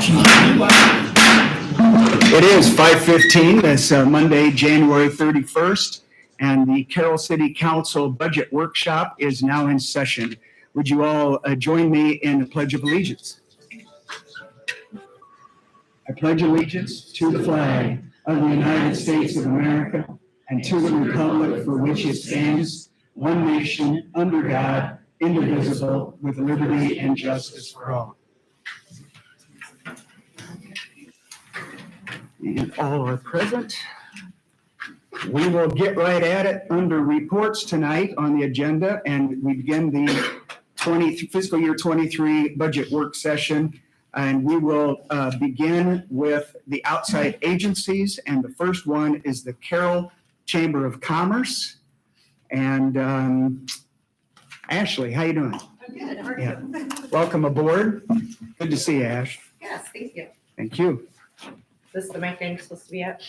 It is 5:15. It's Monday, January 31st, and the Carroll City Council Budget Workshop is now in session. Would you all join me in the Pledge of Allegiance? I pledge allegiance to the flag of the United States of America and to the republic for which it stands, one nation, under God, indivisible, with liberty and justice for all. And all are present. We will get right at it under reports tonight on the agenda, and we begin the fiscal year 23 budget work session. And we will begin with the outside agencies, and the first one is the Carroll Chamber of Commerce. And Ashley, how you doing? I'm good. How are you? Welcome aboard. Good to see you, Ash. Yes, thank you. Thank you. Is this the mic I'm supposed to be at?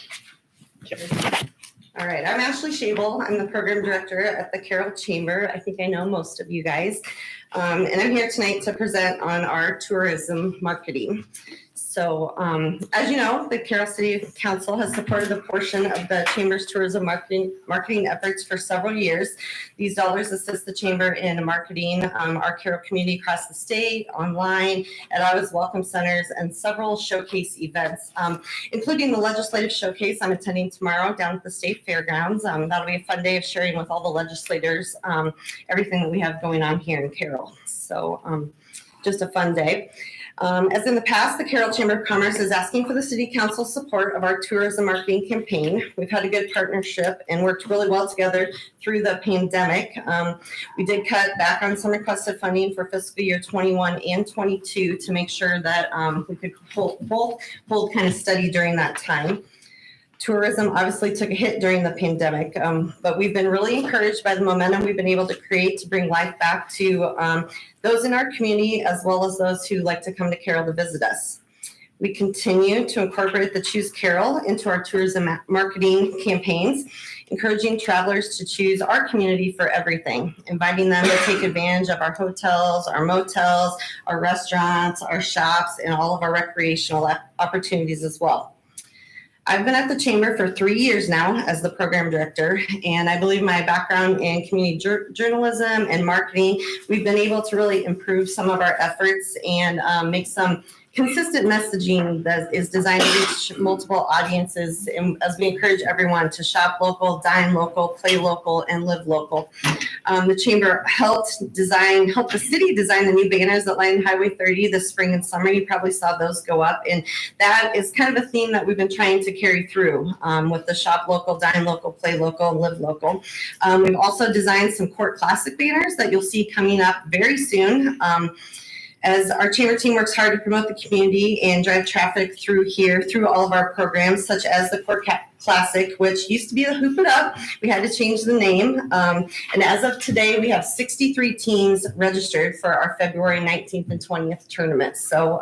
All right, I'm Ashley Shabel. I'm the program director at the Carroll Chamber. I think I know most of you guys. And I'm here tonight to present on our tourism marketing. So as you know, the Carroll City Council has supported a portion of the Chamber's tourism marketing efforts for several years. These dollars assist the Chamber in marketing our Carroll community across the state, online, at Iowa's Welcome Centers, and several showcase events, including the legislative showcase I'm attending tomorrow down at the state fairgrounds. That'll be a fun day of sharing with all the legislators everything that we have going on here in Carroll. So just a fun day. As in the past, the Carroll Chamber of Commerce is asking for the City Council support of our tourism marketing campaign. We've had a good partnership and worked really well together through the pandemic. We did cut back on some requested funding for fiscal year 21 and 22 to make sure that we could hold kind of steady during that time. Tourism obviously took a hit during the pandemic, but we've been really encouraged by the momentum we've been able to create to bring life back to those in our community, as well as those who like to come to Carroll to visit us. We continue to incorporate the Choose Carroll into our tourism marketing campaigns, encouraging travelers to choose our community for everything, inviting them to take advantage of our hotels, our motels, our restaurants, our shops, and all of our recreational opportunities as well. I've been at the Chamber for 3 years now as the program director, and I believe my background in community journalism and marketing, we've been able to really improve some of our efforts and make some consistent messaging that is designed to reach multiple audiences, and as we encourage everyone to shop local, dine local, play local, and live local. The Chamber helped the city design the new banners that line Highway 30 this spring and summer. You probably saw those go up, and that is kind of a theme that we've been trying to carry through with the shop local, dine local, play local, and live local. We've also designed some Court Classic banners that you'll see coming up very soon. As our Chamber team works hard to promote the community and drive traffic through all of our programs, such as the Court Classic, which used to be the Hoop It Up. We had to change the name. And as of today, we have 63 teams registered for our February 19th and 20th tournaments. So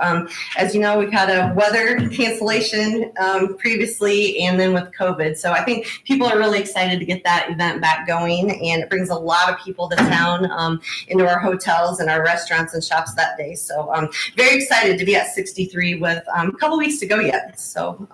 as you know, we've had a weather cancellation previously and then with COVID. So I think people are really excited to get that event back going, and it brings a lot of people to town into our hotels and our restaurants and shops that day. So I'm very excited to be at 63 with a couple weeks to go yet. So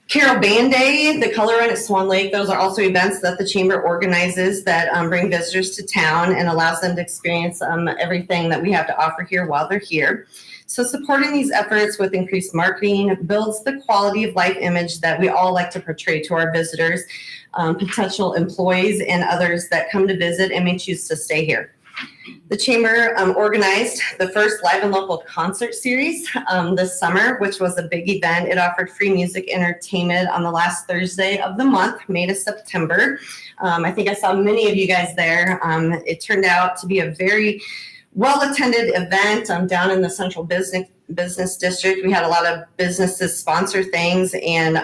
Carroll Band Day, the Color Run at Swan Lake, those are also events that the Chamber organizes that bring visitors to town and allows them to experience everything that we have to offer here while they're here. So supporting these efforts with increased marketing builds the quality of life image that we all like to portray to our visitors, potential employees, and others that come to visit and may choose to stay here. The Chamber organized the first Live and Local concert series this summer, which was a big event. It offered free music entertainment on the last Thursday of the month, May to September. I think I saw many of you guys there. It turned out to be a very well-attended event down in the Central Business District. We had a lot of businesses sponsor things, and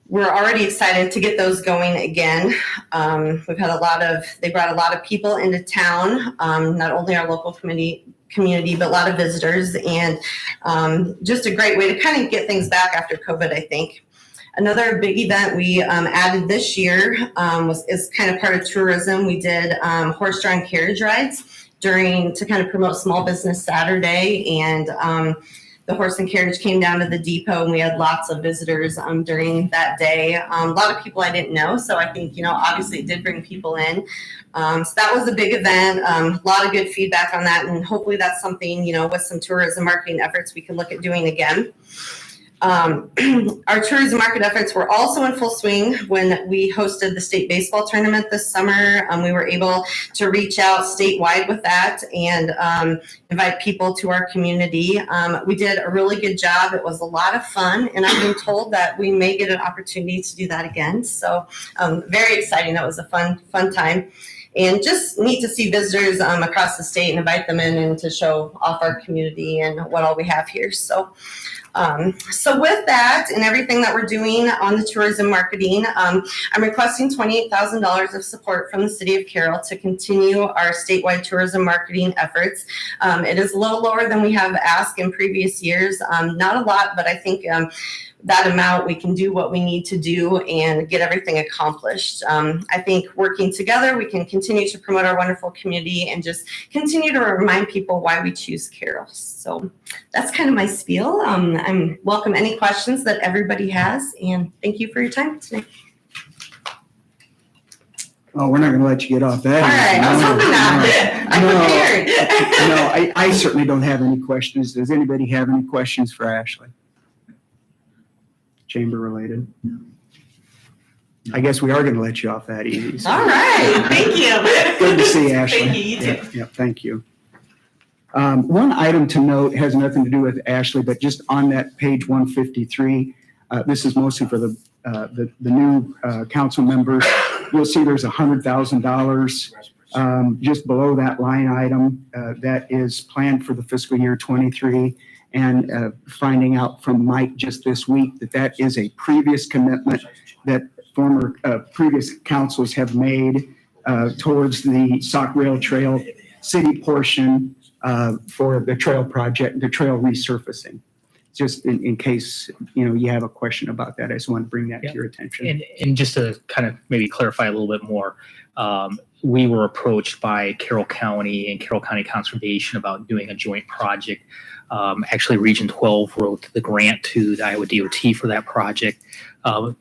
we're already excited to get those going again. They brought a lot of people into town, not only our local community, but a lot of visitors, and just a great way to kind of get things back after COVID, I think. Another big event we added this year is kind of part of tourism. We did horse-drawn carriage rides to kind of promote Small Business Saturday, and the horse and carriage came down to the depot, and we had lots of visitors during that day. A lot of people I didn't know, so I think, obviously it did bring people in. So that was a big event. A lot of good feedback on that, and hopefully that's something, with some tourism marketing efforts we can look at doing again. Our tourism market efforts were also in full swing when we hosted the state baseball tournament this summer. We were able to reach out statewide with that and invite people to our community. We did a really good job. It was a lot of fun, and I've been told that we may get an opportunity to do that again. So very exciting. That was a fun time. And just neat to see visitors across the state and invite them in and to show off our community and what all we have here. So with that and everything that we're doing on the tourism marketing, I'm requesting $28,000 of support from the city of Carroll to continue our statewide tourism marketing efforts. It is a little lower than we have asked in previous years. Not a lot, but I think that amount we can do what we need to do and get everything accomplished. I think working together, we can continue to promote our wonderful community and just continue to remind people why we choose Carroll. So that's kind of my spiel. I'm welcome any questions that everybody has, and thank you for your time tonight. Oh, we're not going to let you get off that. All right, I was hoping not. I'm prepared. I certainly don't have any questions. Does anybody have any questions for Ashley? Chamber related? I guess we are going to let you off that easy. So. All right, thank you. Good to see you, Ashley. Thank you, you too. Yeah, thank you. One item to note has nothing to do with Ashley, but just on that page 153, this is mostly for the new council members. You'll see there's $100,000 just below that line item that is planned for the fiscal year 23. And finding out from Mike just this week that is a previous commitment that former previous councils have made towards the Sauk Rail Trail city portion for the trail project, the trail resurfacing. Just in case you have a question about that, I just want to bring that to your attention. And just to kind of maybe clarify a little bit more, we were approached by Carroll County and Carroll County Conservation about doing a joint project. Actually, Region 12 wrote the grant to the Iowa DOT for that project.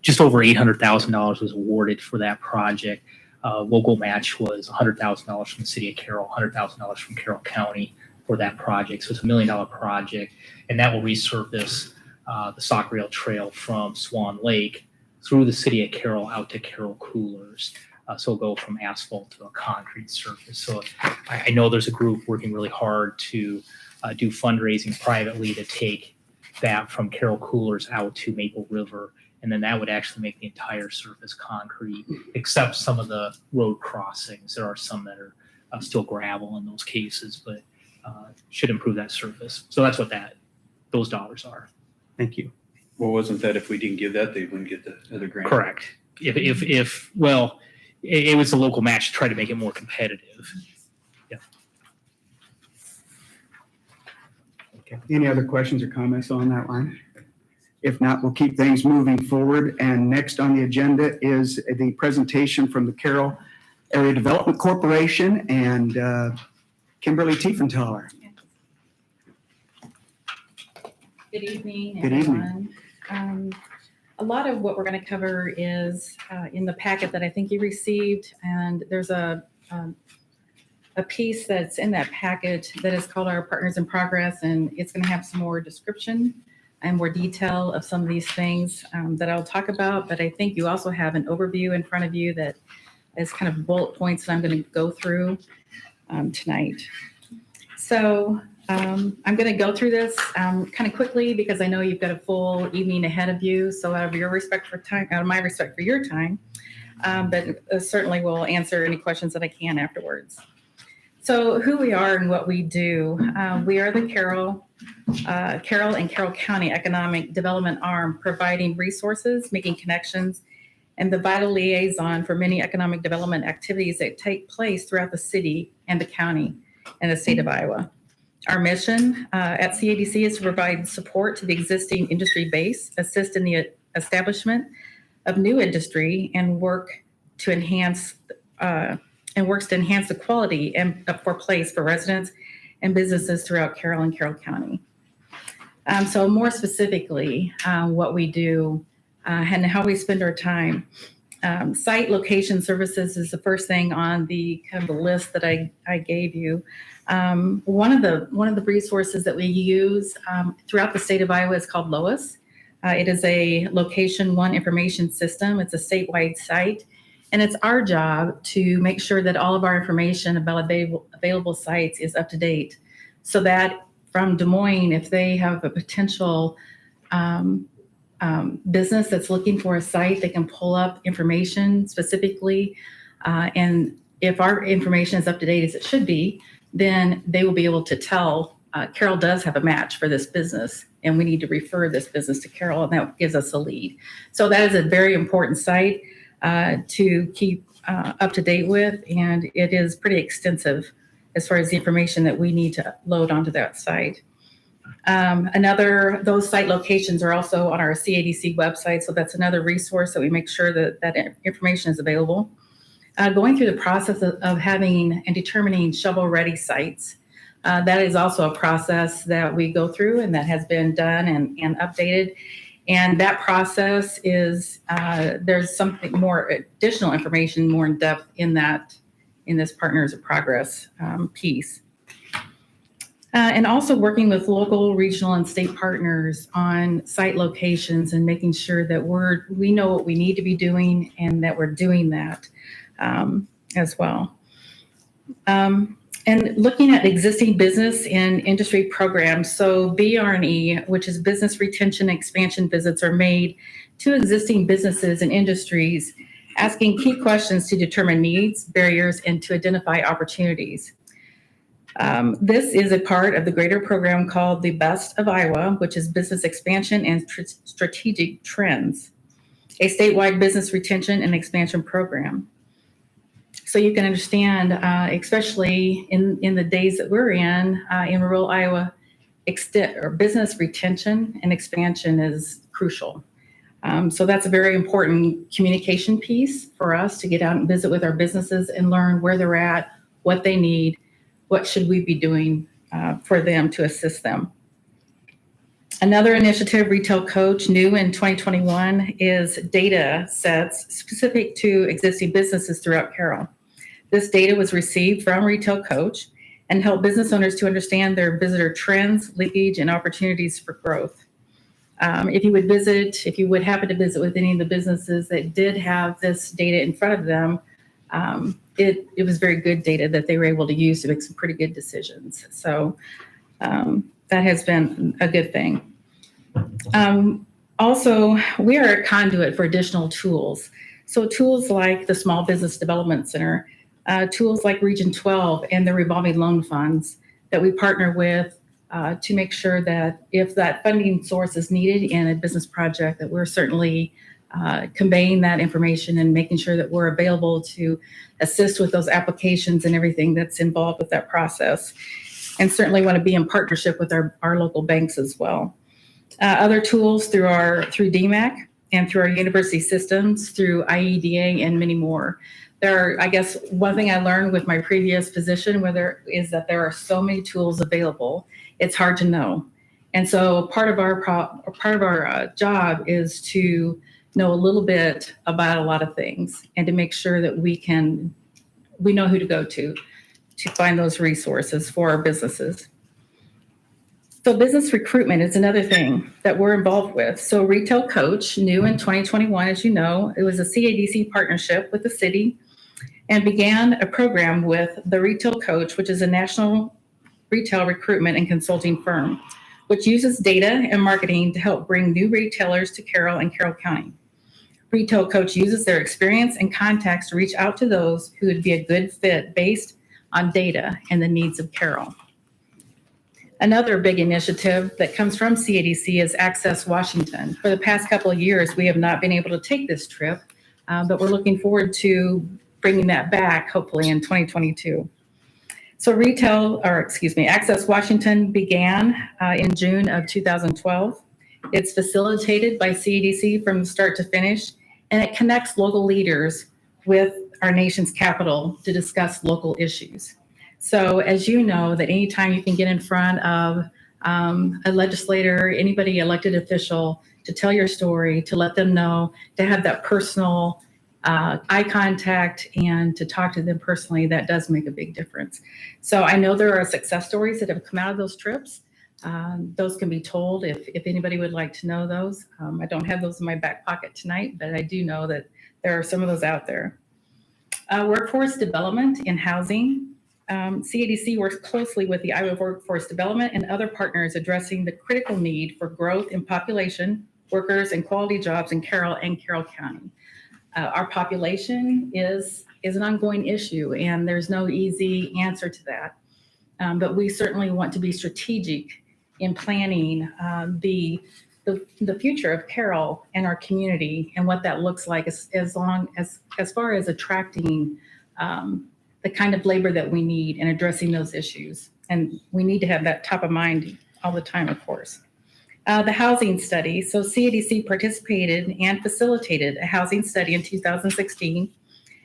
Just over $800,000 was awarded for that project. Local match was $100,000 from the city of Carroll, $100,000 from Carroll County for that project. So it's $1 million project, and that will resurface the Sauk Rail Trail from Swan Lake through the city of Carroll out to Carroll Coolers. So it'll go from asphalt to a concrete surface. So I know there's a group working really hard to do fundraising privately to take that from Carroll Coolers out to Maple River. And then that would actually make the entire surface concrete, except some of the road crossings. There are some that are still gravel in those cases, but should improve that surface. So that's what those dollars are. Thank you. Well, wasn't that if we didn't give that, they wouldn't get the other grant? Correct. If well, it was a local match to try to make it more competitive. Yeah. Okay. Any other questions or comments on that line? If not, we'll keep things moving forward. And next on the agenda is the presentation from the Carroll Area Development Corporation and Kimberly Tiefenthaler. Good evening, Good everyone. A lot of what we're going to cover is in the packet that I think you received, and there's a piece that's in that packet that is called our Partners in Progress, and it's going to have some more description and more detail of some of these things that I'll talk about. But I think you also have an overview in front of you that is kind of bullet points that I'm going to go through tonight. So I'm going to go through this kind of quickly because I know you've got a full evening ahead of you. So out of my respect for your time, but certainly will answer any questions that I can afterwards. So who we are and what we do. We are the Carroll and Carroll County Economic Development Arm, providing resources, making connections, and the vital liaison for many economic development activities that take place throughout the city and the county and the state of Iowa. Our mission at CADC is to provide support to the existing industry base, assist in the establishment of new industry, and works to enhance the quality and for place for residents and businesses throughout Carroll and Carroll County. So more specifically, what we do and how we spend our time. Site location services is the first thing on the kind of the list that I gave you. One of the resources that we use throughout the state of Iowa is called LOIS. It is a location one information system. It's a statewide site, and it's our job to make sure that all of our information about available sites is up to date, so that from Des Moines, if they have a potential business that's looking for a site, they can pull up information specifically. And if our information is up to date as it should be, then they will be able to tell Carroll does have a match for this business, and we need to refer this business to Carroll, and that gives us a lead. So that is a very important site to keep up to date with, and it is pretty extensive as far as the information that we need to load onto that site. Those site locations are also on our CADC website, so that's another resource that we make sure that information is available. Going through the process of having and determining shovel-ready sites, that is also a process that we go through and that has been done and updated. And that process is, there's something more additional information, more in depth in this Partners of Progress piece. And also working with local, regional, and state partners on site locations and making sure that we know what we need to be doing and that we're doing that as well. And looking at existing business and industry programs, so BR&E, which is business retention and expansion visits, are made to existing businesses and industries, asking key questions to determine needs, barriers, and to identify opportunities. This is a part of the greater program called the Best of Iowa, which is business expansion and strategic trends, a statewide business retention and expansion program. So you can understand, especially in the days that we're in rural Iowa, business retention and expansion is crucial. So that's a very important communication piece for us to get out and visit with our businesses and learn where they're at, what they need, what should we be doing for them to assist them. Another initiative, Retail Coach, new in 2021, is data sets specific to existing businesses throughout Carroll. This data was received from Retail Coach and helped business owners to understand their visitor trends, leakage, and opportunities for growth. If you would happen to visit with any of the businesses that did have this data in front of them, it was very good data that they were able to use to make some pretty good decisions. So that has been a good thing. Also, we are a conduit for additional tools. So tools like the Small Business Development Center, tools like Region 12 and the revolving loan funds that we partner with to make sure that if that funding source is needed in a business project, that we're certainly conveying that information and making sure that we're available to assist with those applications and everything that's involved with that process. And certainly want to be in partnership with our local banks as well. Other tools through DMAC and through our university systems, through IEDA and many more. I guess one thing I learned with my previous position is that there are so many tools available, it's hard to know. And so part of our job is to know a little bit about a lot of things and to make sure that we know who to go to find those resources for our businesses. So business recruitment is another thing that we're involved with. So Retail Coach, new in 2021, as you know, it was a CADC partnership with the city and began a program with the Retail Coach, which is a national retail recruitment and consulting firm, which uses data and marketing to help bring new retailers to Carroll and Carroll County. Retail Coach uses their experience and contacts to reach out to those who would be a good fit based on data and the needs of Carroll. Another big initiative that comes from CADC is Access Washington. For the past couple of years, we have not been able to take this trip, but we're looking forward to bringing that back, hopefully in 2022. So Access Washington began in June of 2012. It's facilitated by CADC from start to finish, and it connects local leaders with our nation's capital to discuss local issues. So as you know, that anytime you can get in front of a legislator, anybody elected official, to tell your story, to let them know, to have that personal eye contact and to talk to them personally, that does make a big difference. So I know there are success stories that have come out of those trips. Those can be told if anybody would like to know those. I don't have those in my back pocket tonight, but I do know that there are some of those out there. Workforce development in housing. CADC works closely with the Iowa Workforce Development and other partners addressing the critical need for growth in population, workers, and quality jobs in Carroll and Carroll County. Our population is an ongoing issue, and there's no easy answer to that. But we certainly want to be strategic in planning the future of Carroll and our community and what that looks like as far as attracting the kind of labor that we need and addressing those issues. And we need to have that top of mind all the time, of course. The housing study. So CADC participated and facilitated a housing study in 2016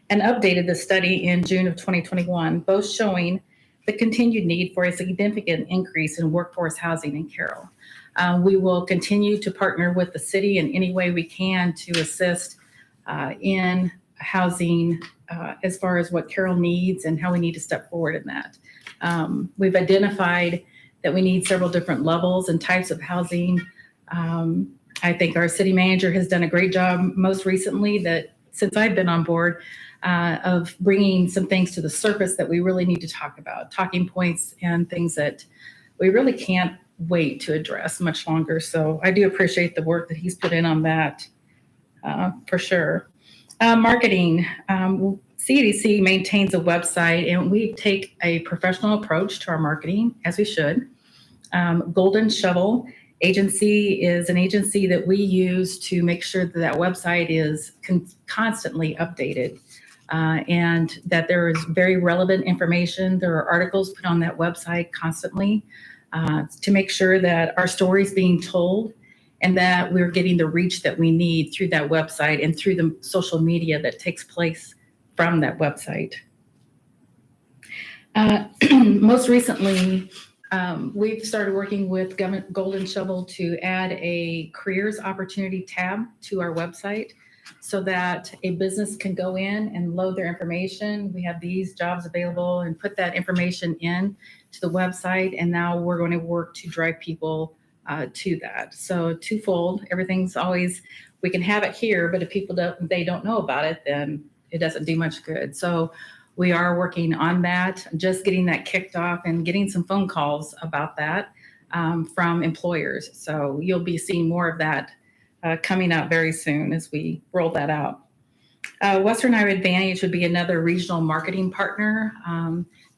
and updated the study in June of 2021, both showing the continued need for a significant increase in workforce housing in Carroll. We will continue to partner with the city in any way we can to assist in housing as far as what Carroll needs and how we need to step forward in that. We've identified that we need several different levels and types of housing. I think our city manager has done a great job most recently that since I've been on board of bringing some things to the surface that we really need to talk about, talking points and things that we really can't wait to address much longer. So I do appreciate the work that he's put in on that for sure. Marketing. CADC maintains a website and we take a professional approach to our marketing, as we should. Golden Shovel Agency is an agency that we use to make sure that that website is constantly updated and that there is very relevant information. There are articles put on that website constantly to make sure that our story is being told and that we're getting the reach that we need through that website and through the social media that takes place from that website. Most recently, we've started working with Golden Shovel to add a careers opportunity tab to our website so that a business can go in and load their information. We have these jobs available and put that information in to the website. And now we're going to work to drive people to that. So twofold, everything's always, we can have it here, but if people don't know about it, then it doesn't do much good. So we are working on that, just getting that kicked off and getting some phone calls about that from employers. So you'll be seeing more of that coming out very soon as we roll that out. Western Iowa Advantage would be another regional marketing partner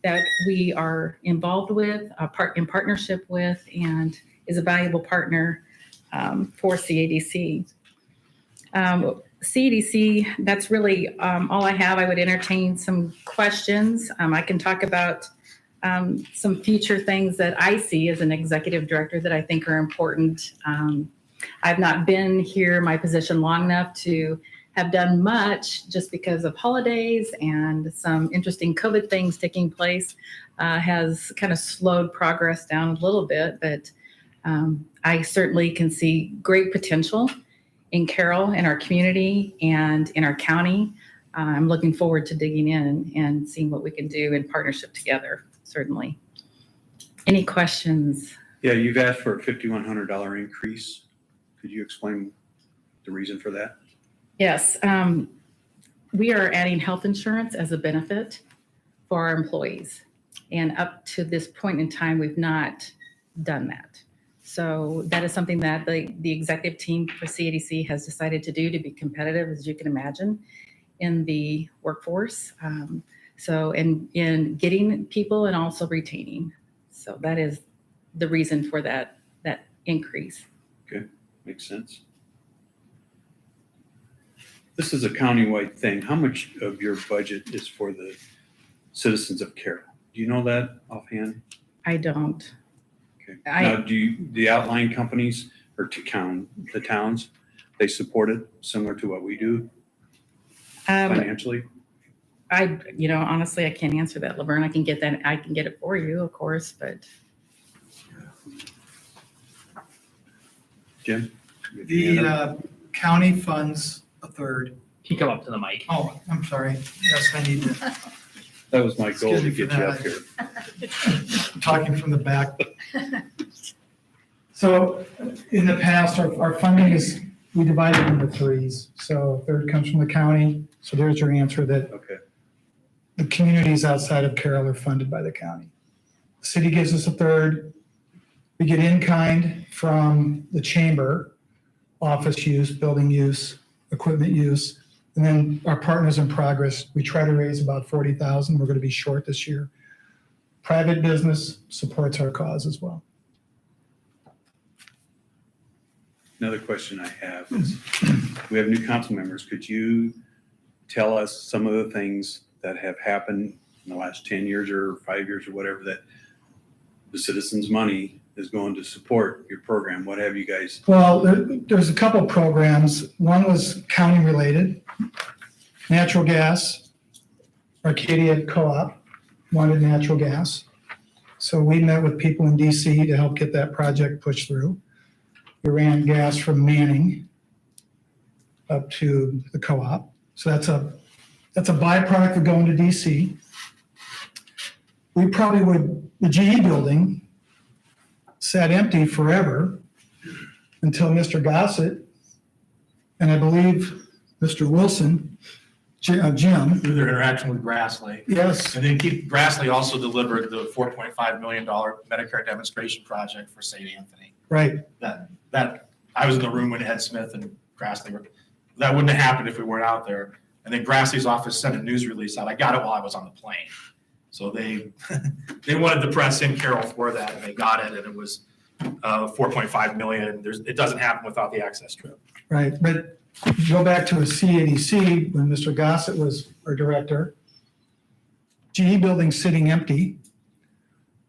that we are involved with, in partnership with, and is a valuable partner for CADC. CADC, that's really all I have. I would entertain some questions. I can talk about some future things that I see as an executive director that I think are important. I've not been here, my position, long enough to have done much just because of holidays and some interesting COVID things taking place has kind of slowed progress down a little bit, but I certainly can see great potential in Carroll, in our community, and in our county. I'm looking forward to digging in and seeing what we can do in partnership together, certainly. Any questions? Yeah, you've asked for a $5,100 increase. Could you explain the reason for that? Yes. We are adding health insurance as a benefit for our employees. And up to this point in time, we've not done that. So that is something that the executive team for CADC has decided to do to be competitive, as you can imagine, in the workforce. So in getting people and also retaining. So that is the reason for that increase. Okay, makes sense. This is a countywide thing. How much of your budget is for the citizens of Carroll? Do you know that offhand? I don't. Okay. Now, do the outlying companies or the towns, they support it similar to what we do financially? Honestly, I can't answer that, Laverne. I can get it for you, of course, but. Jim? The county funds a third. Can you come up to the mic? Oh, I'm sorry. Yes, I need to. That was my goal to Excuse me get for you up that. here. I'm talking from the back. So in the past, our funding is, we divide it into threes. So a third comes from the county. So there's your answer that Okay. the communities outside of Carroll are funded by the county. The city gives us a third. We get in kind from the chamber, office use, building use, equipment use. And then our partners in progress, we try to raise about 40,000. We're going to be short this year. Private business supports our cause as well. Another question I have is, we have new council members. Could you tell us some of the things that have happened in the last 10 years or 5 years or whatever that the citizens' money is going to support your program? What have you guys? Well, there's a couple of programs. One was county related. Natural gas, Arcadia Co-op wanted natural gas. So we met with people in DC to help get that project pushed through. We ran gas from Manning up to the co-op. So that's a byproduct of going to DC. We probably would, the GE building sat empty forever until Mr. Gossett and I believe Mr. Wilson, Jim. Through their interaction with Grassley. Yes, And then Grassley also delivered the $4.5 million Medicare demonstration project for St. Anthony. right. That I was in the room when Ed Smith and Grassley were, that wouldn't have happened if we weren't out there. And then Grassley's office sent a news release out. I got it while I was on the plane. So they wanted the press in Carroll for that, and they got it, and it was 4.5 million. It doesn't happen without the access trip. Right, but go back to a CADC when Mr. Gossett was our director. GE building's sitting empty.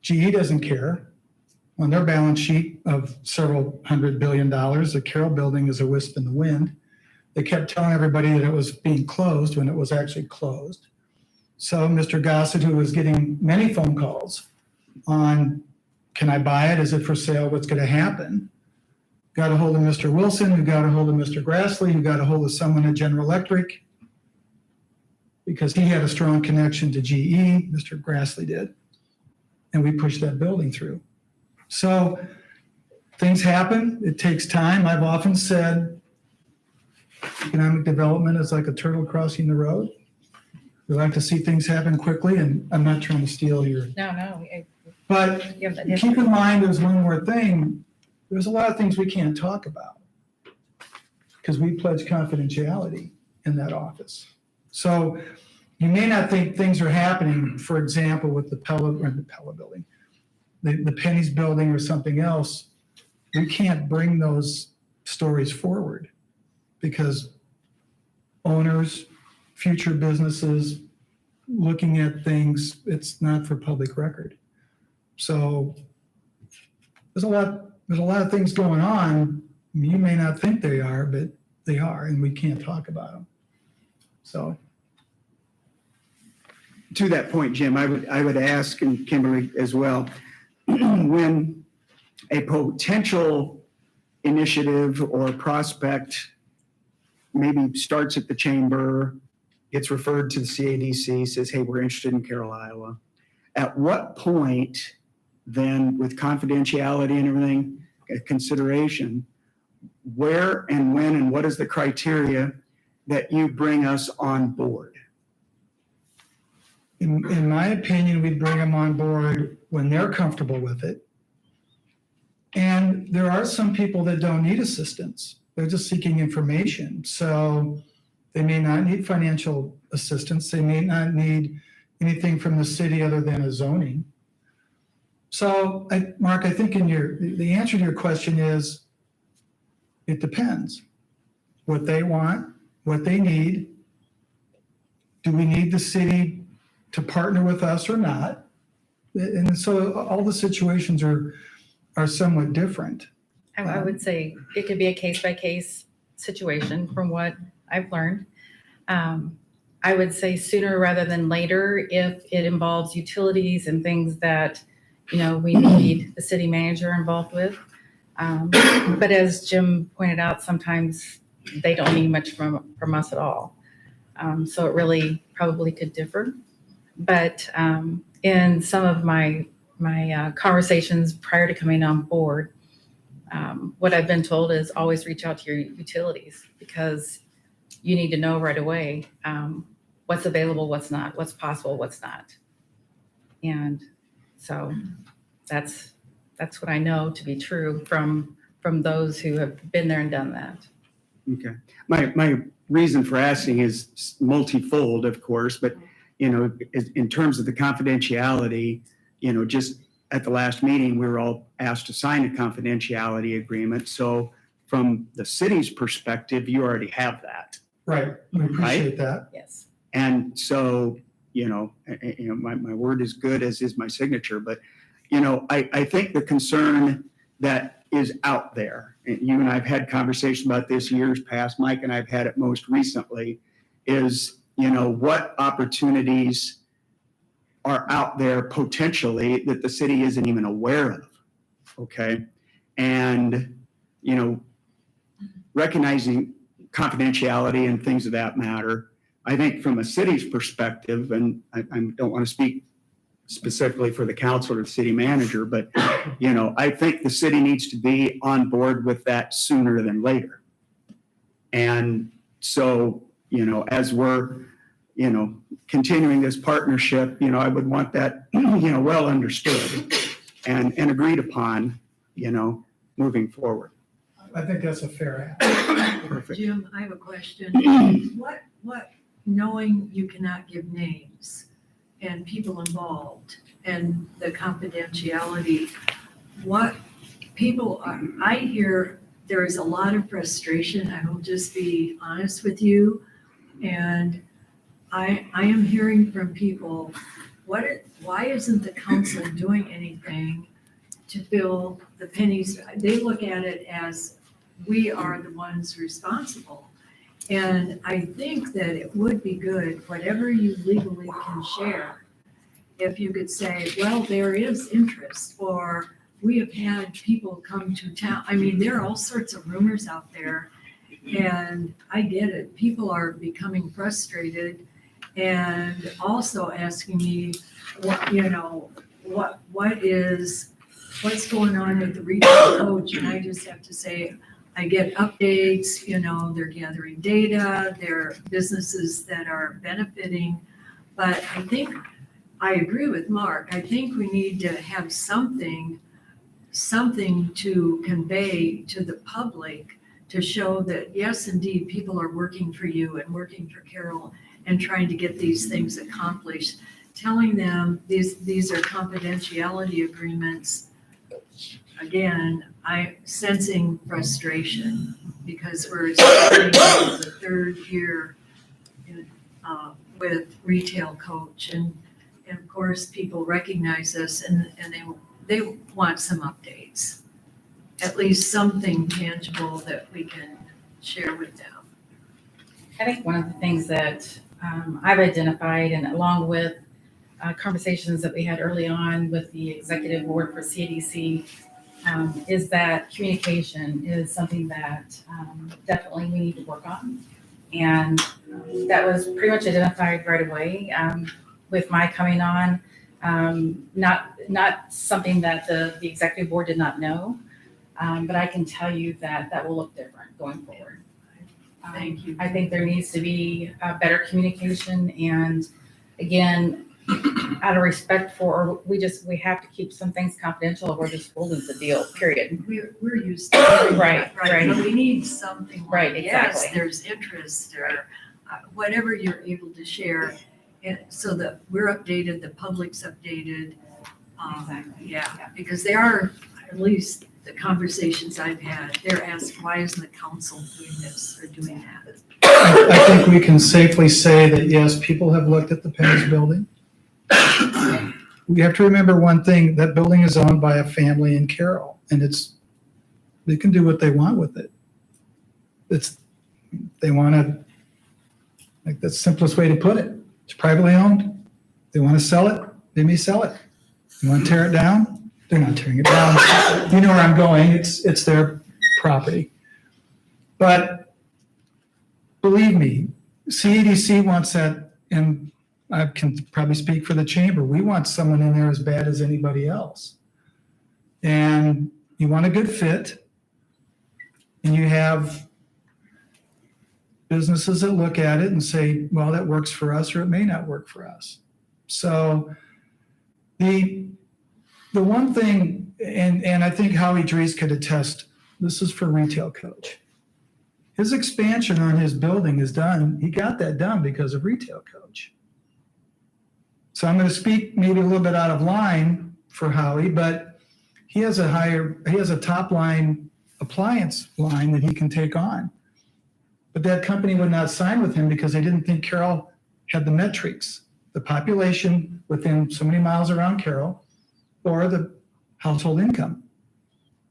GE doesn't care. On their balance sheet of several $100 billion, the Carroll building is a wisp in the wind. They kept telling everybody that it was being closed when it was actually closed. So Mr. Gossett, who was getting many phone calls on, can I buy it? Is it for sale? What's going to happen? Got a hold of Mr. Wilson, who got a hold of Mr. Grassley, who got a hold of someone at General Electric because he had a strong connection to GE, Mr. Grassley did. And we pushed that building through. So things happen. It takes time. I've often said economic development is like a turtle crossing the road. We like to see things happen quickly, and I'm not trying to steal your, No. but You have that keep in mind, there's one more thing. There's a lot of things we can't talk about because we pledge confidentiality in that office. So you may not think things are happening, for example, with the Pella building, the Penny's building or something else. We can't bring those stories forward because owners, future businesses, looking at things, it's not for public record. So there's a lot of things going on. You may not think they are, but they are, and we can't talk about them. So. To that point, Jim, I would ask, and Kimberly as well, when a potential initiative or prospect maybe starts at the chamber, gets referred to the CADC, says, hey, we're interested in Carroll, Iowa. At what point then, with confidentiality and everything, consideration, where and when and what is the criteria that you bring us on board? In my opinion, we bring them on board when they're comfortable with it. And there are some people that don't need assistance. They're just seeking information. So they may not need financial assistance. They may not need anything from the city other than a zoning. So, Mark, I think the answer to your question is, it depends. What they want, what they need. Do we need the city to partner with us or not? And so all the situations are somewhat different. I would say it could be a case-by-case situation from what I've learned. I would say sooner rather than later if it involves utilities and things that, we need the city manager involved with. But as Jim pointed out, sometimes they don't need much from us at all. So it really probably could differ. But in some of my conversations prior to coming on board, what I've been told is always reach out to your utilities, because you need to know right away what's available, what's not, what's possible, what's not. And so that's what I know to be true from those who have been there and done that. Okay. My reason for asking is multifold, of course, but, in terms of the confidentiality, just at the last meeting, we were all asked to sign a confidentiality agreement. So from the city's perspective, you already have that. Right, we appreciate that. Yes. And so, my word is good, as is my signature, but, I think the concern that is out there, and you and I have had conversations about this years past, Mike and I've had it most recently, is, what opportunities are out there potentially that the city isn't even aware of, okay? And, recognizing confidentiality and things of that matter, I think from a city's perspective, and I don't want to speak specifically for the council or the city manager, but, I think the city needs to be on board with that sooner than later. And so, as we're, continuing this partnership, I would want that, well understood and agreed upon, moving forward. I think that's a fair ask. Perfect. Jim, I have a question. What, knowing you cannot give names and people involved and the confidentiality, what people are, I hear there is a lot of frustration. I will just be honest with you. And I am hearing from people, why isn't the council doing anything to fill the pennies? They look at it as we are the ones responsible. And I think that it would be good, whatever you legally can share, if you could say, well, there is interest, or we have had people come to town. I mean, there are all sorts of rumors out there, and I get it. People are becoming frustrated and also asking me, what's going on with the retail coach? And I just have to say, I get updates, they're gathering data, there are businesses that are benefiting. But I think, I agree with Mark, I think we need to have something to convey to the public to show that, yes, indeed, people are working for you and working for Carroll and trying to get these things accomplished. Telling them these are confidentiality agreements. Again, I'm sensing frustration because we're starting the third year with Retail Coach, and of course people recognize us and they want some updates, at least something tangible that we can share with them. I think one of the things that I've identified, and along with conversations that we had early on with the executive board for CADC, is that communication is something that definitely we need to work on. And that was pretty much identified right away with my coming on. Not something that the executive board did not know, but I can tell you that will look different going forward. Thank you. I think there needs to be better communication, and again, out of respect for, we have to keep some things confidential, or we're just holding the deal, period. We're used to doing Right, that, right. But we need something like, Right, yes, exactly. there's interest or whatever you're able to share, and so that we're updated, the public's updated. Exactly. Yeah, because they are, at least the conversations I've had, they're asked, why isn't the council doing this or doing that? I think we can safely say that, yes, people have looked at the Penny's building. We have to remember one thing, that building is owned by a family in Carroll, and they can do what they want with it. They want to, like, the simplest way to put it, it's privately owned. They want to sell it, they may sell it. They want to tear it down, they're not tearing it down. You know where I'm going. It's their property. But believe me, CEDC wants that, and I can probably speak for the chamber. We want someone in there as bad as anybody else. And you want a good fit, and you have businesses that look at it and say, well, that works for us, or it may not work for us. So the one thing, and I think Howie Dries could attest, this is for Retail Coach. His expansion on his building is done. He got that done because of Retail Coach. So I'm going to speak maybe a little bit out of line for Howie, but he has a top line appliance line that he can take on. But that company would not sign with him because they didn't think Carroll had the metrics, the population within so many miles around Carroll, or the household income.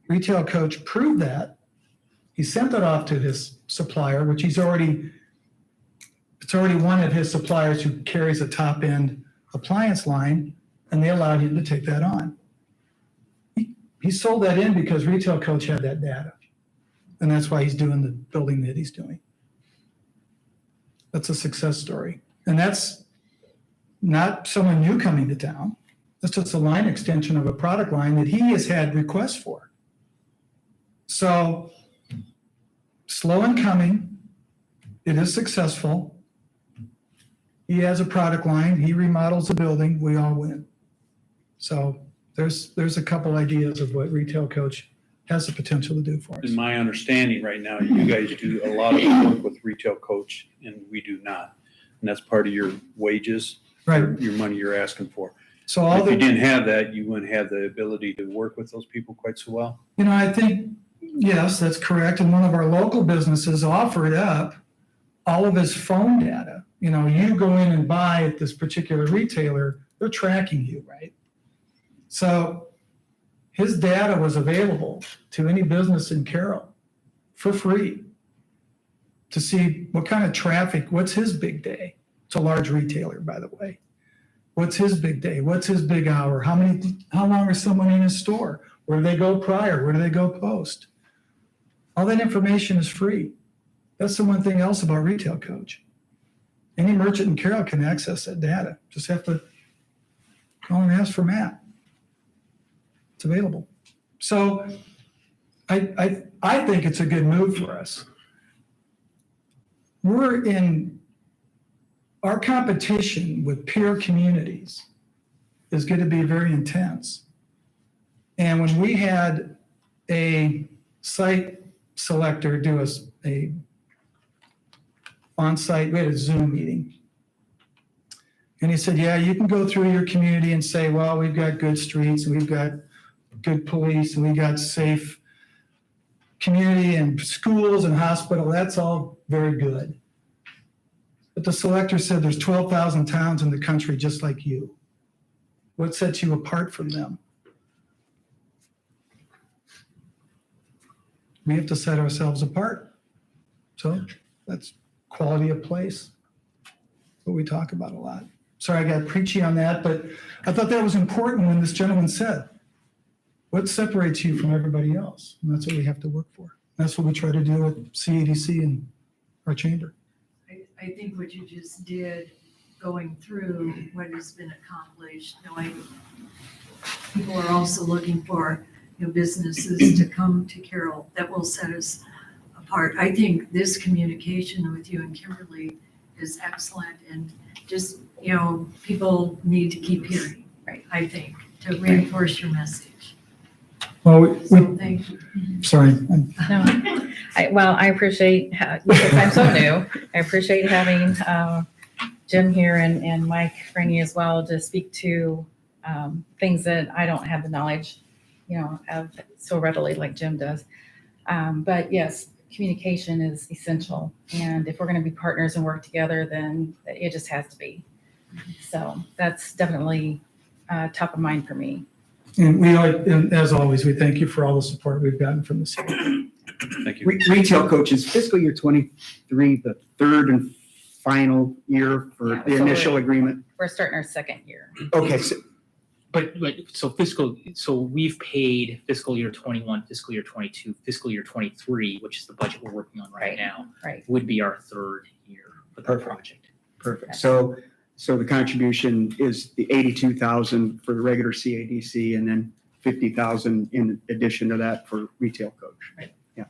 Retail Coach proved that. He sent it off to his supplier, which it's already one of his suppliers who carries a top end appliance line, and they allowed him to take that on. He sold that in because Retail Coach had that data. And that's why he's doing the building that he's doing. That's a success story. And that's not someone new coming to town. That's just a line extension of a product line that he has had requests for. So slow in coming, it is successful. He has a product line, he remodels the building, we all win. So there's a couple ideas of what Retail Coach has the potential to do for us. In my understanding right now, you guys do a lot of work with Retail Coach and we do not. And that's part of your wages, Right. your money you're asking for. So all If you the, didn't have that, you wouldn't have the ability to work with those people quite so well. I think, yes, that's correct. And one of our local businesses offered up all of his phone data. You go in and buy at this particular retailer, they're tracking you, right? So his data was available to any business in Carroll for free to see what kind of traffic, what's his big day. It's a large retailer, by the way. What's his big day? What's his big hour? How long is someone in his store? Where do they go prior? Where do they go post? All that information is free. That's the one thing else about Retail Coach. Any merchant in Carroll can access that data. Just have to call and ask for Matt. It's available. So I think it's a good move for us. Our competition with peer communities is going to be very intense. And when we had a site selector do a on-site, we had a Zoom meeting. And he said, yeah, you can go through your community and say, well, we've got good streets and we've got good police and we got safe community and schools and hospital. That's all very good. But the selector said there's 12,000 towns in the country just like you. What sets you apart from them? We have to set ourselves apart. So that's quality of place, what we talk about a lot. Sorry, I got preachy on that, but I thought that was important when this gentleman said, what separates you from everybody else? And that's what we have to work for. That's what we try to do with CEDC and our chamber. I think what you just did, going through what has been accomplished, knowing people are also looking for businesses to come to Carroll that will set us apart. I think this communication with you and Kimberly is excellent, and just people need to keep hearing. Right. I think to reinforce your message. Well, So thank you. sorry. No, I appreciate, because I'm so new, I appreciate having Jim here and Mike Franny as well to speak to things that I don't have the knowledge, of so readily like Jim does. But yes, communication is essential. And if we're going to be partners and work together, then it just has to be. So that's definitely top of mind for me. And as always, we thank you for all the support we've gotten from the city. Thank you. Retail Coach's fiscal year 23, the third and final year for Yeah, the so initial agreement. We're starting our second year. Okay, But so we've paid fiscal year 21, fiscal year 22, fiscal year 23, which is the budget we're working on right Right. now, Right. would be our third year for the Perfect. project. Perfect. So the contribution is the 82,000 for the regular CADC and then 50,000 in addition to that for retail coach. Right. Yeah.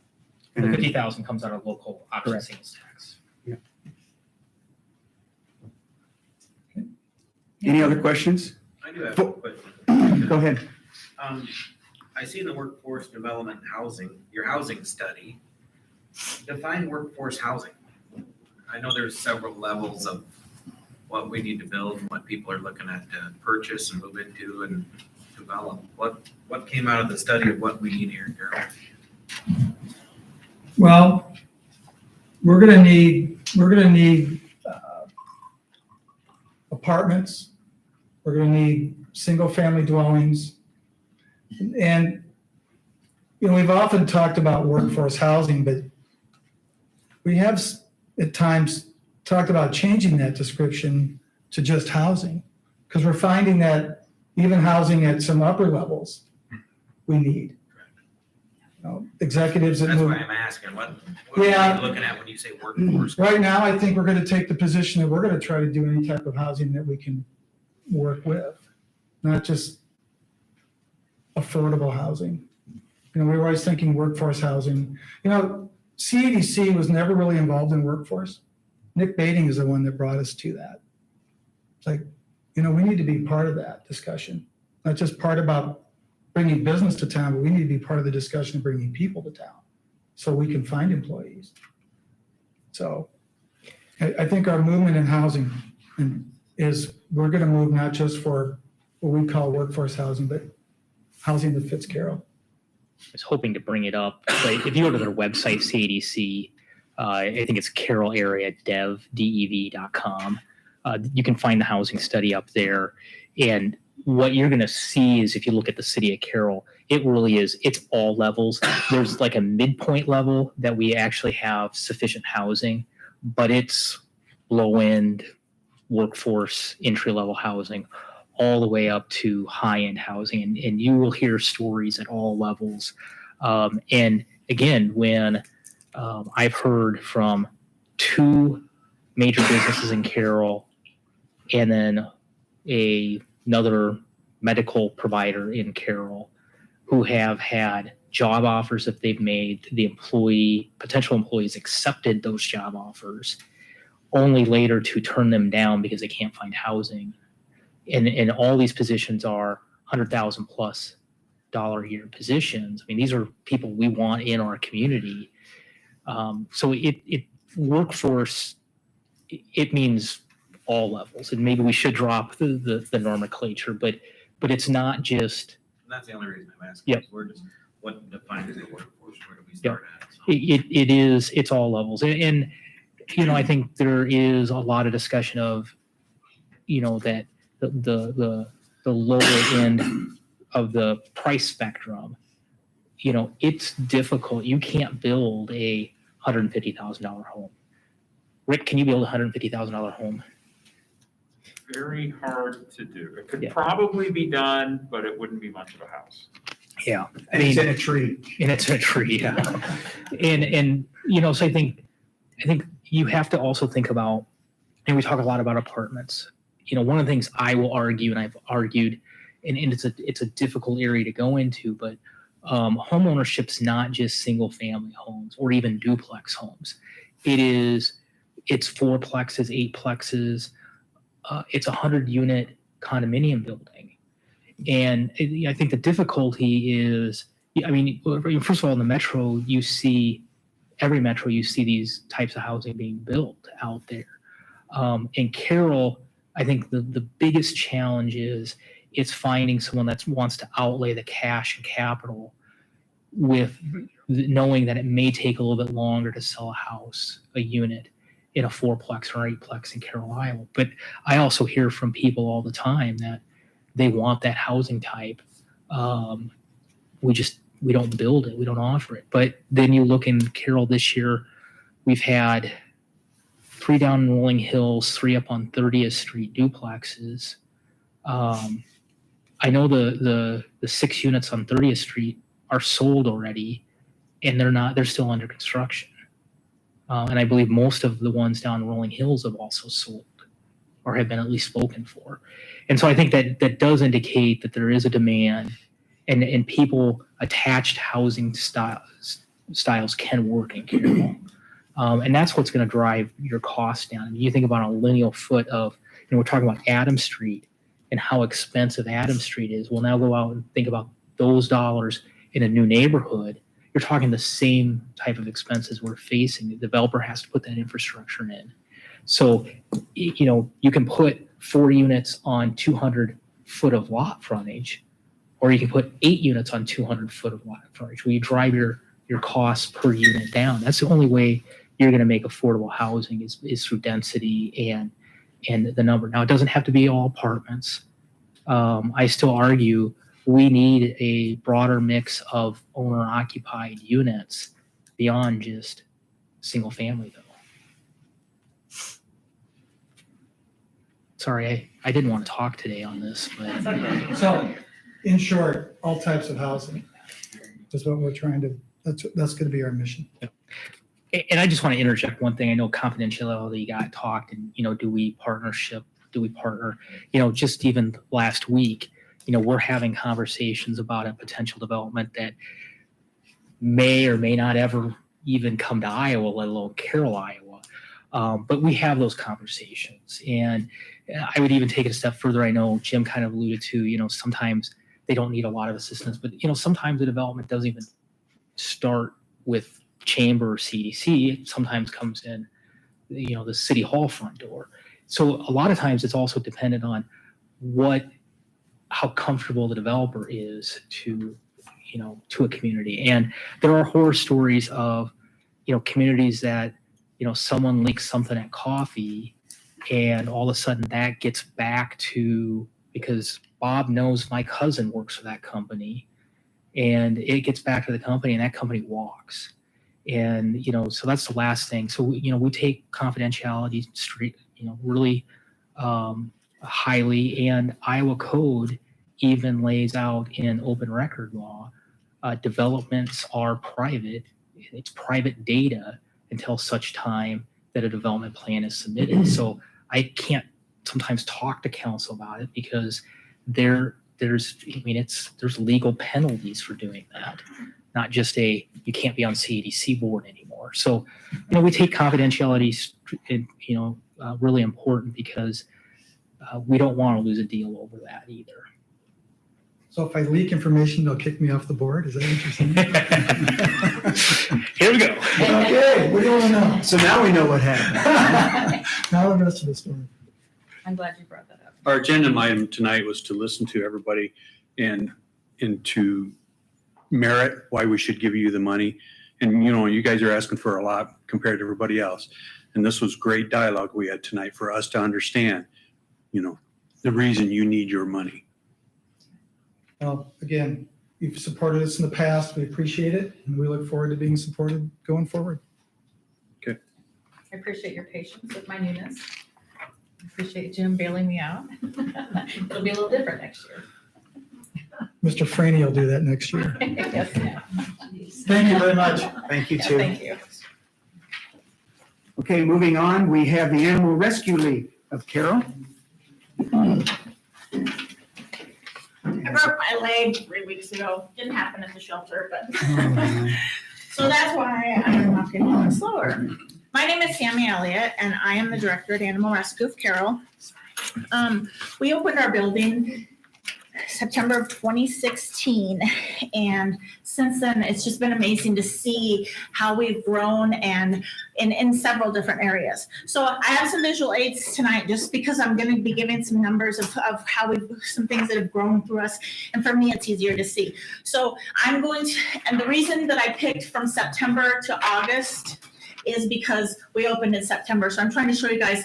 And And the then- 50,000 comes out of local option Correct. sales tax. Any other questions? I do have Fo- a question. Go ahead. I see in the workforce development housing, your housing study, define workforce housing. I know there's several levels of what we need to build and what people are looking at to purchase and move into and develop. What came out of the study of what we need here, Carroll? Well, we're gonna need apartments. We're gonna need single-family dwellings. And, we've often talked about workforce housing, but we have at times talked about changing that description to just housing. Because we're finding that even housing at some upper levels, we need. Executives that That's move. why I'm asking, what are Yeah. you looking at when you say workforce? Right now, I think we're gonna take the position that we're gonna try to do any type of housing that we can work with, not just affordable housing. We were always thinking workforce housing. CADC was never really involved in workforce. Nick Bating is the one that brought us to that. It's like, we need to be part of that discussion, not just part about bringing business to town, but we need to be part of the discussion of bringing people to town so we can find employees. So I think our movement in housing is we're going to move not just for what we call workforce housing, but housing that fits Carroll. I was hoping to bring it up, but if you go to their website, CADC, I think it's Carroll Area dev.com. You can find the housing study up there. And what you're going to see is if you look at the city of Carroll, it really is, it's all levels. There's like a midpoint level that we actually have sufficient housing, but it's low end workforce, entry level housing, all the way up to high end housing. And you will hear stories at all levels. And again, when I've heard from 2 major businesses in Carroll and then another medical provider in Carroll who have had job offers that they've made, the potential employees accepted those job offers only later to turn them down because they can't find housing. And all these positions are $100,000+ a year positions. I mean, these are people we want in our community. So it workforce, it means all levels, and maybe we should drop the nomenclature, but it's not just. And that's the only reason I'm asking. Yep. Is what defines the workforce? Where do we start at? So- It's all levels, and I think there is a lot of discussion of that the lower end of the price spectrum, it's difficult. You can't build a $150,000 home. Rick, can you build a $150,000 home? Very hard to do. It could Yeah. probably be done, but it wouldn't be much of a house. Yeah, And it's in a tree. and it's a tree. Yeah. and so I think you have to also think about, and we talk a lot about apartments. One of the things I will argue, and I've argued, and it's a difficult area to go into, but home ownership's not just single family homes or even duplex homes. It's 4plexes, 8plexes. It's a 100-unit condominium building. And I think the difficulty is, first of all, in the metro, every metro, you see these types of housing being built out there. In Carroll, I think the biggest challenge is it's finding someone that wants to outlay the cash and capital with knowing that it may take a little bit longer to sell a house, a unit, in a 4plex or 8plex in Carroll, Iowa. But I also hear from people all the time that they want that housing type. We don't build it, we don't offer it. But then you look in Carroll this year, we've had 3 down in Rolling Hills, 3 up on 30th Street duplexes. I know the 6 units on 30th Street are sold already, and they're still under construction. And I believe most of the ones down Rolling Hills have also sold or have been at least spoken for. And so I think that does indicate that there is a demand, and people attached housing styles can work in Carroll. And that's what's going to drive your costs down. I mean, you think about a lineal foot of, we're talking about Adams Street and how expensive Adams Street is. We'll now go out and think about those dollars in a new neighborhood. You're talking the same type of expenses we're facing. The developer has to put that infrastructure in. So, you can put 4 units on 200 foot of lot frontage, or you can put 8 units on 200 foot of lot frontage, where you drive your costs per unit down. That's the only way you're going to make affordable housing is through density and the number. Now, it doesn't have to be all apartments. I still argue we need a broader mix of owner-occupied units beyond just single family, though. Sorry, I didn't want to talk today on this, but So, in short, all types of housing is what we're trying to, that's going to be our mission. and I just want to interject one thing. I know confidentiality got talked, and do we partner? Just even last week, we're having conversations about a potential development that may or may not ever even come to Iowa, let alone Carroll, Iowa. But we have those conversations, and I would even take it a step further. I know Jim kind of alluded to, sometimes they don't need a lot of assistance, but sometimes the development doesn't even start with chamber or CDC. It sometimes comes in, the city hall front door. So a lot of times it's also dependent on how comfortable the developer is to a community. And there are horror stories of, communities that, someone leaks something at coffee, and all of a sudden that gets back to, because Bob knows my cousin works for that company, and it gets back to the company, and that company walks. And, so that's the last thing. So, we take confidentiality really highly, and Iowa code even lays out in open record law, developments are private. It's private data until such time that a development plan is submitted. So I can't sometimes talk to council about it because there's legal penalties for doing that. Not just you can't be on CADC board anymore. So, we take confidentiality, really important because we don't want to lose a deal over that either. So if I leak information, they'll kick me off the board? Is that what you're saying? Here we go. Okay, we don't know. So now we know what happened. Now the rest of the story. I'm glad you brought that up. Our agenda item tonight was to listen to everybody and to merit why we should give you the money. And, you guys are asking for a lot compared to everybody else. And this was great dialogue we had tonight for us to understand, the reason you need your money. Well, again, you've supported us in the past. We appreciate it, and we look forward to being supported going forward. I appreciate your patience with my newness. I appreciate Jim bailing me out. It'll be a little different next year. Mr. Franny will do that next year. Yes, ma'am. Thank you very much. Thank you, Yeah, too. thank you. Okay, moving on, we have the Animal Rescue League of Carroll. I broke my leg 3 weeks ago. Didn't happen at the shelter, but so that's why I'm walking a little slower. My name is Sammy Elliott, and I am the director at Animal Rescue of Carroll. We opened our building September of 2016, and since then it's just been amazing to see how we've grown and in several different areas. So I have some visual aids tonight just because I'm going to be giving some numbers of how some things that have grown through us, and for me it's easier to see. So I'm going to, and the reason that I picked from September to August is because we opened in September. So I'm trying to show you guys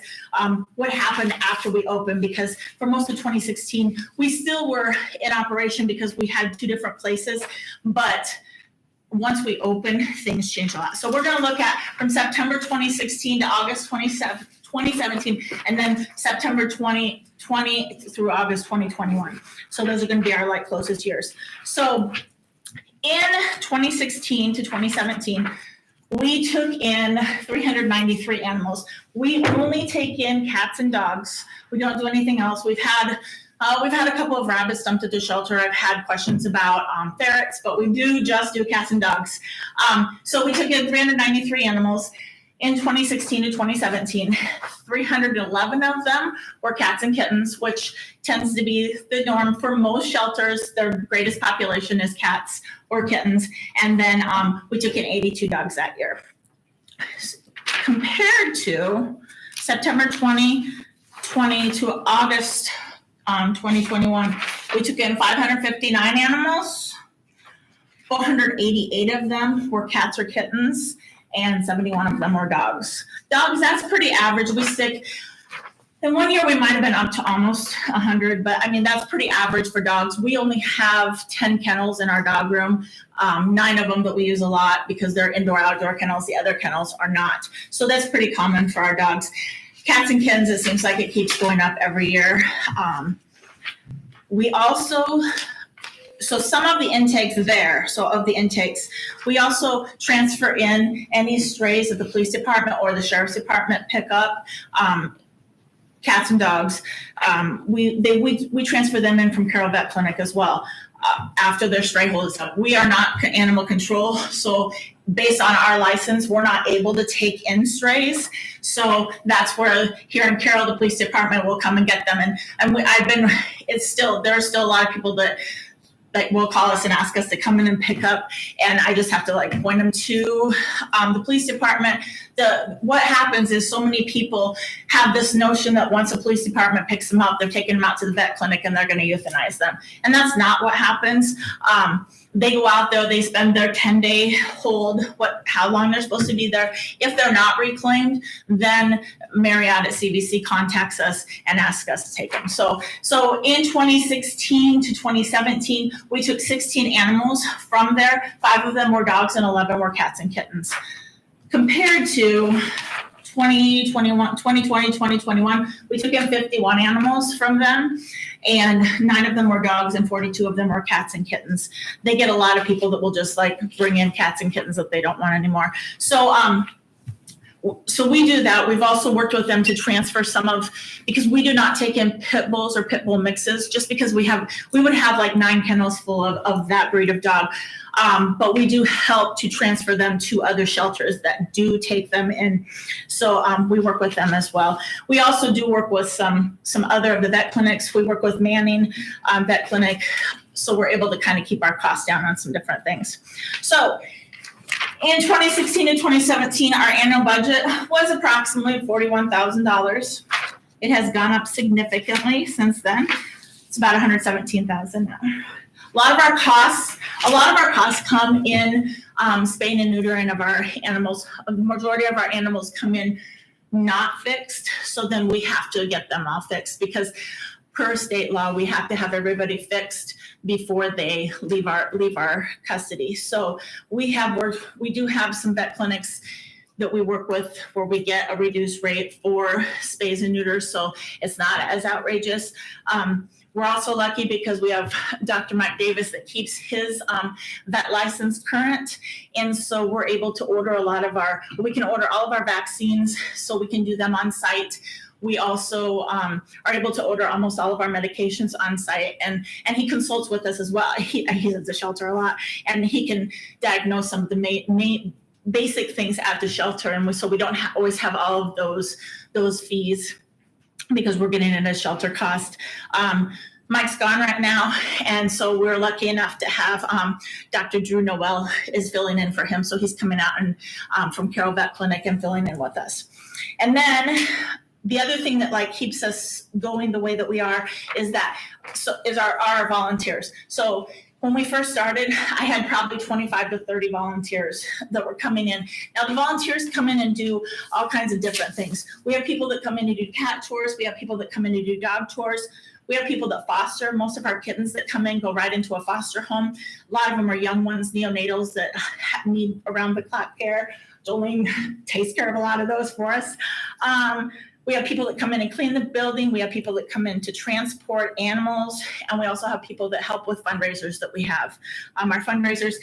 what happened after we opened, because for most of 2016, we still were in operation because we had 2 different places. But once we opened, things changed a lot. So we're gonna look at from September 2016 to August 2017, and then September 20 20 through August 2021. So those are going to be our like closest years. So in 2016 to 2017, we took in 393 animals. We only take in cats and dogs. We don't do anything else. We've had a couple of rabbits dumped at the shelter. I've had questions about ferrets, but we do just do cats and dogs. So we took in 393 animals in 2016 to 2017. 311 of them were cats and kittens, which tends to be the norm for most shelters. Their greatest population is cats or kittens. And then we took in 82 dogs that year. Compared to September 2020 to August 2021, we took in 559 animals. 488 of them were cats or kittens, and 71 of them were dogs. Dogs, that's pretty average. We stick, in one year we might have been up to almost 100, but I mean, that's pretty average for dogs. We only have 10 kennels in our dog room, 9 of them that we use a lot because they're indoor-outdoor kennels. The other kennels are not. So that's pretty common for our dogs. Cats and kittens, it seems like it keeps going up every year. We also, so some of the intakes there, we also transfer in any strays that the police department or the sheriff's department pick up, cats and dogs. We transfer them in from Carroll Vet Clinic as well after their stray hold is up. We are not animal control, so based on our license, we're not able to take in strays. So that's where here in Carroll, the police department will come and get them. And there are still a lot of people that will call us and ask us to come in and pick up, and I just have to like point them to the police department. What happens is so many people have this notion that once a police department picks them up, they're taking them out to the vet clinic and they're going to euthanize them, and that's not what happens. They go out there, they spend their 10-day hold, how long they're supposed to be there. If they're not reclaimed, then Marriott at CVC contacts us and asks us to take them. So in 2016 to 2017, we took 16 animals from there. 5 of them were dogs and 11 were cats and kittens. Compared to 2020, 2021, we took in 51 animals from them, and 9 of them were dogs and 42 of them were cats and kittens. They get a lot of people that will just like bring in cats and kittens that they don't want anymore. So we do that. We've also worked with them to transfer because we do not take in pit bulls or pit bull mixes, just because we would have like 9 kennels full of that breed of dog. But we do help to transfer them to other shelters that do take them in. So we work with them as well. We also do work with some other of the vet clinics. We work with Manning Vet Clinic, so we're able to kind of keep our costs down on some different things. So in 2016 and 2017, our annual budget was approximately $41,000. It has gone up significantly since then. It's about $117,000 now. A lot of our costs come in spaying and neutering of our animals. The majority of our animals come in not fixed, so then we have to get them all fixed because per state law, we have to have everybody fixed before they leave our custody. So we do have some vet clinics that we work with where we get a reduced rate for spays and neuters, so it's not as outrageous. We're also lucky because we have Dr. Mike Davis that keeps his vet license current. And so we're able to order we can order all of our vaccines so we can do them on site. We also are able to order almost all of our medications on site, and he consults with us as well. He's at the shelter a lot, and he can diagnose some of the main basic things at the shelter, and so we don't always have all of those fees because we're getting it as shelter cost. Mike's gone right now, and so we're lucky enough to have Dr. Drew Noel is filling in for him, so he's coming out and from Carroll Vet Clinic and filling in with us. And then the other thing that keeps us going the way that we are is our volunteers. So when we first started, I had probably 25 to 30 volunteers that were coming in. Now the volunteers come in and do all kinds of different things. We have people that come in to do cat tours. We have people that come in to do dog tours. We have people that foster. Most of our kittens that come in go right into a foster home. A lot of them are young ones, neonatals that need around-the-clock care. Jolene takes care of a lot of those for us. we have people that come in and clean the building. We have people that come in to transport animals. And we also have people that help with fundraisers that we have. Our fundraisers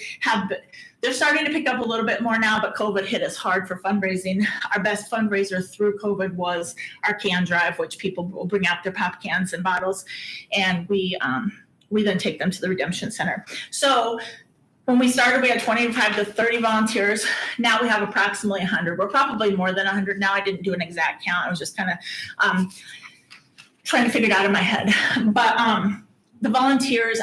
they're starting to pick up a little bit more now, but COVID hit us hard for fundraising. Our best fundraiser through COVID was our can drive, which people will bring out their pop cans and bottles. And we then take them to the Redemption Center. So when we started, we had 25 to 30 volunteers. Now we have approximately 100. We're probably more than 100 now. I didn't do an exact count. I was just kind of trying to figure it out in my head. But the volunteers,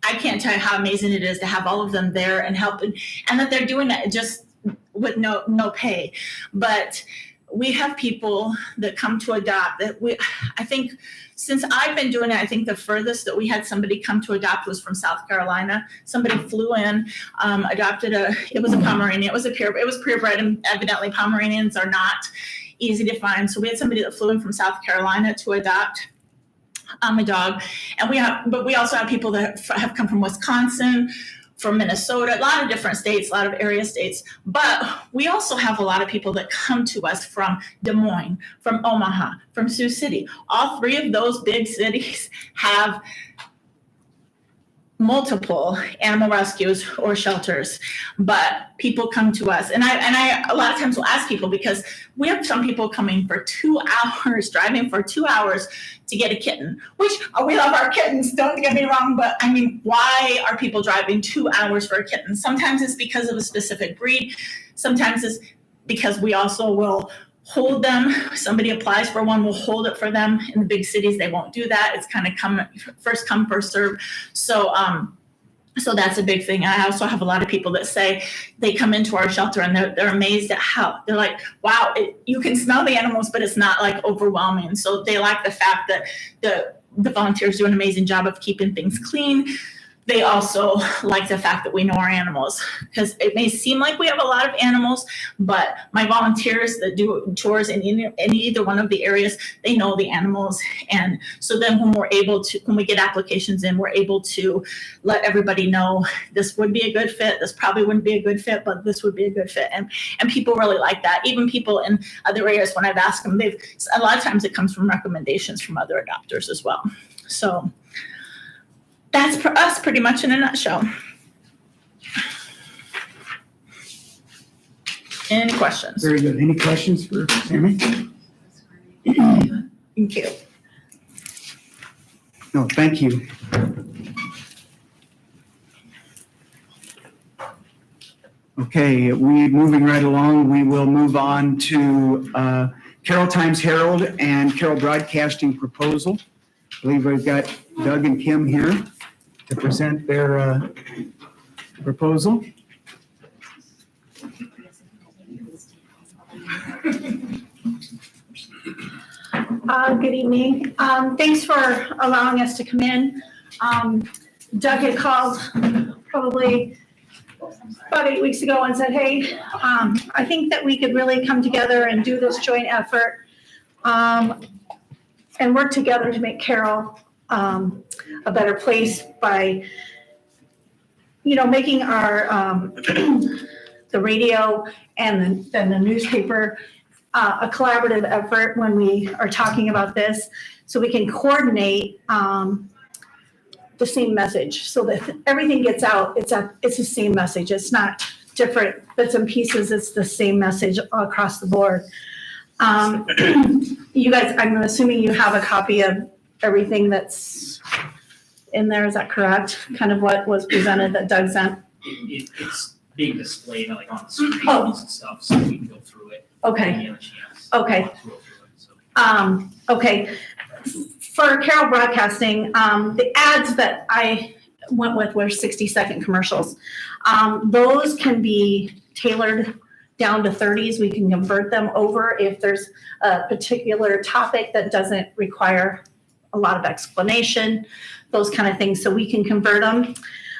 I can't tell you how amazing it is to have all of them there and helping, and that they're doing it just with no pay. But we have people that come to adopt I think since I've been doing it, I think the furthest that we had somebody come to adopt was from South Carolina. Somebody flew in, adopted it was a Pomeranian. It was purebred, and evidently Pomeranians are not easy to find. So we had somebody that flew in from South Carolina to adopt a dog. And we also have people that have come from Wisconsin, from Minnesota, a lot of different states, a lot of area states. But we also have a lot of people that come to us from Des Moines, from Omaha, from Sioux City. All three of those big cities have multiple animal rescues or shelters, but people come to us. And I a lot of times will ask people, because we have some people coming for 2 hours, driving for 2 hours to get a kitten, which we love our kittens, don't get me wrong, but I mean, why are people driving 2 hours for a kitten? Sometimes it's because of a specific breed. Sometimes it's because we also will hold them. Somebody applies for one, we'll hold it for them. In the big cities, they won't do that. It's kind of first come, first serve. So that's a big thing. I also have a lot of people that say they come into our shelter and they're amazed at how they're like, wow, you can smell the animals, but it's not like overwhelming. So they like the fact that the volunteers do an amazing job of keeping things clean. They also like the fact that we know our animals, because it may seem like we have a lot of animals, but my volunteers that do tours in either one of the areas, they know the animals. And so then when we get applications in, we're able to let everybody know this would be a good fit. This probably wouldn't be a good fit, but this would be a good fit. And people really like that. Even people in other areas, when I've asked them, a lot of times it comes from recommendations from other adopters as well. So that's for us pretty much in a nutshell. Any questions? Very good. Any questions for Sammy? Thank you. No, thank you. Okay, moving right along, we will move on to Carroll Times-Herald and Carroll Broadcasting proposal. I believe we've got Doug and Kim here to present their proposal. Good evening. Thanks for allowing us to come in. Doug had called probably about 8 weeks ago and said, hey, I think that we could really come together and do this joint effort and work together to make Carroll a better place by, making our the radio and then the newspaper a collaborative effort when we are talking about this, so we can coordinate the same message so that everything gets out. It's the same message. It's not different bits and pieces. It's the same message across the board. You guys, I'm assuming you have a copy of everything that's in there. Is that correct? Kind of what was presented that Doug sent? It's being displayed like on the screen and stuff, so we can go through it. Okay. Okay. Okay. For Carroll Broadcasting, the ads that I went with were 60-second commercials. Those can be tailored down to 30s. We can convert them over if there's a particular topic that doesn't require a lot of explanation, those kind of things. So we can convert them.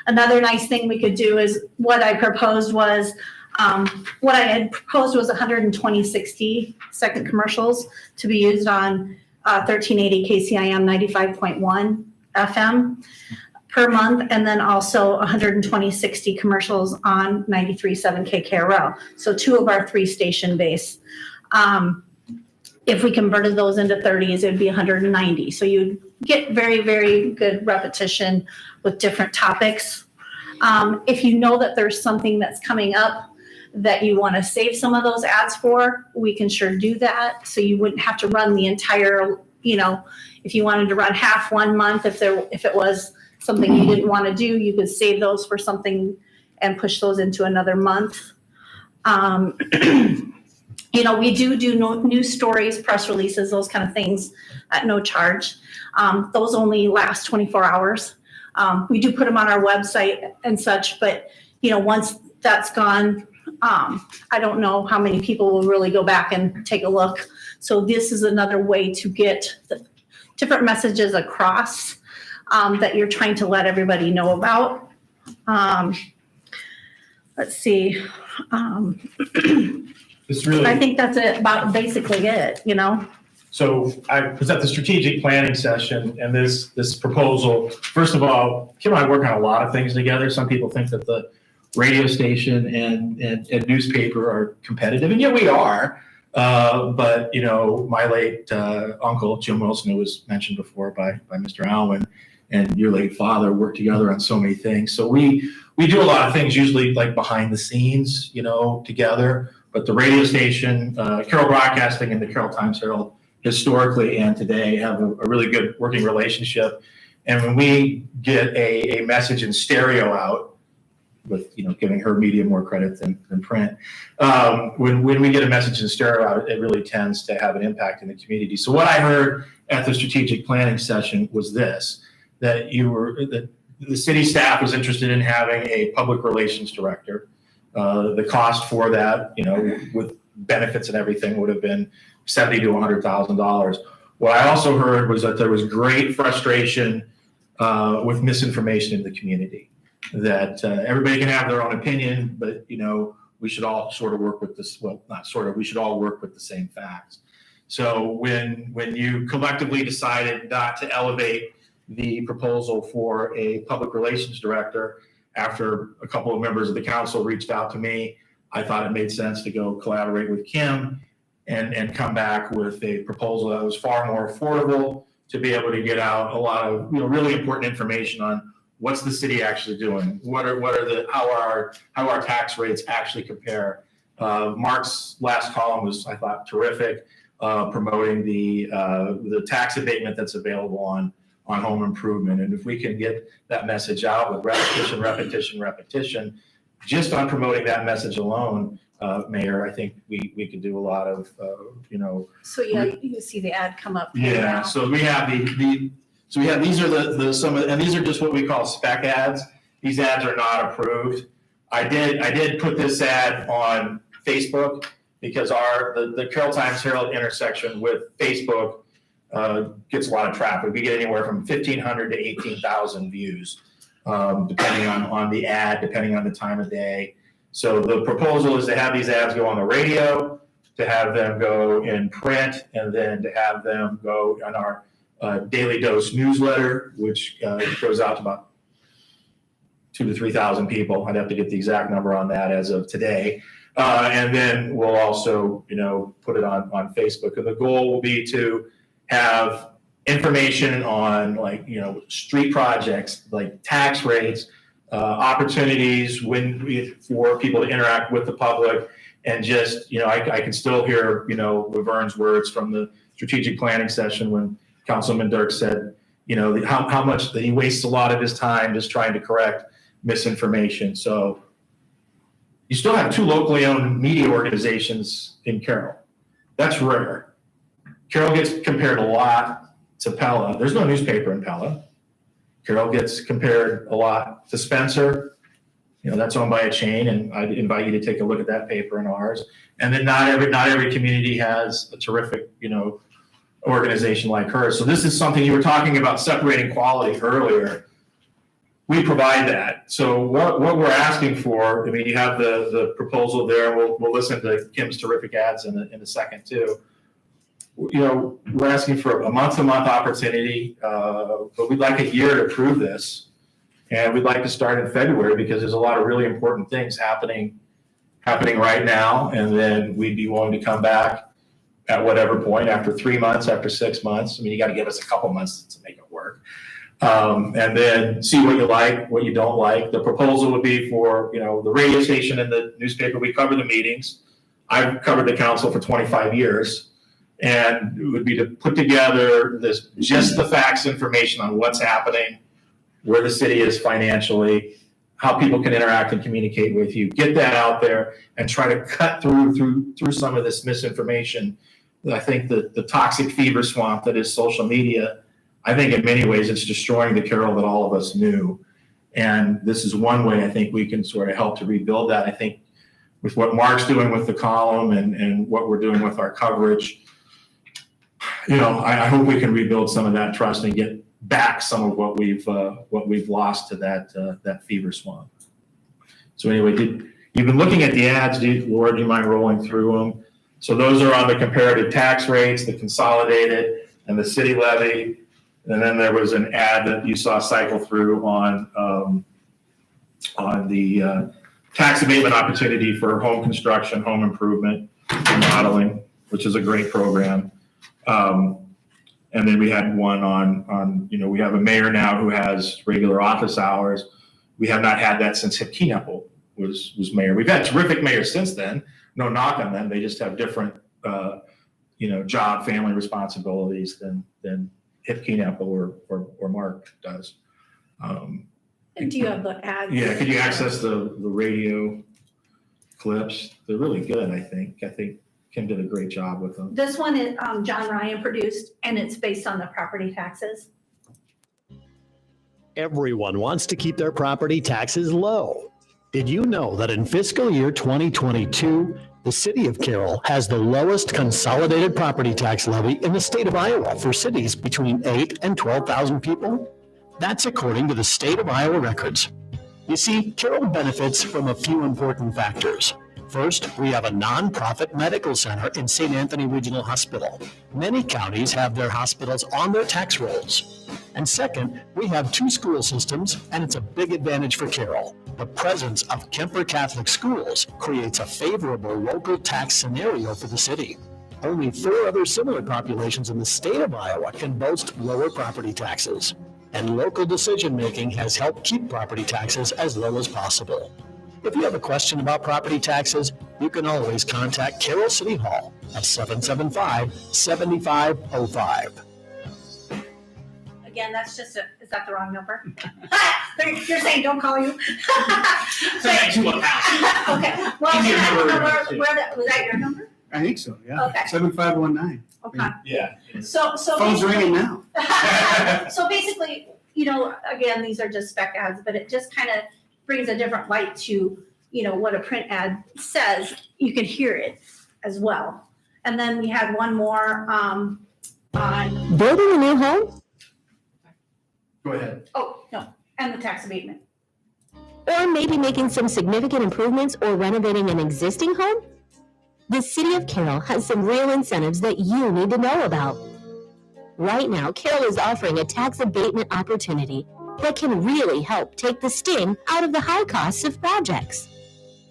Another nice thing we could do is what I proposed was 120 60-second commercials to be used on 1380 KCIM 95.1 FM per month, and then also 120 60 commercials on 93.7 KKRL. So 2 of our 3 station base. If we converted those into 30s, it'd be 190. So you'd get very, very good repetition with different topics. If you know that there's something that's coming up that you want to save some of those ads for, we can sure do that. So you wouldn't have to run the entire, if you wanted to run half one month, if it was something you didn't want to do, you could save those for something and push those into another month. We do news stories, press releases, those kind of things at no charge. Those only last 24 hours. We do put them on our website and such, but once that's gone, I don't know how many people will really go back and take a look. So this is another way to get the different messages across that you're trying to let everybody know about. Let's see. It's really. I think that's about basically it, So I was at the strategic planning session, and this proposal, first of all, Kim and I work on a lot of things together. Some people think that the radio station and newspaper are competitive, and yeah, we are. But my late uncle, Jim Wilson, who was mentioned before by Mr. Alwyn, and your late father worked together on so many things. So we do a lot of things, usually like behind the scenes, together. But the radio station, Carroll Broadcasting and the Carroll Times-Herald, historically and today have a really good working relationship. And when we get a message in stereo out, with giving her media more credit than print, when we get a message in stereo out, it really tends to have an impact in the community. So what I heard at the strategic planning session was this, that the city staff was interested in having a public relations director. The cost for that, with benefits and everything, would have been $70,000 to $100,000. What I also heard was that there was great frustration with misinformation in the community. That everybody can have their own opinion, but we should all sort of work with this. Well, not sort of. We should all work with the same facts. So when you collectively decided not to elevate the proposal for a public relations director, after a couple of members of the council reached out to me, I thought it made sense to go collaborate with Kim and come back with a proposal that was far more affordable to be able to get out a lot of really important information on what's the city actually doing, how our tax rates actually compare. Mark's last column was, I thought, terrific, promoting the tax abatement that's available on home improvement. And if we can get that message out with repetition, just on promoting that message alone, Mayor, I think we could do a lot of, So yeah, you see the ad come up. Yeah, now. so we have these are some of, and these are just what we call spec ads. These ads are not approved. I did put this ad on Facebook because the Carroll Times-Herald intersection with Facebook gets a lot of traffic. We get anywhere from 1,500 to 18,000 views, depending on the ad, depending on the time of day. So the proposal is to have these ads go on the radio, to have them go in print, and then to have them go on our Daily Dose newsletter, which goes out to about 2,000 to 3,000 people. I'd have to get the exact number on that as of today. And then we'll also, put it on Facebook. And the goal will be to have information on street projects, like tax rates, opportunities for people to interact with the public. And just, I can still hear, Laverne's words from the strategic planning session when Councilman Dirk said, how much that he wastes a lot of his time just trying to correct misinformation. So you still have 2 locally owned media organizations in Carroll. That's rare. Carroll gets compared a lot to Pella. There's no newspaper in Pella. Carroll gets compared a lot to Spencer. That's owned by a chain, and I'd invite you to take a look at that paper and ours. And then not every community has a terrific, organization like hers. So this is something you were talking about, separating quality earlier. We provide that. So what we're asking for, you have the proposal there. We'll listen to Kim's terrific ads in a second too. We're asking for a month-to-month opportunity, but we'd like a year to prove this. And we'd like to start in February because there's a lot of really important things happening right now. And then we'd be willing to come back at whatever point, after 3 months, after 6 months. I mean, you got to give us a couple months to make it work. And then see what you like, what you don't like. The proposal would be for, the radio station and the newspaper. We cover the meetings. I've covered the council for 25 years. And it would be to put together just the facts information on what's happening, where the city is financially, how people can interact and communicate with you. Get that out there and try to cut through some of this misinformation. I think the toxic fever swamp that is social media, I think in many ways it's destroying the Carroll that all of us knew. And this is one way I think we can sort of help to rebuild that. I think with what Mark's doing with the column and what we're doing with our coverage, I hope we can rebuild some of that trust and get back some of what we've lost to that fever swamp. So anyway, you've been looking at the ads, Laura, do you mind rolling through them? So those are on the comparative tax rates, the consolidated, and the city levy. And then there was an ad that you saw cycle through on the tax abatement opportunity for home construction, home improvement, remodeling, which is a great program. And then we had one on we have a mayor now who has regular office hours. We have not had that since Hip Keenapple was mayor. We've had terrific mayors since then. No knock on them. They just have different, job, family responsibilities than Hip Keenapple or Mark does. Do you have the ads? Yeah, could you access the radio clips? They're really good, I think. Kim did a great job with them. This one is John Ryan produced, and it's based on the property taxes. Everyone wants to keep their property taxes low. Did you know that in fiscal year 2022, the city of Carroll has the lowest consolidated property tax levy in the state of Iowa for cities between 8 and 12,000 people? That's according to the state of Iowa records. You see, Carroll benefits from a few important factors. First, we have a nonprofit medical center in St. Anthony Regional Hospital. Many counties have their hospitals on their tax rolls. And second, we have 2 school systems, and it's a big advantage for Carroll. The presence of Kemper Catholic schools creates a favorable local tax scenario for the city. Only 4 other similar populations in the state of Iowa can boast lower property taxes. And local decision-making has helped keep property taxes as low as possible. If you have a question about property taxes, you can always contact Carroll City Hall at 775-7505. Again, that's just is that the wrong number? You're saying don't call you? Send it to a house. Okay, well, Give me your number. was that your number? I think so, yeah. Okay. 7519. Okay. Yeah. So Phone's basically- ringing now. So basically, again, these are just spec ads, but it just kind of brings a different light to, what a print ad says. You can hear it as well. And then we had one more on, Building a new home? Go ahead. and the tax abatement. Or maybe making some significant improvements or renovating an existing home? The City of Carroll has some real incentives that you need to know about. Right now, Carroll is offering a tax abatement opportunity that can really help take the sting out of the high costs of projects.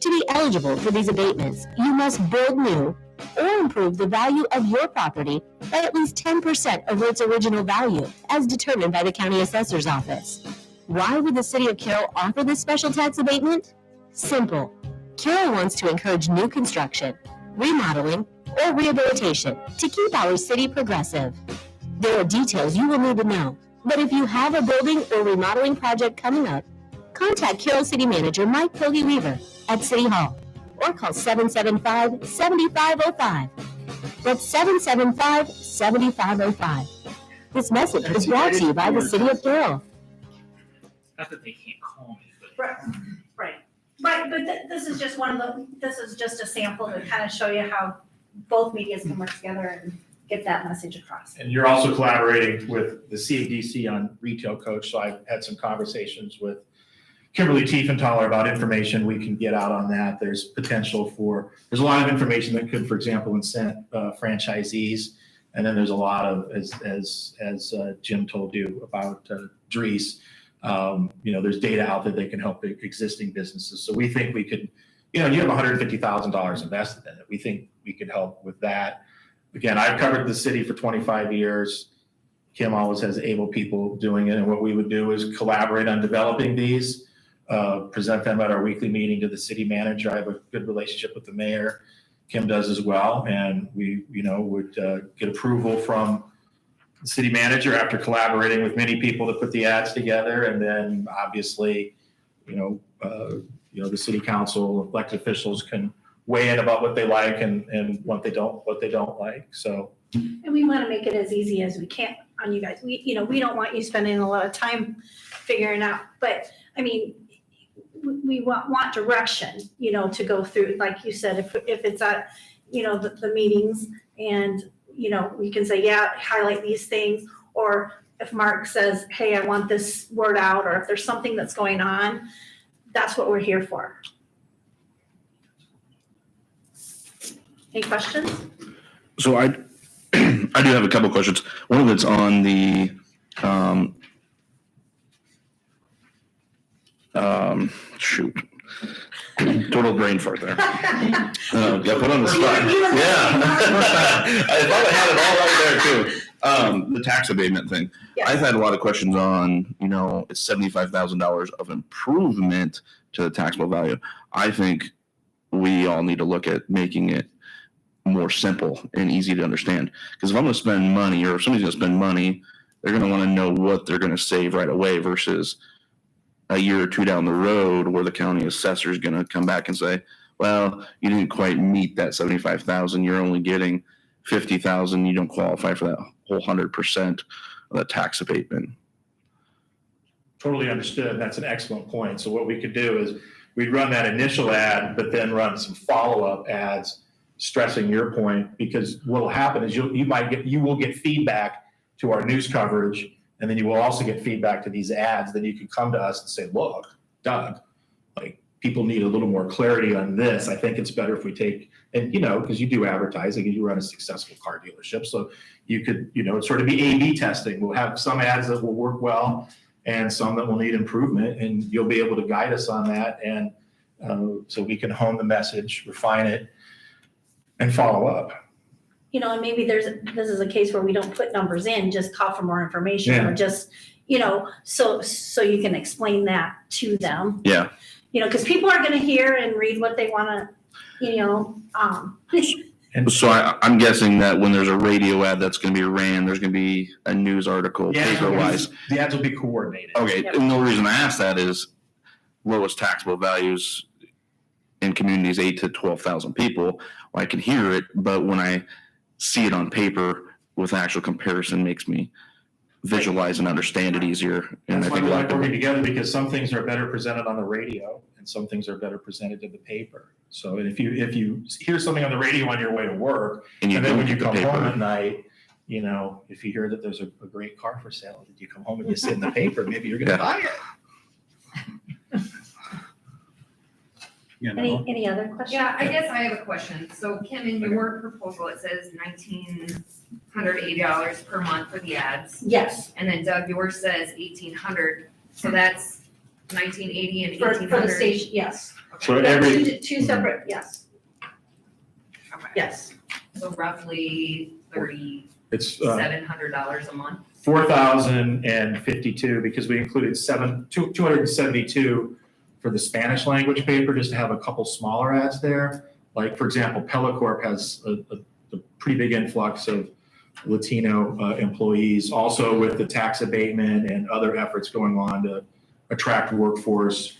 To be eligible for these abatements, you must build new or improve the value of your property by at least 10% of its original value, as determined by the County Assessor's Office. Why would the City of Carroll offer this special tax abatement? Simple. Carroll wants to encourage new construction, remodeling, or rehabilitation to keep our city progressive. There are details you will need to know, but if you have a building or remodeling project coming up, contact Carroll City Manager Mike Pogge Weaver at City Hall or call 775-7505. That's 775-7505. This message is brought to you by the City of Carroll. Not that they can't call me, but Right. But this is just this is just a sample to kind of show you how both medias can work together and get that message across. And you're also collaborating with the CADC on Retail Coach. So I've had some conversations with Kimberly Tiefenthaler about information we can get out on that. There's potential there's a lot of information that could, for example, incent franchisees. And then there's a lot of, as Jim told you about Dries, there's data out there that can help existing businesses. So we think we could, you have $150,000 invested in it. We think we could help with that. again, I've covered the city for 25 years. Kim always has able people doing it. And what we would do is collaborate on developing these, present them at our weekly meeting to the city manager. I have a good relationship with the mayor. Kim does as well. And we, would get approval from the city manager after collaborating with many people to put the ads together. And then obviously, the city council, elected officials can weigh in about what they like and what they don't like. So. And we want to make it as easy as we can on you guys. We don't want you spending a lot of time figuring out, but I mean, we want direction, to go through, like you said, if it's at, the meetings and, we can say, yeah, highlight these things. Or if Mark says, hey, I want this word out, or if there's something that's going on, that's what we're here for. Any questions? So I do have a couple questions. One of it's on the shoot. Total brain fart there. Got put on the spot. Yeah. I thought I had it all right there too. The tax abatement thing. Yes. I've had a lot of questions on, it's $75,000 of improvement to the taxable value. I think we all need to look at making it more simple and easy to understand. Because if I'm going to spend money, or if somebody's going to spend money, they're going to want to know what they're going to save right away versus a year or two down the road where the county assessor is going to come back and say, well, you didn't quite meet that 75,000. You're only getting 50,000. You don't qualify for that whole 100% of the tax abatement. Totally understood. That's an excellent point. So what we could do is we'd run that initial ad, but then run some follow-up ads stressing your point, because what will happen is you will get feedback to our news coverage, and then you will also get feedback to these ads. Then you can come to us and say, look, Doug, like, people need a little more clarity on this. I think it's better if we take, and because you do advertising and you run a successful car dealership, so you could, sort of be A/B testing. We'll have some ads that will work well and some that will need improvement, and you'll be able to guide us on that. And so we can hone the message, refine it, and follow up. And maybe this is a case where we don't put numbers in, just call for more information, or just, so you can explain that to them. Yeah. Because people are going to hear and read what they want to, And so I'm guessing that when there's a radio ad that's going to be ran, there's going to be a news article, paper-wise. The ads will be coordinated. Okay, Yep. and the reason I ask that is lowest taxable values in communities 8 to 12,000 people. Well, I can hear it, but when I see it on paper with actual comparison, makes me visualize and understand it easier. And That's I why think we a lot like of working people, together, because some things are better presented on the radio and some things are better presented in the paper. So if you hear something on the radio on your way to work, and and then when you look at come the home paper. at night, if you hear that there's a great car for sale, did you come home and you sit in the paper, maybe you're going to buy it. any other questions? Yeah, I guess I have a question. So Kim, in your proposal, it says $1,980 per month for the ads. Yes, And then Doug, yours says $1,800. So that's $1,980 and for $1,800. the station, yes. So Yeah, every, two separate, yes, Okay. yes. So roughly it's $3,700 a month. 4,052, because we included 272 for the Spanish language paper, just to have a couple smaller ads there. Like, for example, Pelicorp has a pretty big influx of Latino employees, also with the tax abatement and other efforts going on to attract workforce.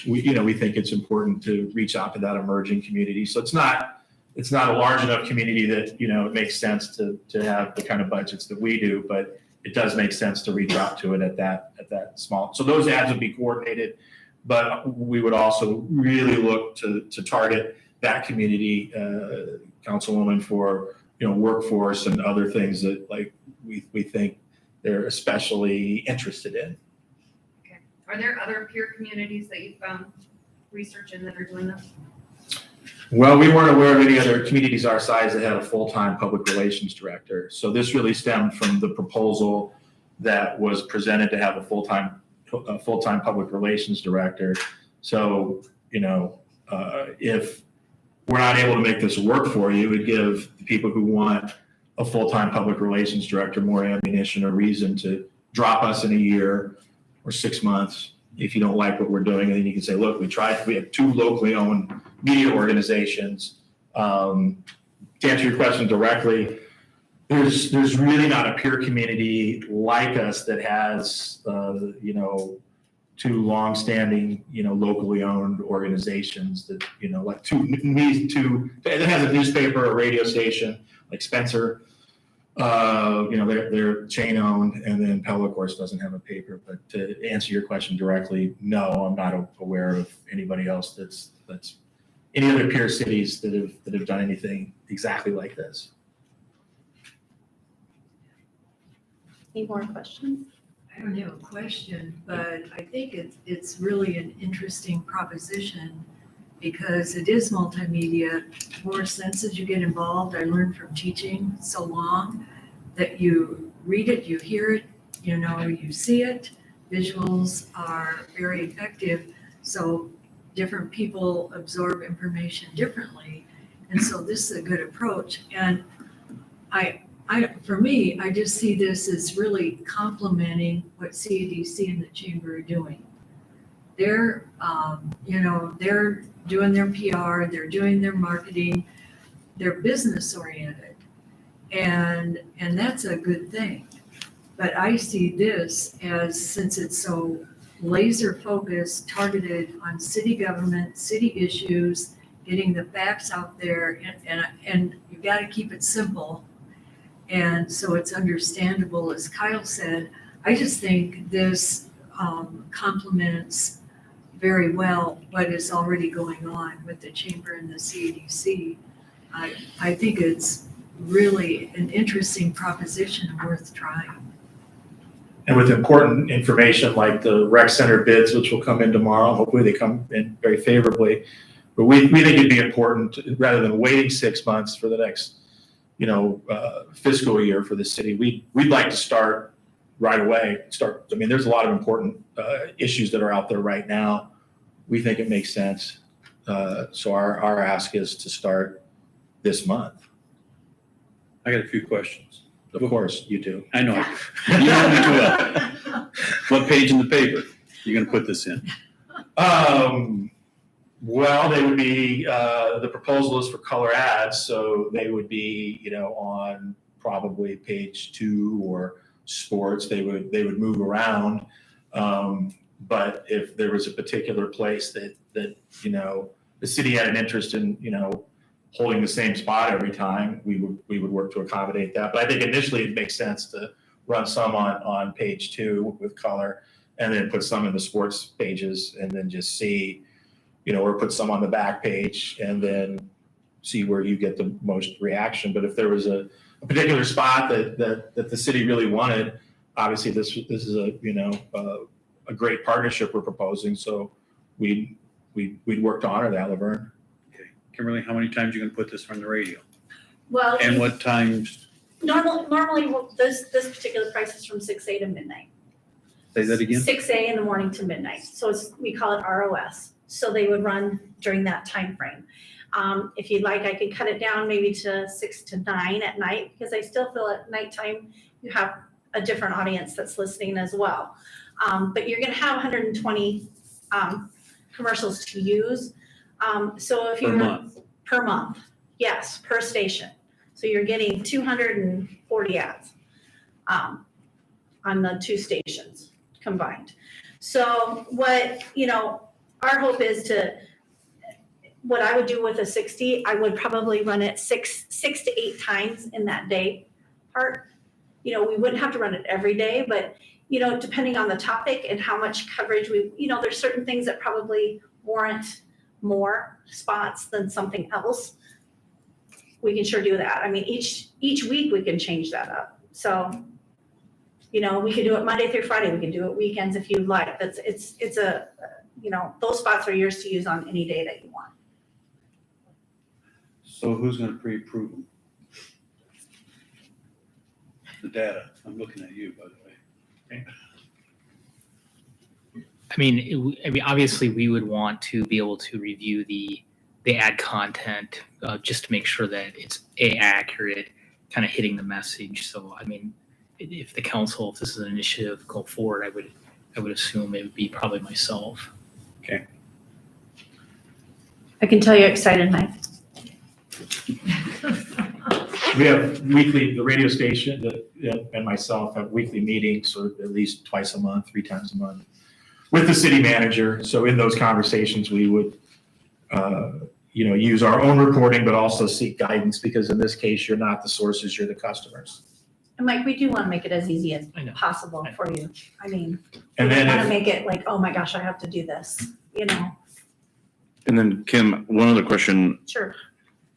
We think it's important to reach out to that emerging community. So it's not a large enough community that, it makes sense to have the kind of budgets that we do, but it does make sense to reach out to it at that small. So those ads would be coordinated, but we would also really look to target that community, Councilwoman, for, workforce and other things that, like, we think they're especially interested in. Okay. Are there other peer communities that you found research in that are doing this? Well, we weren't aware of any other communities our size that had a full-time public relations director. So this really stemmed from the proposal that was presented to have a full-time public relations director. So, if we're not able to make this work for you, it would give the people who want a full-time public relations director more ammunition or reason to drop us in a year or 6 months if you don't like what we're doing. And then you can say, look, we have 2 locally owned media organizations. To answer your question directly, there's really not a peer community like us that has, 2 longstanding, locally owned organizations that, like that has a newspaper, a radio station, like Spencer, they're chain owned, and then Pella, of course, doesn't have a paper. But to answer your question directly, no, I'm not aware of anybody else that's any other peer cities that have done anything exactly like this. Any more questions? I don't have a question, but I think it's really an interesting proposition because it is multimedia. More sense as you get involved. I learned from teaching so long that you read it, you hear it, you see it. Visuals are very effective. So different people absorb information differently. And so this is a good approach. And for me, I just see this as really complementing what CADC and the Chamber are doing. They're, they're doing their PR, they're doing their marketing, they're business oriented. And that's a good thing. But I see this as, since it's so laser focused, targeted on city government, city issues, getting the facts out there, and you got to keep it simple. And so it's understandable, as Kyle said. I just think this complements very well what is already going on with the Chamber and the CADC. I think it's really an interesting proposition and worth trying. And with important information like the rec center bids, which will come in tomorrow, hopefully they come in very favorably. But we think it'd be important, rather than waiting 6 months for the next fiscal year for the city, we'd like to start right away. There's a lot of important issues that are out there right now. We think it makes sense. So our ask is to start this month. I got a few questions. Of course, you do. I know. You know me too well. What page in the paper you going to put this in? Well, they would be, the proposal is for color ads, so they would be, on probably page 2 or sports. They would move around. But if there was a particular place that the city had an interest in, holding the same spot every time, we would work to accommodate that. But I think initially it makes sense to run some on page 2 with color, and then put some in the sports pages, and then just see, or put some on the back page, and then see where you get the most reaction. But if there was a particular spot that the city really wanted, obviously this is a great partnership we're proposing. So we'd work to honor that, Laverne. Kimberly, how many times are you going to put this on the radio? Well, And what times? normally this particular price is from 6 a to midnight. Say that again? 6 a in the morning to midnight. So we call it ROS. So they would run during that time frame. If you'd like, I could cut it down maybe to 6 to 9 at night, because I still feel at nighttime you have a different audience that's listening as well. But you're going to have 120 commercials to use. So if Per month? Per month, yes, per station. So you're getting 240 ads on the 2 stations combined. So what, our hope is what I would do with a 60, I would probably run it six to 8 times in that day part. We wouldn't have to run it every day, but, depending on the topic and how much coverage there's certain things that probably warrant more spots than something else. We can sure do that. Each week we can change that up. So, we can do it Monday through Friday. We can do it weekends if you like. It's a those spots are yours to use on any day that you want. So who's going to pre-approve them? The data. I'm looking at you, by the way. Obviously we would want to be able to review the ad content just to make sure that it's accurate, kind of hitting the message. So, I mean, if the council, if this is an initiative go forward, I would assume it would be probably myself. I can tell you're excited, Mike. We have weekly, the radio station and myself have weekly meetings, or at least twice a month, 3 times a month, with the city manager. So in those conversations, we would, use our own reporting, but also seek guidance, because in this case, you're not the sources, you're the customers. And Mike, we do want to make it as easy as I know. possible for you. I mean, we And don't then want to if- make it like, oh my gosh, I have to do this, And then Kim, one other question, Sure.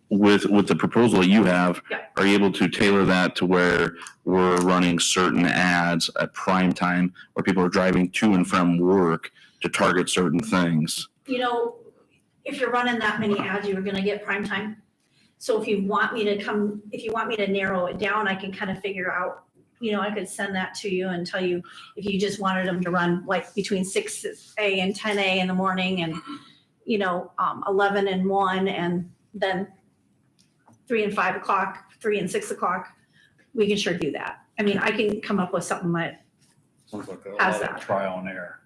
with the proposal that you have, Yeah. are you able to tailor that to where we're running certain ads at prime time, where people are driving to and from work to target certain things? If you're running that many ads, you're gonna get prime time. So if you want me to narrow it down, I can kind of figure out, I could send that to you and tell you if you just wanted them to run like between 6 a and 10 a in the morning, and 11 and 1, and then 3 and 5 o'clock, 3 and 6 o'clock. We can sure do that. I mean, I can come up with something that, Sounds like a How's lot of that? trial and error.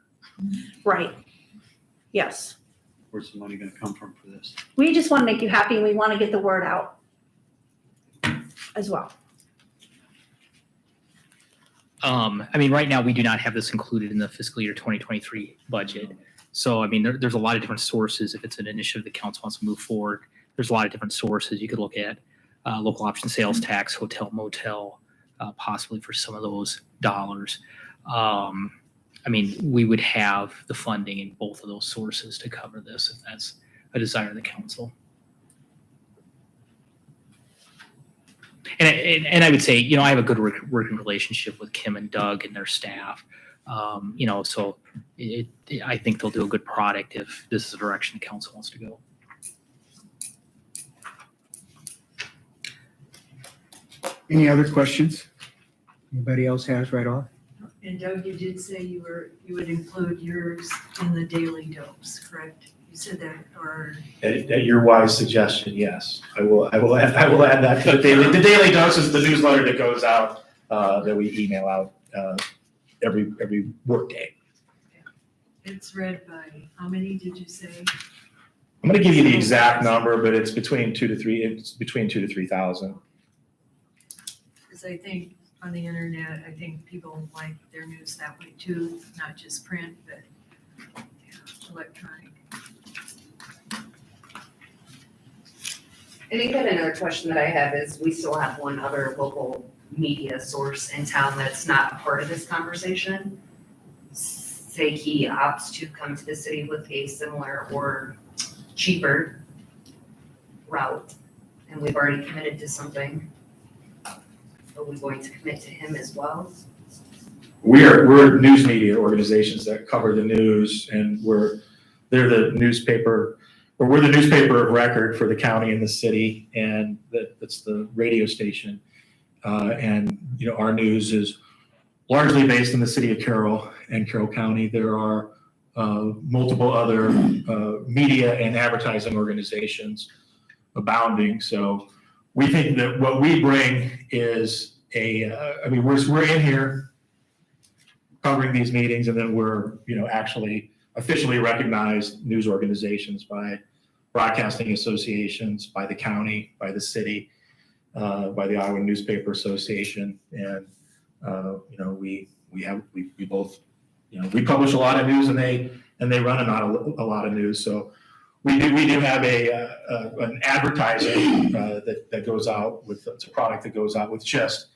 right. Yes. Where's the money gonna come from for this? We just want to make you happy, and we want to get the word out as well. I mean, right now, we do not have this included in the fiscal year 2023 budget. So, I mean, there's a lot of different sources. If it's an initiative the council wants to move forward, there's a lot of different sources. You could look at local option sales tax, hotel, motel, possibly for some of those dollars. I mean, we would have the funding in both of those sources to cover this if that's a desire of the council. And I would say, I have a good working relationship with Kim and Doug and their staff. So I think they'll do a good product if this is the direction the council wants to go. Any other questions? Anybody else has right off? And Doug, you did say you would include yours in the daily dose, correct? You said that, or? At your wise suggestion, yes. I will add that to the daily. The daily dose is the newsletter that goes out, that we email out every workday. It's read by, how many did you say? I'm going to give you the exact number, but it's between 2,000 to 3,000. Because I think on the internet, I think people like their news that way too, not just print, but electronic. I think that another question that I have is, we still have one other local media source in town that's not a part of this conversation. Say he opts to come to the city with a similar or cheaper route, and we've already committed to something. Are we going to commit to him as well? We're news media organizations that cover the news, and they're the newspaper, or we're the newspaper of record for the county and the city, and that's the radio station. And our news is largely based in the city of Carroll and Carroll County. There are multiple other media and advertising organizations abounding. So we think that what we bring is we're in here covering these meetings, and then we're, actually officially recognized news organizations by broadcasting associations, by the county, by the city, by the Iowa Newspaper Association. And, we both, we publish a lot of news, and they run a lot of news. So we do have an advertising that goes out with, it's a product that goes out with just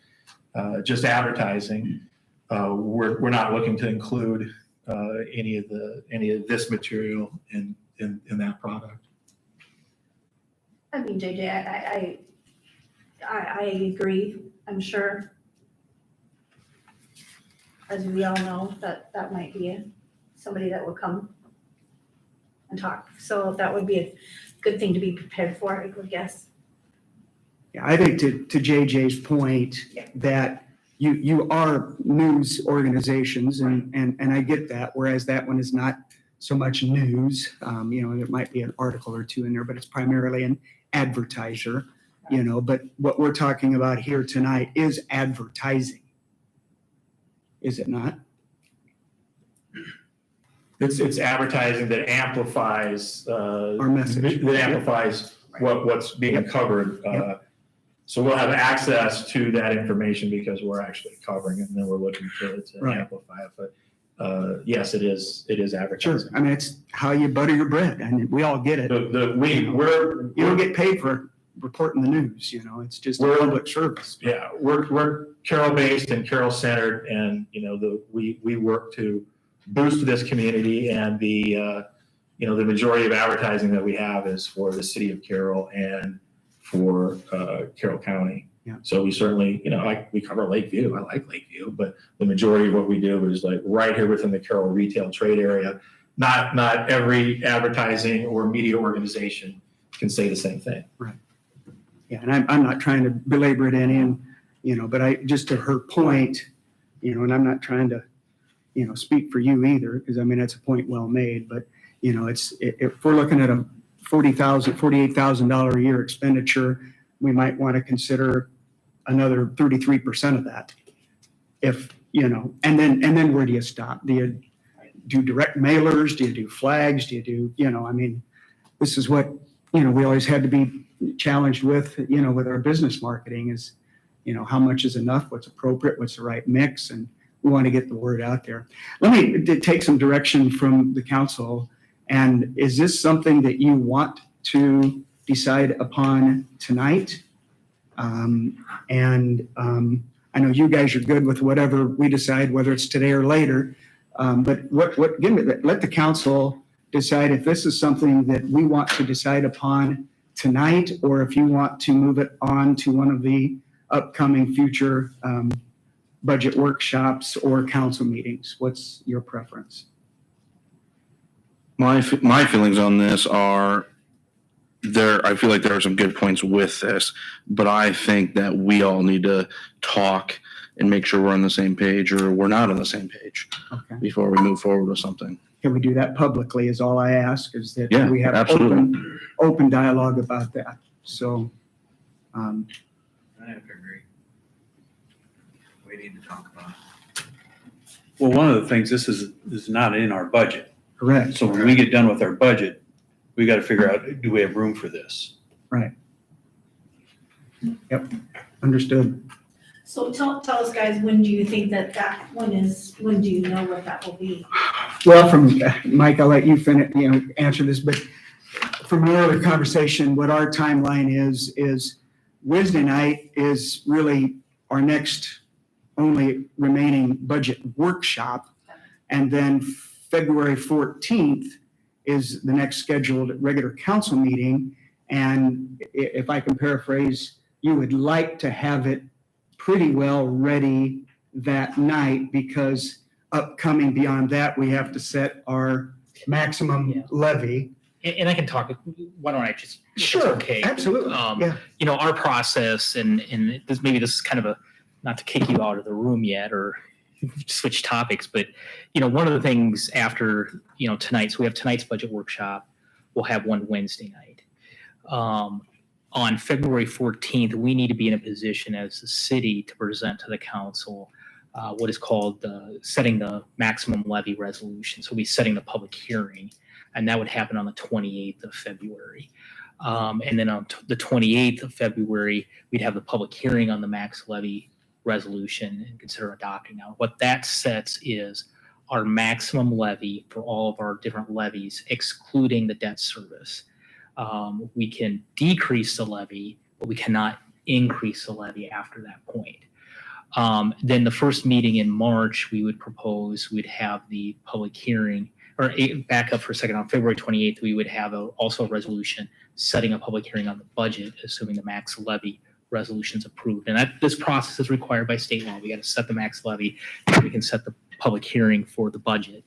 advertising. We're not looking to include any of this material in that product. I mean, JJ, I agree. I'm sure, as we all know, that might be somebody that will come and talk. So that would be a good thing to be prepared for, I would guess. Yeah, I think to JJ's point, that you are news organizations, and I get that, whereas that one is not so much news. There might be an article or two in there, but it's primarily an advertiser. you know, but what we're talking about here tonight is advertising. Is it not? It's advertising that amplifies, Our message. that amplifies what's being covered. So we'll have access to that information because we're actually covering it and then we're looking to Right. amplify it. But yes, it is Sure. advertising. I mean, it's how you butter your bread. I mean, we all get it. We're You don't get paid for reporting the news, you know, it's just a We're- public service. Yeah, we're Carroll based and Carroll centered, and we work to boost this community, and the majority of advertising that we have is for the city of Carroll and for Carroll County. Yeah. So we certainly, we cover Lakeview. I like Lakeview, but the majority of what we do is like right here within the Carroll retail trade area. Not every advertising or media organization can say the same thing. Right. Yeah, and I'm not trying to belabor it any, you know, but just to her point, you know, and I'm not trying to, you know, speak for you either, because I mean, that's a point well made, but, you know, if we're looking at a $48,000 a year expenditure, we might want to consider another 33% of that. If, you know, and then where do you stop? Do you do direct mailers? Do you do flags? Do you do, you know, I mean, this is what, you know, we always had to be challenged with, you know, with our business marketing is, you know, how much is enough, what's appropriate, what's the right mix, and we want to get the word out there. Let me take some direction from the council. And is this something that you want to decide upon tonight? I know you guys are good with whatever we decide, whether it's today or later. But let the council decide if this is something that we want to decide upon tonight, or if you want to move it on to one of the upcoming future budget workshops or council meetings. What's your preference? My feelings on this are I feel like there are some good points with this, but I think that we all need to talk and make sure we're on the same page, or we're not on the same page Okay. before we move forward with something. Can we do that publicly is all I ask, is that Yeah, we have absolutely. open dialogue about that. So, I have to agree. We need to talk about it. Well, one of the things, this is not in our budget. correct. So when we get done with our budget, we got to figure out, do we have room for this? Right. Yep, understood. So tell us, guys, when do you think when do you know what that will be? Well, from Mike, I'll let you finish, you know, answer this, but from an earlier conversation, what our timeline is Wednesday night is really our next only remaining budget workshop. And then February 14th is the next scheduled regular council meeting. And if I can paraphrase, you would like to have it pretty well ready that night, because upcoming beyond that, we have to set our maximum levy. And I can talk, why don't I just? if it's Sure, Okay. absolutely, yeah. You know, our process, and this is kind of a, not to kick you out of the room yet or switch topics, but, you know, one of the things after, you know, tonight, so we have tonight's budget workshop, we'll have one Wednesday night. On February 14th, we need to be in a position as a city to present to the council what is called setting the maximum levy resolution. So we'll be setting the public hearing, and that would happen on the 28th of February. And then on the 28th of February, we'd have the public hearing on the max levy resolution and consider adopting. Now, what that sets is our maximum levy for all of our different levies, excluding the debt service. We can decrease the levy, but we cannot increase the levy after that point. Then the first meeting in March, we would propose we'd have the public hearing, or back up for a second, on February 28th, we would have also a resolution setting a public hearing on the budget, assuming the max levy resolution is approved. And this process is required by state law. We got to set the max levy, and we can set the public hearing for the budget.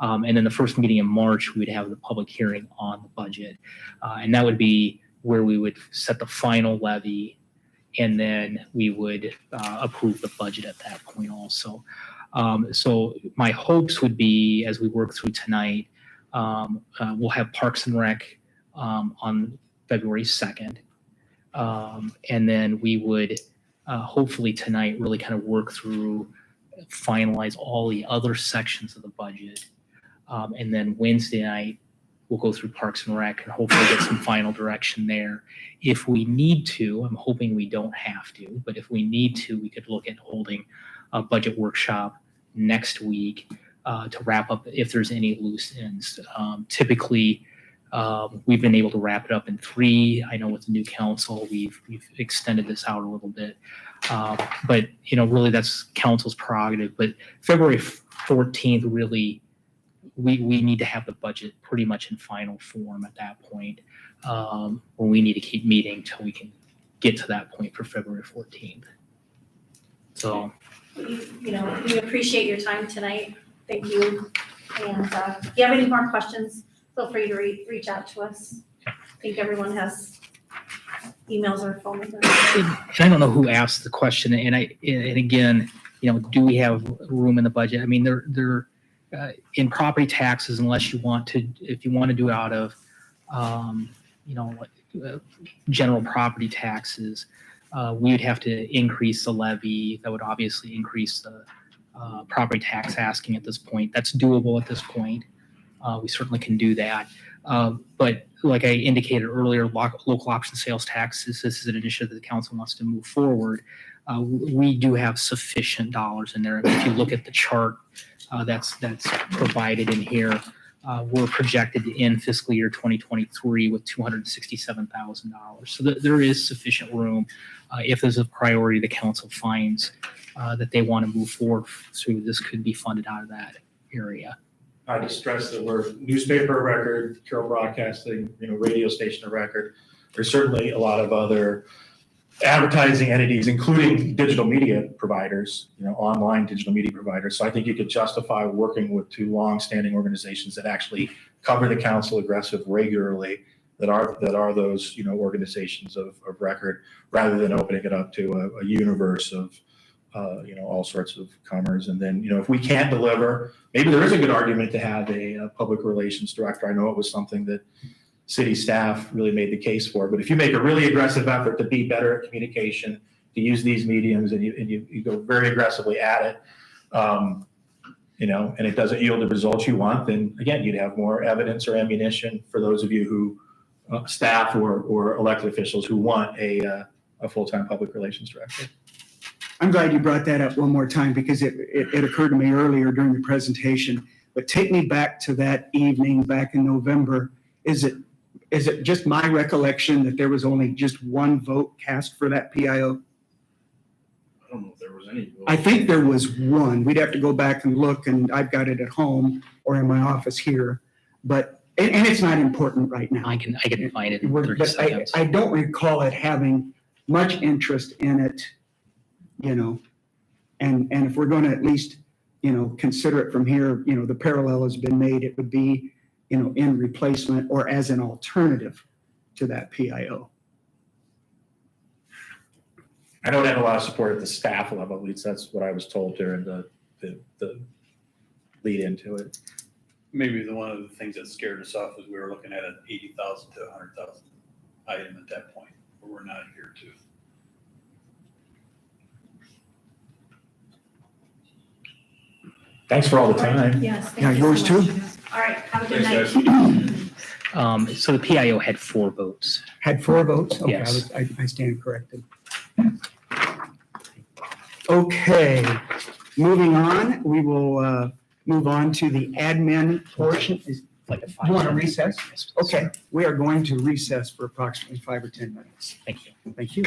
And then the first meeting in March, we would have the public hearing on the budget. And that would be where we would set the final levy, and then we would approve the budget at that point also. So my hopes would be, as we work through tonight, we'll have Parks and Rec on February 2nd. And then we would hopefully tonight really kind of work through, finalize all the other sections of the budget. And then Wednesday night, we'll go through Parks and Rec and hopefully get some final direction there. If we need to, I'm hoping we don't have to, but if we need to, we could look at holding a budget workshop next week to wrap up if there's any loose ends. Typically, we've been able to wrap it up in 3. I know with the new council, we've extended this out a little bit. But, really that's council's prerogative. But February 14th, really, we need to have the budget pretty much in final form at that point, where we need to keep meeting till we can get to that point for February 14th. So. We appreciate your time tonight. Thank you. And if you have any more questions, feel free to reach out to us. I think everyone has emails or phone numbers. And I don't know who asked the question, and again, do we have room in the budget? I mean, they're in property taxes, unless you want to, if you want to do it out of, general property taxes, we would have to increase the levy. That would obviously increase the property tax asking at this point. That's doable at this point. We certainly can do that. But like I indicated earlier, local option sales taxes, this is an initiative that the council wants to move forward. We do have sufficient dollars in there. I mean, if you look at the chart that's provided in here, we're projected to end fiscal year 2023 with $267,000. So there is sufficient room if there's a priority the council finds that they want to move forward through. This could be funded out of that area. I just stress that we're newspaper of record, Carroll Broadcasting, radio station of record. There's certainly a lot of other advertising entities, including digital media providers, online digital media providers. So I think you could justify working with 2 long-standing organizations that actually cover the council aggressive regularly, that are those, organizations of record, rather than opening it up to a universe of all sorts of comers. And then, if we can't deliver, maybe there is a good argument to have a public relations director. I know it was something that city staff really made the case for, but if you make a really aggressive effort to be better at communication, to use these mediums, and you go very aggressively at it, and it doesn't yield the results you want, then again, you'd have more evidence or ammunition for those of you who, staff or elected officials who want a full-time public relations director. I'm glad you brought that up one more time, because it occurred to me earlier during the presentation. But take me back to that evening back in November. Is it just my recollection that there was only just one vote cast for that PIO? I don't know if there was any. I think there was one. We'd have to go back and look, and I've got it at home or in my office here. But and it's not important right now. I can find it in 30 But seconds. I don't recall it having much interest in it, and if we're going to at least, consider it from here, the parallel has been made, it would be, in replacement or as an alternative to that PIO. I don't have a lot of support at the staff level, at least that's what I was told during the lead into it. Maybe one of the things that scared us off was we were looking at an 80,000 to 100,000 item at that point, but we're not here to. Thanks for all the time. Yes. thank Yeah, you so yours too. much. All right. Have a good Thanks, night. guys. So the PIO had 4 votes. Had 4 votes? Okay, Yes. I stand corrected. Okay, moving on, we will move on to the admin portion. Like a You want to 5-10 recess? Yes, Okay, we are going to recess for approximately 5 or 10 minutes. Thank you. Thank you.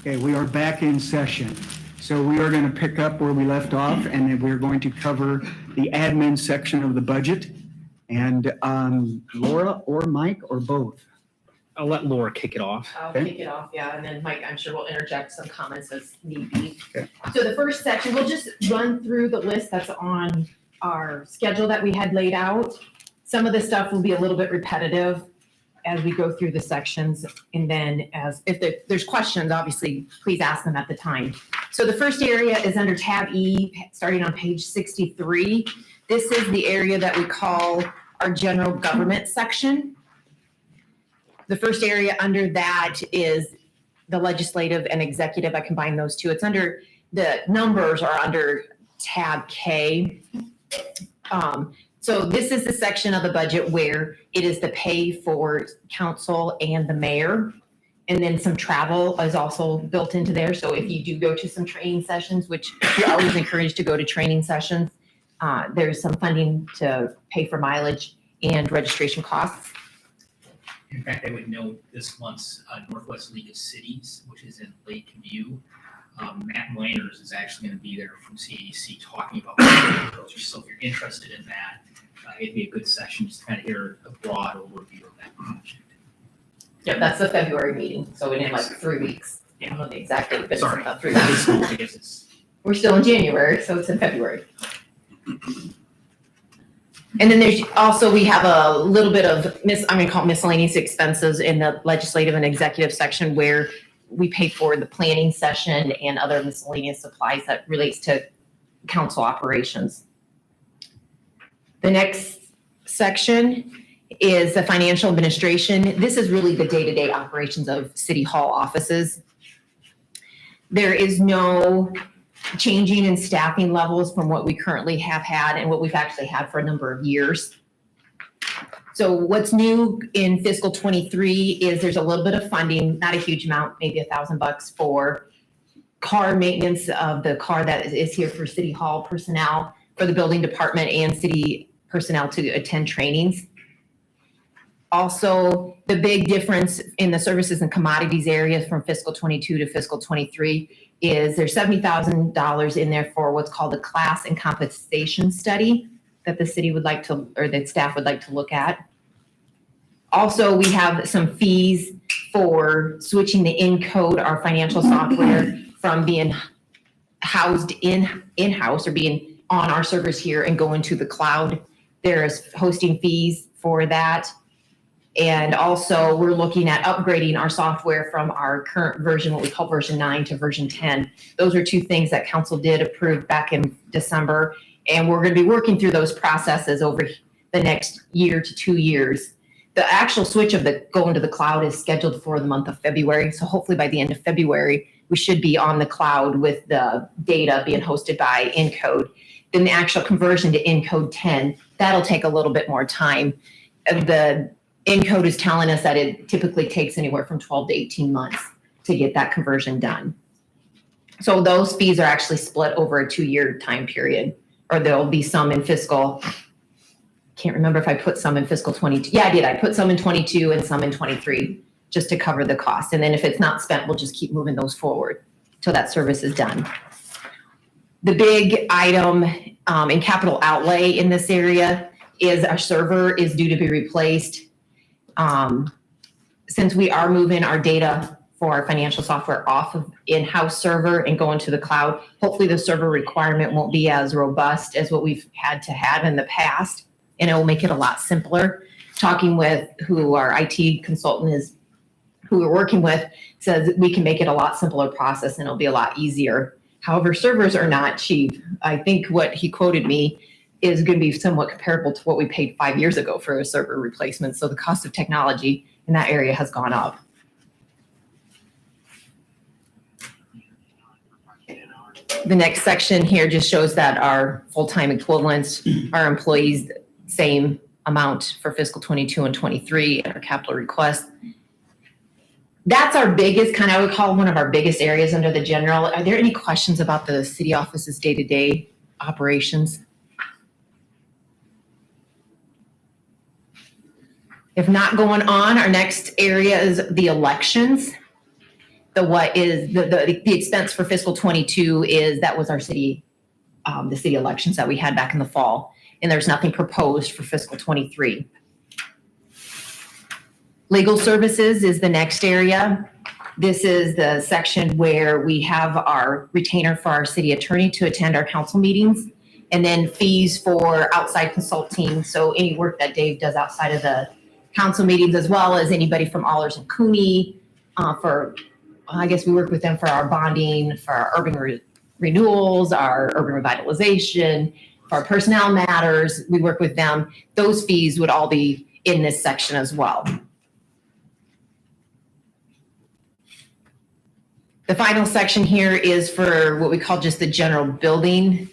Okay, we are back in session. So we are going to pick up where we left off, and then we're going to cover the admin section of the budget. And Laura or Mike or both? I'll let Laura kick it off. I'll Okay. kick it off, yeah, and then Mike, I'm sure will interject some comments as need be. Okay. So the first section, we'll just run through the list that's on our schedule that we had laid out. Some of the stuff will be a little bit repetitive as we go through the sections, and then if there's questions, obviously, please ask them at the time. So the first area is under tab E, starting on page 63. This is the area that we call our general government section. The first area under that is the legislative and executive. I combine those two. It's under, the numbers are under tab K. So this is the section of the budget where it is the pay for council and the mayor. And then some travel is also built into there. So if you do go to some training sessions, which you're always encouraged to go to training sessions, there's some funding to pay for mileage and registration costs. In fact, I would note this month's Northwest League of Cities, which is in Lakeview. Matt Miners is actually going to be there from CADC talking about agriculture. So if you're interested in that, it'd be a good session just to kind of hear a broad overview of that project. Yep, that's the February meeting, so in like 3 weeks. I don't know the exact date, but it's Sorry. about 3 weeks. I guess it's. We're still in January, so it's in February. And then there's also, we have a little bit of I'm gonna call it miscellaneous expenses in the legislative and executive section where we pay for the planning session and other miscellaneous supplies that relates to council operations. The next section is the financial administration. This is really the day-to-day operations of city hall offices. There is no changing in staffing levels from what we currently have had and what we've actually had for a number of years. So what's new in fiscal 23 is there's a little bit of funding, not a huge amount, maybe $1,000 for car maintenance of the car that is here for city hall personnel, for the building department and city personnel to attend trainings. Also, the big difference in the services and commodities area from fiscal 22 to fiscal 23 is there's $70,000 in there for what's called a class and compensation study that the city would like to, or that staff would like to look at. Also, we have some fees for switching the Encode, our financial software, from being housed in-house or being on our servers here and going to the cloud. There's hosting fees for that. And also, we're looking at upgrading our software from our current version, what we call version 9 to version 10. Those are two things that council did approve back in December. And we're going to be working through those processes over the next year to 2 years. The actual switch of the going to the cloud is scheduled for the month of February. So hopefully by the end of February, we should be on the cloud with the data being hosted by Encode. Then the actual conversion to Encode 10, that'll take a little bit more time. The Encode is telling us that it typically takes anywhere from 12 to 18 months to get that conversion done. So those fees are actually split over a 2-year time period, or there'll be some in fiscal, can't remember if I put some in fiscal 22. Yeah, I did. I put some in 22 and some in 23 just to cover the cost. And then if it's not spent, we'll just keep moving those forward till that service is done. The big item in capital outlay in this area is our server is due to be replaced. Since we are moving our data for our financial software off of in-house server and going to the cloud, hopefully the server requirement won't be as robust as what we've had to have in the past, and it will make it a lot simpler. Talking with who our IT consultant is, who we're working with, says we can make it a lot simpler process and it'll be a lot easier. However, servers are not cheap. I think what he quoted me is going to be somewhat comparable to what we paid 5 years ago for a server replacement. So the cost of technology in that area has gone up. The next section here just shows that our full-time equivalents, our employees, same amount for fiscal 22 and 23 and our capital request. That's our biggest, I would call one of our biggest areas under the general. Are there any questions about the city office's day-to-day operations? If not, going on, our next area is the elections. the expense for fiscal 22 is, that was our city, the city elections that we had back in the fall. And there's nothing proposed for fiscal 23. Legal services is the next area. This is the section where we have our retainer for our city attorney to attend our council meetings, and then fees for outside consulting. So any work that Dave does outside of the council meetings, as well as anybody from Allers and Cooney, I guess we work with them for our bonding, for our urban renewals, our urban revitalization, for our personnel matters, we work with them. Those fees would all be in this section as well. The final section here is for what we call just the general building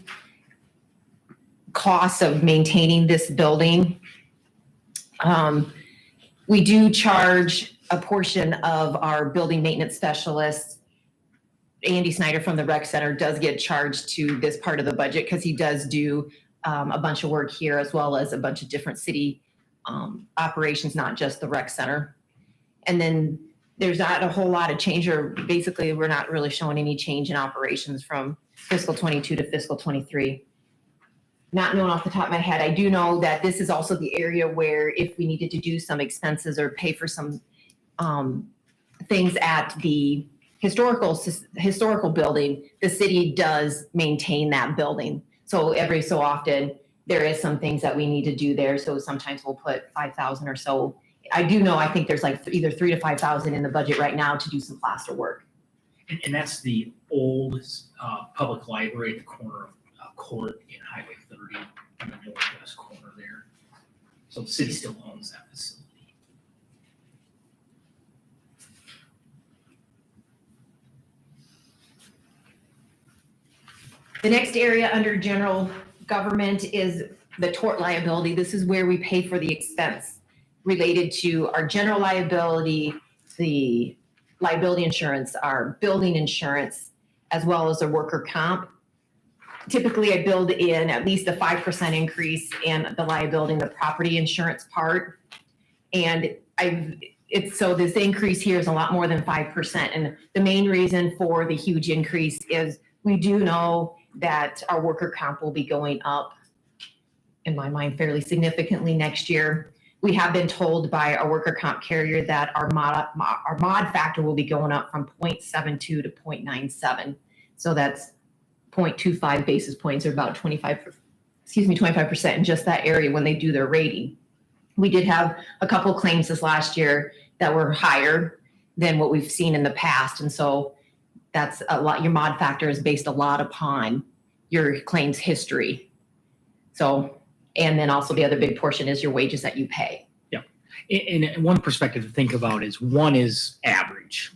costs of maintaining this building. We do charge a portion of our building maintenance specialists. Andy Snyder from the rec center does get charged to this part of the budget because he does do a bunch of work here, as well as a bunch of different city operations, not just the rec center. And then there's not a whole lot of change, or basically we're not really showing any change in operations from fiscal 22 to fiscal 23. Not knowing off the top of my head, I do know that this is also the area where if we needed to do some expenses or pay for some things at the historical building, the city does maintain that building. So every so often, there is some things that we need to do there. So sometimes we'll put 5,000 or so. I do know, I think there's like either 3,000 to 5,000 in the budget right now to do some plaster work. And that's the old public library at the corner of Court and Highway 30 on the northwest corner there. So the city still owns that facility. The next area under general government is the tort liability. This is where we pay for the expense related to our general liability, the liability insurance, our building insurance, as well as a worker comp. Typically, I build in at least a 5% increase in the liability and the property insurance part. And so this increase here is a lot more than 5%. And the main reason for the huge increase is we do know that our worker comp will be going up, in my mind, fairly significantly next year. We have been told by our worker comp carrier that our mod factor will be going up from 0.72 to 0.97. So that's 0.25 basis points, or about 25% in just that area when they do their rating. We did have a couple claims this last year that were higher than what we've seen in the past. And so that's a lot. Your mod factor is based a lot upon your claims history. So, and then also the other big portion is your wages that you pay. Yeah. And one perspective to think about is one is average.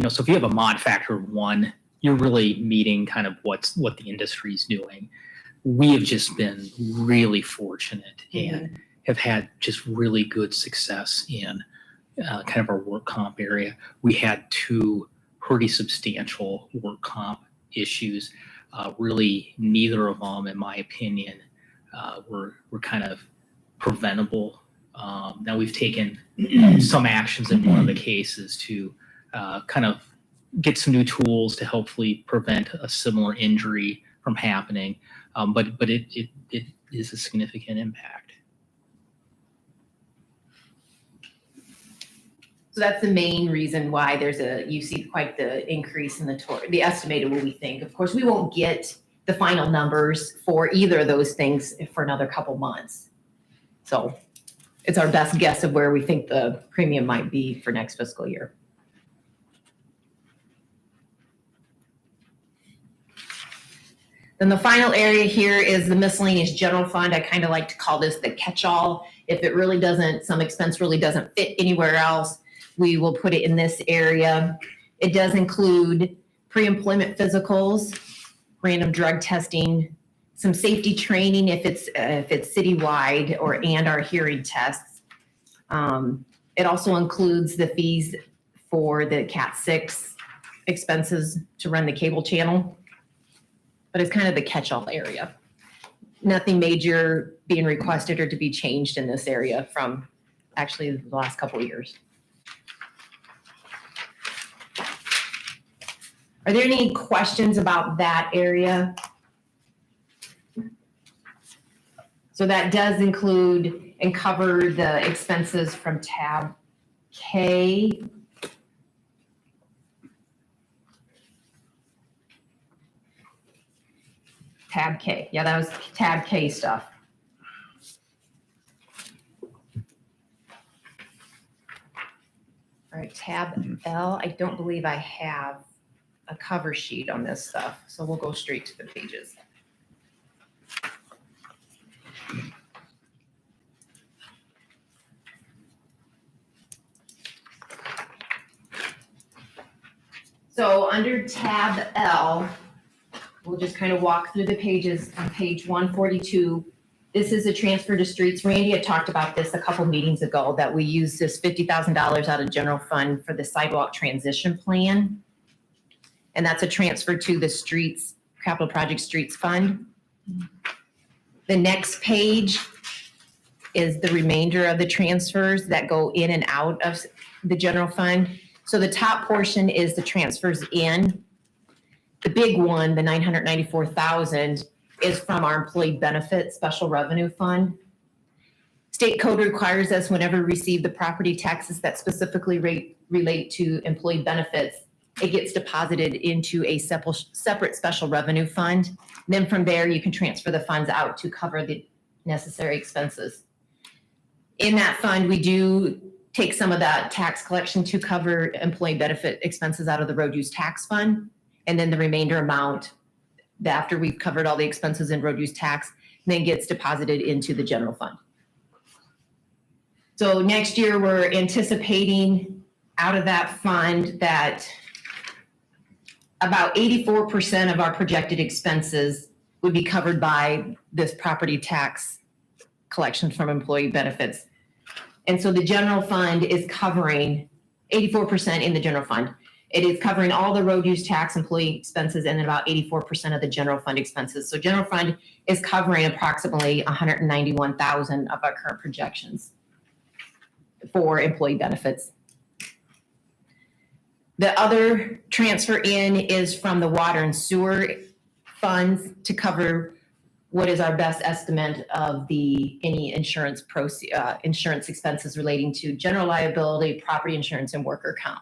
So if you have a mod factor of 1, you're really meeting kind of what the industry is doing. We have just been really fortunate and have had just really good success in kind of our work comp area. We had 2 pretty substantial work comp issues. Really, neither of them, in my opinion, were kind of preventable. Now we've taken some actions in one of the cases to kind of get some new tools to hopefully prevent a similar injury from happening. But it is a significant impact. So that's the main reason why you see quite the increase in the estimated what we think. Of course, we won't get the final numbers for either of those things for another couple months. So it's our best guess of where we think the premium might be for next fiscal year. Then the final area here is the miscellaneous general fund. I kind of like to call this the catch-all. If some expense really doesn't fit anywhere else, we will put it in this area. It does include pre-employment physicals, random drug testing, some safety training if it's citywide, and our hearing tests. It also includes the fees for the Cat 6 expenses to run the cable channel, but it's kind of the catch-all area. Nothing major being requested or to be changed in this area from actually the last couple of years. Are there any questions about that area? So that does include and cover the expenses from tab K. Tab K, yeah, that was tab K stuff. All right, tab L, I don't believe I have a cover sheet on this stuff, so we'll go straight to the pages. So under tab L, we'll just kind of walk through the pages on page 142. This is a transfer to streets. Randy had talked about this a couple meetings ago, that we use this $50,000 out of general fund for the sidewalk transition plan. And that's a transfer to the streets, capital project streets fund. The next page is the remainder of the transfers that go in and out of the general fund. So the top portion is the transfers in. The big one, the $994,000, is from our employee benefit special revenue fund. State code requires us, whenever we receive the property taxes that specifically relate to employee benefits, it gets deposited into a separate special revenue fund. And then from there, you can transfer the funds out to cover the necessary expenses. In that fund, we do take some of that tax collection to cover employee benefit expenses out of the road use tax fund. And then the remainder amount, after we've covered all the expenses in road use tax, then gets deposited into the general fund. So next year, we're anticipating out of that fund that about 84% of our projected expenses would be covered by this property tax collection from employee benefits. And so the general fund is covering 84% in the general fund. It is covering all the road use tax, employee expenses, and then about 84% of the general fund expenses. So general fund is covering approximately 191,000 of our current projections for employee benefits. The other transfer in is from the water and sewer funds to cover what is our best estimate of any insurance expenses relating to general liability, property insurance, and worker comp.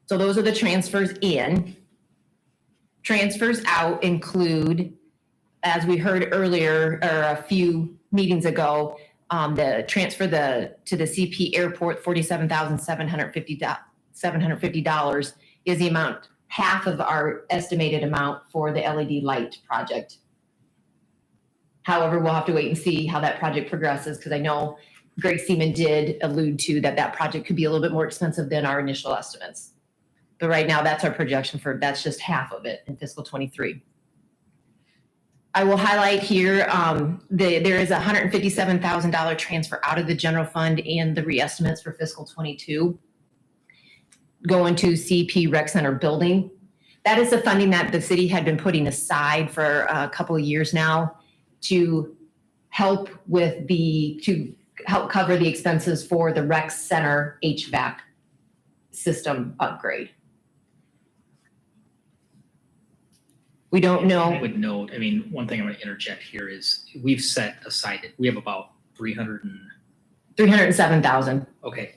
So those are the transfers in. Transfers out include, as we heard earlier, or a few meetings ago, the transfer to the CP airport, $47,750 is the amount, half of our estimated amount for the LED light project. However, we'll have to wait and see how that project progresses, because I know Greg Seaman did allude to that project could be a little bit more expensive than our initial estimates. But right now, that's our projection that's just half of it in fiscal 23. I will highlight here, there is a $157,000 transfer out of the general fund and the reestimates for fiscal 22 going to CP Rec Center building. That is the funding that the city had been putting aside for a couple of years now to help cover the expenses for the Rec Center HVAC system upgrade. We don't know. I would note, one thing I'm going to interject here is we've set aside, we have about 307,000. Okay.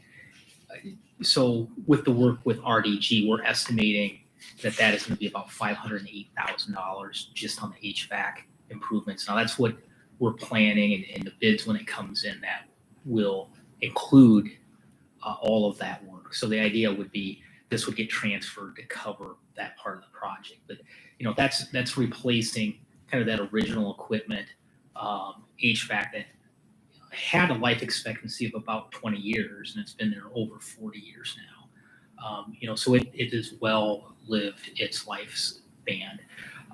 So with the work with RDG, we're estimating that is going to be about $508,000 just on the HVAC improvements. Now that's what we're planning, and the bids when it comes in, that will include all of that work. So the idea would be this would get transferred to cover that part of the project. But that's replacing kind of that original equipment, HVAC that had a life expectancy of about 20 years, and it's been there over 40 years now. So it has well lived its lifespan.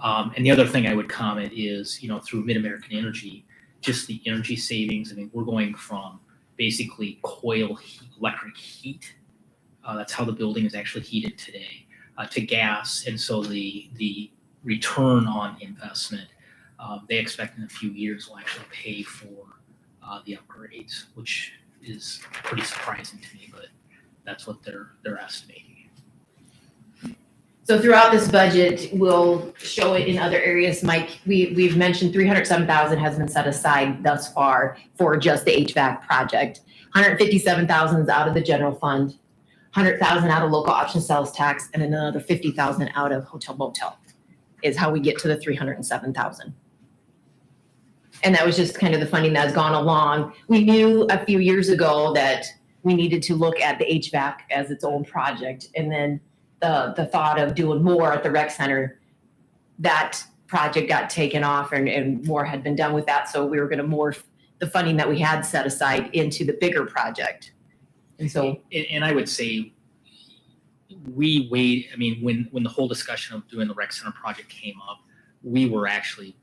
And the other thing I would comment is, through Mid-American Energy, just the energy savings. We're going from basically electric heat. That's how the building is actually heated today, to gas. And so the return on investment, they expect in a few years will actually pay for the upgrades, which is pretty surprising to me, but that's what they're estimating. So throughout this budget, we'll show it in other areas. Mike, we've mentioned 307,000 has been set aside thus far for just the HVAC project. 157,000 is out of the general fund, 100,000 out of local option sales tax, and another 50,000 out of hotel motel is how we get to the 307,000. And that was just kind of the funding that's gone along. We knew a few years ago that we needed to look at the HVAC as its own project. And then the thought of doing more at the rec center, that project got taken off and more had been done with that. So we were going to morph the funding that we had set aside into the bigger project. And so, and I would say we wait. I mean, when the whole discussion of doing the rec center project came up, we were actually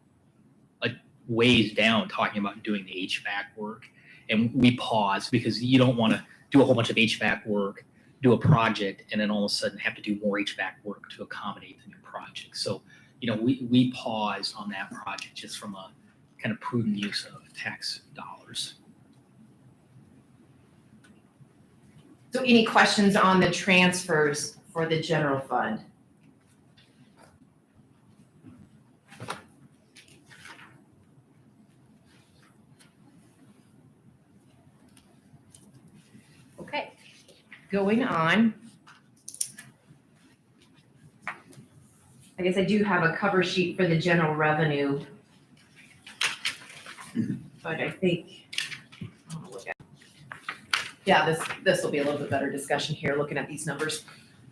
a ways down talking about doing the HVAC work, and we paused because you don't want to do a whole bunch of HVAC work, do a project, and then all of a sudden have to do more HVAC work to accommodate the new project. So, we paused on that project just from a kind of prudent use of tax dollars. so any questions on the transfers for the general fund? Okay, going on. I guess I do have a cover sheet for the general revenue. But I think, I'll look at, yeah, this will be a little bit better discussion here, looking at these numbers.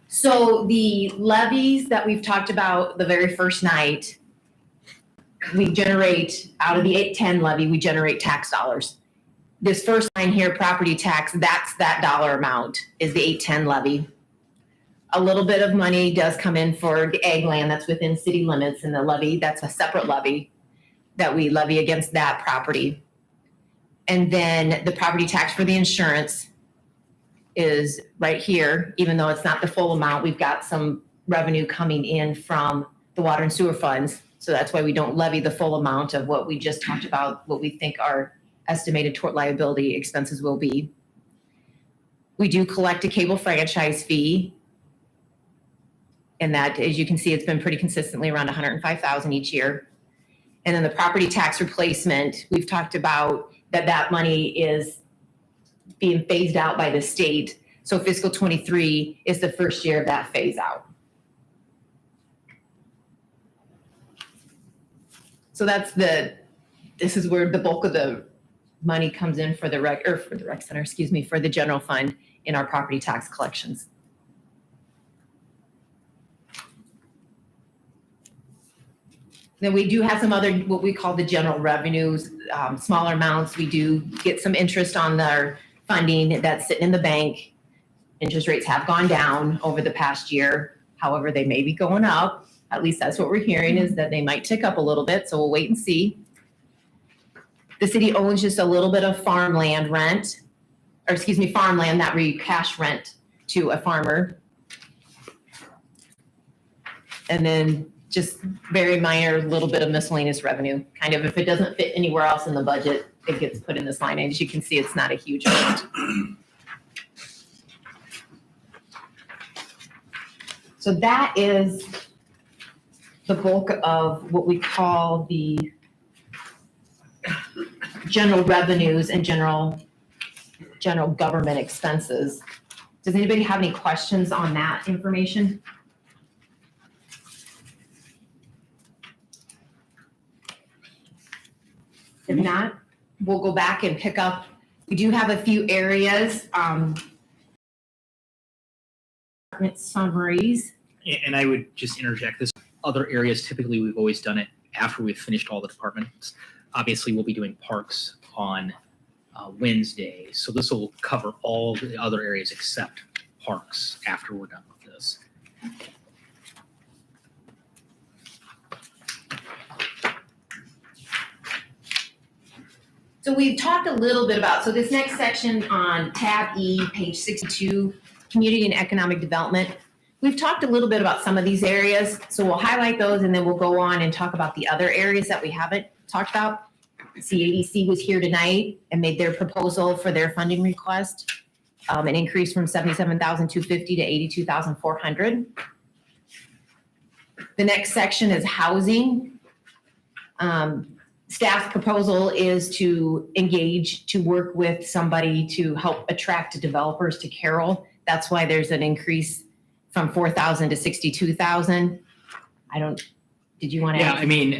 So the levies that we've talked about the very first night, we generate, out of the 810 levy, we generate tax dollars. This first line here, property tax, that's that dollar amount, is the 810 levy. A little bit of money does come in for the ag land that's within city limits, and the levy, that's a separate levy that we levy against that property. And then the property tax for the insurance is right here. Even though it's not the full amount, we've got some revenue coming in from the water and sewer funds. So that's why we don't levy the full amount of what we just talked about, what we think our estimated tort liability expenses will be. We do collect a cable franchise fee. And that, as you can see, it's been pretty consistently around 105,000 each year. And then the property tax replacement, we've talked about that money is being phased out by the state. So fiscal 23 is the first year of that phase out. So this is where the bulk of the money comes in for the rec center, for the general fund in our property tax collections. Then we do have some other, what we call the general revenues, smaller amounts. We do get some interest on their funding that's sitting in the bank. Interest rates have gone down over the past year. However, they may be going up. At least that's what we're hearing, is that they might tick up a little bit. So we'll wait and see. The city owns just a little bit of farmland rent, farmland that we cash rent to a farmer. And then just very minor, little bit of miscellaneous revenue. Kind of, if it doesn't fit anywhere else in the budget, it gets put in this line. And as you can see, it's not a huge amount. So that is the bulk of what we call the general revenues and general government expenses. Does anybody have any questions on that information? If not, we'll go back and pick up. We do have a few areas, summaries. And I would just interject this. Other areas, typically we've always done it after we've finished all the departments. Obviously, we'll be doing parks on Wednesday. So this will cover all the other areas except parks after we're done with this. So we've talked a little bit about, so this next section on tab E, page 62, community and economic development. We've talked a little bit about some of these areas, so we'll highlight those and then we'll go on and talk about the other areas that we haven't talked about. CADC was here tonight and made their proposal for their funding request, an increase from $77,250 to $82,400. The next section is housing. Staff's proposal is to engage, to work with somebody to help attract developers to Carroll. That's why there's an increase from 4,000 to 62,000. Did you want to? Yeah, I mean,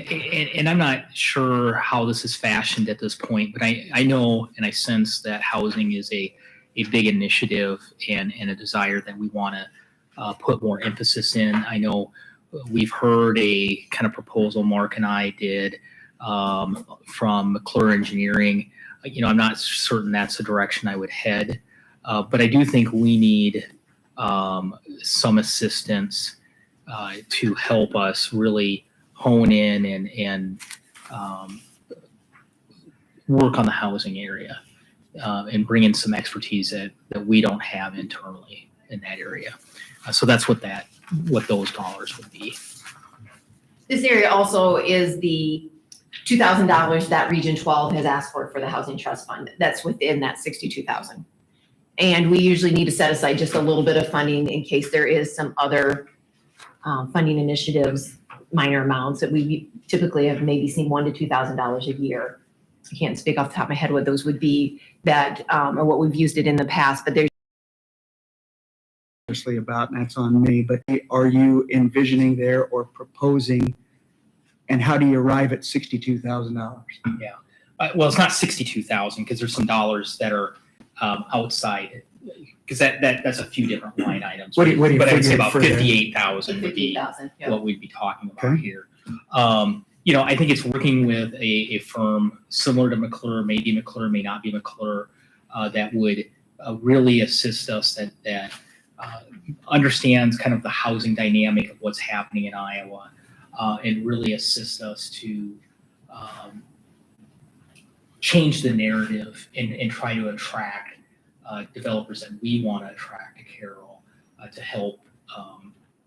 and I'm not sure how this is fashioned at this point, but I know and I sense that housing is a big initiative and a desire that we want to put more emphasis in. I know we've heard a kind of proposal Mark and I did from McClure Engineering. I'm not certain that's the direction I would head, but I do think we need some assistance to help us really hone in and work on the housing area and bring in some expertise that we don't have internally in that area. So that's what those dollars would be. This area also is the $2,000 that Region 12 has asked for the Housing Trust Fund. That's within that 62,000. And we usually need to set aside just a little bit of funding in case there is some other funding initiatives, minor amounts that we typically have maybe seen $1,000 to $2,000 a year. I can't speak off the top of my head what those would be that or what we've used it in the past, but there's about, and that's on me, but are you envisioning there or proposing, and how do you arrive at $62,000? Yeah, well, it's not 62,000 because there's some dollars that are outside, because that's a few different line items. What do you but I would say figure about for that? 58,000 would be yeah. what we'd be talking about here. I think it's working with a firm similar to McClure, maybe McClure, may not be McClure, that would really assist us that understands kind of the housing dynamic of what's happening in Iowa, and really assist us to change the narrative and try to attract developers that we want to attract to Carroll to help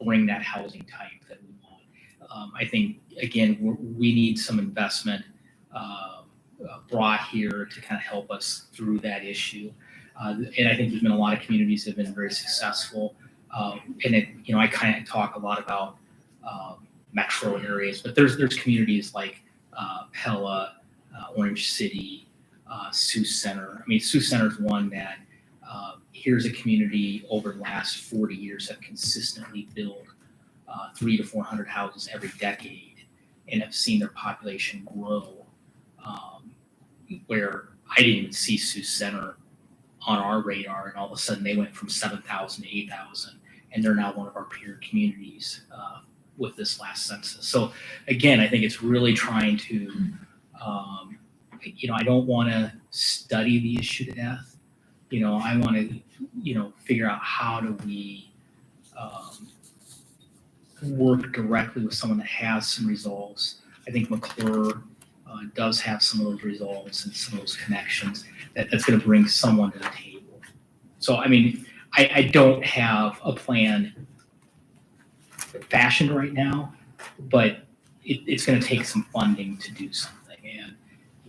bring that housing type that we want. I think, again, we need some investment brought here to kind of help us through that issue. And I think there's been a lot of communities that have been very successful. I kind of talk a lot about metro areas, but there's communities like Pella, Orange City, Sioux Center. I mean, Sioux Center is one that here's a community over the last 40 years have consistently built 300 to 400 houses every decade and have seen their population grow, where I didn't even see Sioux Center on our radar, and all of a sudden they went from 7,000 to 8,000, and they're now one of our peer communities with this last census. So again, I think it's really trying to, I don't want to study the issue to death. I want to, figure out how do we work directly with someone that has some results. I think McClure does have some of those results and some of those connections that's going to bring someone to the table. So, I mean, I don't have a plan fashioned right now, but it's going to take some funding to do something. And,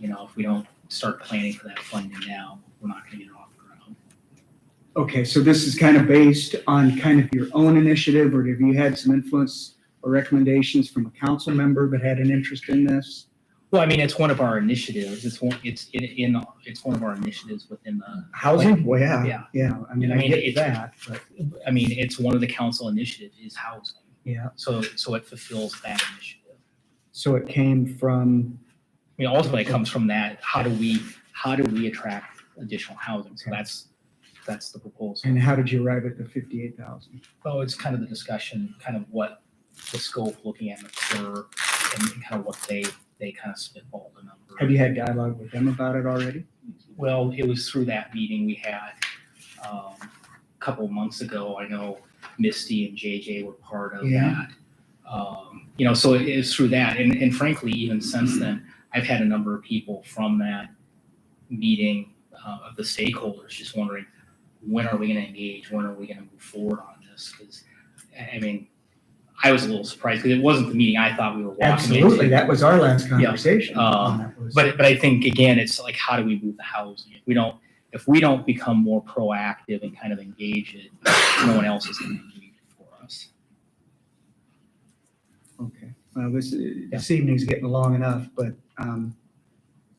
if we don't start planning for that funding now, we're not going to get it off the ground. Okay, so this is kind of based on kind of your own initiative, or have you had some influence or recommendations from a council member that had an interest in this? Well, I mean, it's one of our initiatives. It's one of our initiatives within the Housing? Well, Yeah. I mean, I get that, but I mean, it's one of the council initiatives is housing. yeah. So it fulfills that initiative. So it came from, I mean, ultimately it comes from that. How do we attract additional housing? So that's the proposal. and how did you arrive at the 58,000? Well, it's kind of the discussion, kind of what the scope, looking at McClure and kind of what they kind of spitballed the number. Have you had dialogue with them about it already? Well, it was through that meeting we had a couple of months ago. I know Misty and JJ were part of Yeah. that. So it is through that. And frankly, even since then, I've had a number of people from that meeting of the stakeholders just wondering, when are we going to engage? When are we going to move forward on this? Because, I mean, I was a little surprised because it wasn't the meeting I thought we were walking Absolutely, into. that was our last conversation. But I think, again, it's like, how do we move the housing? If we don't become more proactive and kind of engage it, no one else is going to engage it for us. Well, this evening's getting long enough, but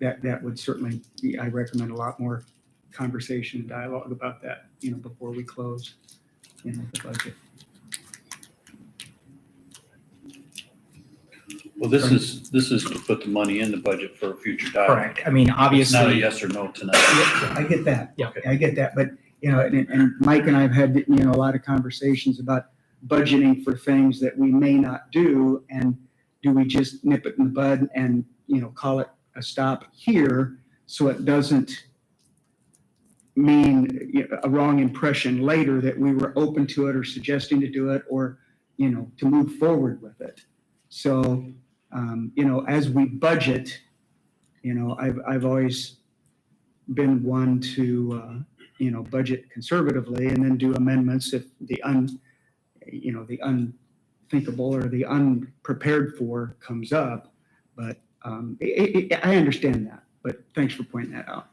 that would certainly be, I recommend a lot more conversation and dialogue about that, before we close, the budget. Well, this is to put the money in the budget for a future dialogue. Correct. I mean, It's not a obviously, yes or no tonight. I get that. Yeah. I get that, but, and Mike and I have had, a lot of conversations about budgeting for things that we may not do, and do we just nip it in the bud and, call it a stop here, so it doesn't mean a wrong impression later that we were open to it or suggesting to do it, or, to move forward with it. So, as we budget, I've always been one to, budget conservatively and then do amendments if the unthinkable or the unprepared for comes up. But I understand that, but thanks for pointing that out.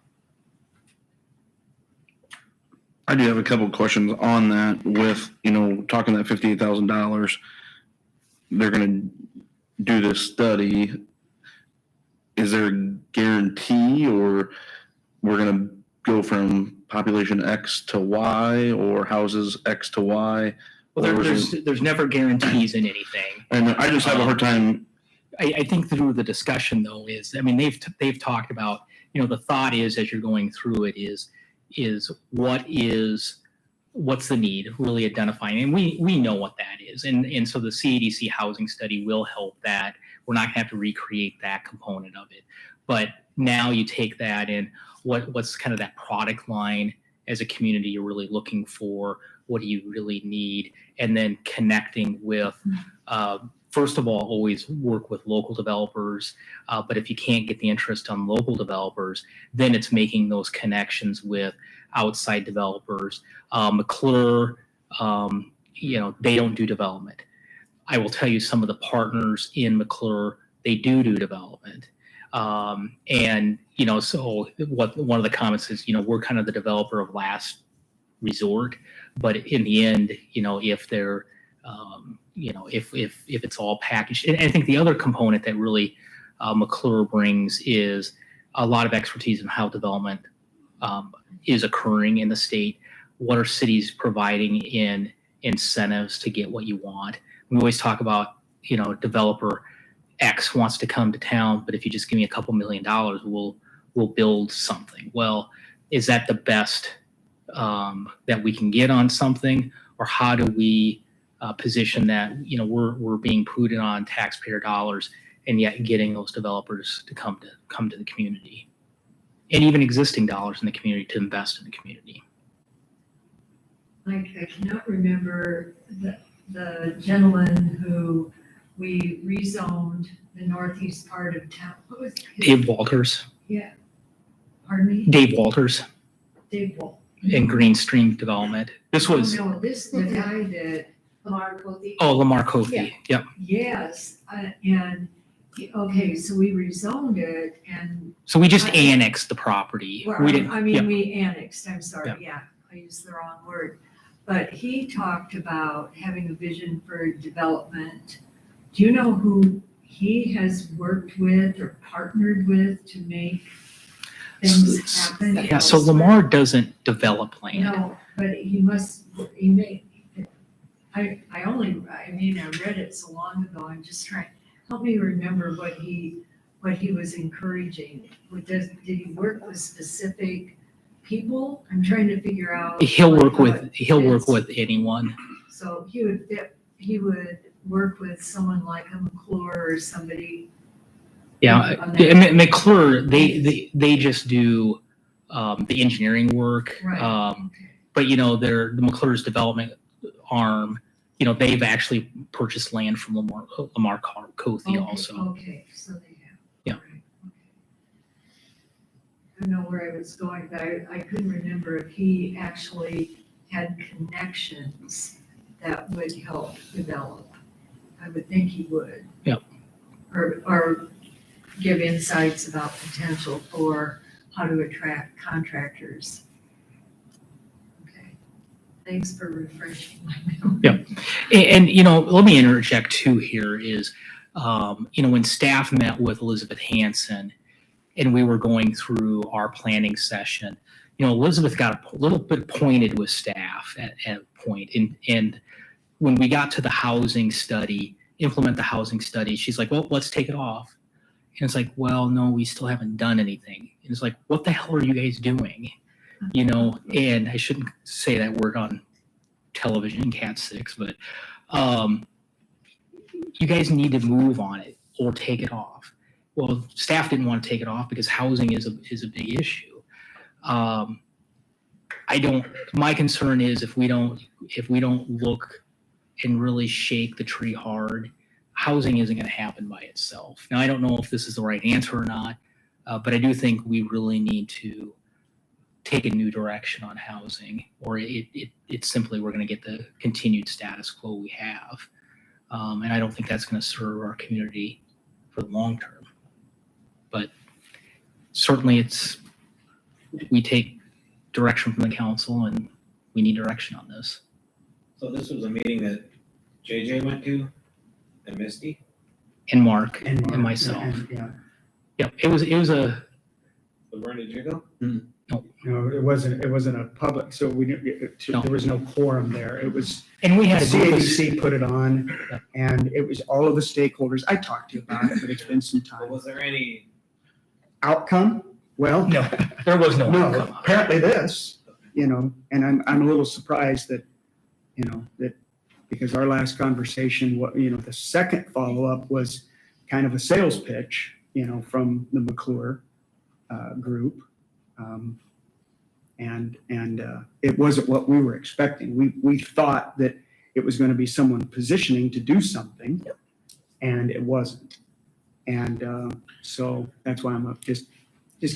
I do have a couple of questions on that with, talking that $58,000, they're going to do this study. Is there a guarantee, or we're going to go from population X to Y or houses X to Y? well, there's never guarantees in anything. And I just have a hard time. I think through the discussion though is, I mean, they've talked about, the thought is, as you're going through it, is what's the need, really identifying, and we know what that is, and so the CADC housing study will help that. We're not gonna have to recreate that component of it, but now you take that and what's kind of that product line as a community you're really looking for, what do you really need, and then connecting with first of all, always work with local developers, but if you can't get the interest on local developers, then it's making those connections with outside developers. McClure, they don't do development. I will tell you, some of the partners in McClure, they do development. And, so one of the comments is, we're kind of the developer of last resort, but in the end, if they're, if it's all packaged. And I think the other component that really McClure brings is a lot of expertise in how development is occurring in the state. What are cities providing in incentives to get what you want? We always talk about, developer X wants to come to town, but if you just give me a couple $1 million, we'll build something. Well, is that the best that we can get on something, or how do we position that, we're being prudent on taxpayer dollars and yet getting those developers to come to the community, and even existing dollars in the community to invest in the community. I cannot remember the gentleman who we rezoned the northeast part of town. What was his? Dave Walters. Yeah. Pardon me? Dave Walters Dave Walt. in Green Stream Development. This was, Oh, no, the guy that. Lamar Cothy. Lamar Cothy. Yeah. Yep. Yes, okay, so we rezoned it and. So we just annexed the property. Well, We didn't. I mean, yep. we annexed, I'm sorry, Yep. yeah, I used the wrong word. But he talked about having a vision for development. Do you know who he has worked with or partnered with to make things happen? Yeah. So Lamar doesn't develop land. No, but he may, I read it so long ago, I'm just trying, help me remember what he was encouraging. Did he work with specific people? I'm trying to figure out. He'll work how it fits. with anyone. So he would work with someone like a McClure or somebody. Yeah. on that. McClure, they just do the engineering work. Right. But the McClure's development arm, they've actually purchased land from Lamar Cothy Okay, also. Okay, so they have. Yeah. Right, okay. I don't know where I was going, but I couldn't remember if he actually had connections that would help develop. I would think he would. Yep. Or give insights about potential for how to attract contractors. Okay, thanks for refreshing my memory. Yep. And let me interject too here is, When staff met with Elizabeth Hanson and we were going through our planning session, Elizabeth got a little bit pointed with staff at a point. And when we got to the housing study, implement the housing study, she's like, well, let's take it off. And it's like, well, no, we still haven't done anything. And it's like, what the hell are you guys doing? And I shouldn't say that word on television, Cat 6, but you guys need to move on it or take it off. Well, staff didn't want to take it off because housing is a big issue. My concern is if we don't look and really shake the tree hard, housing isn't going to happen by itself. Now, I don't know if this is the right answer or not, but I do think we really need to take a new direction on housing, or it's simply we're going to get the continued status quo we have. And I don't think that's going to serve our community for the long term. But certainly we take direction from the council and we need direction on this. So this was a meeting that JJ went to and Misty? And Mark and myself. Yeah. Yep. It was a. So where did you go? No, it wasn't a public, so there was no quorum there. It was. And we had CADC put it on, and it was all of the stakeholders. I talked to you about it, but it's been some time. But was there any Outcome? Well, no, there was no outcome. Apparently this, and I'm a little surprised that, that because our last conversation, the second follow-up was kind of a sales pitch, from the McClure group. And it wasn't what we were expecting. We thought that it was going to be someone positioning to do something, and it wasn't. And so that's why I'm just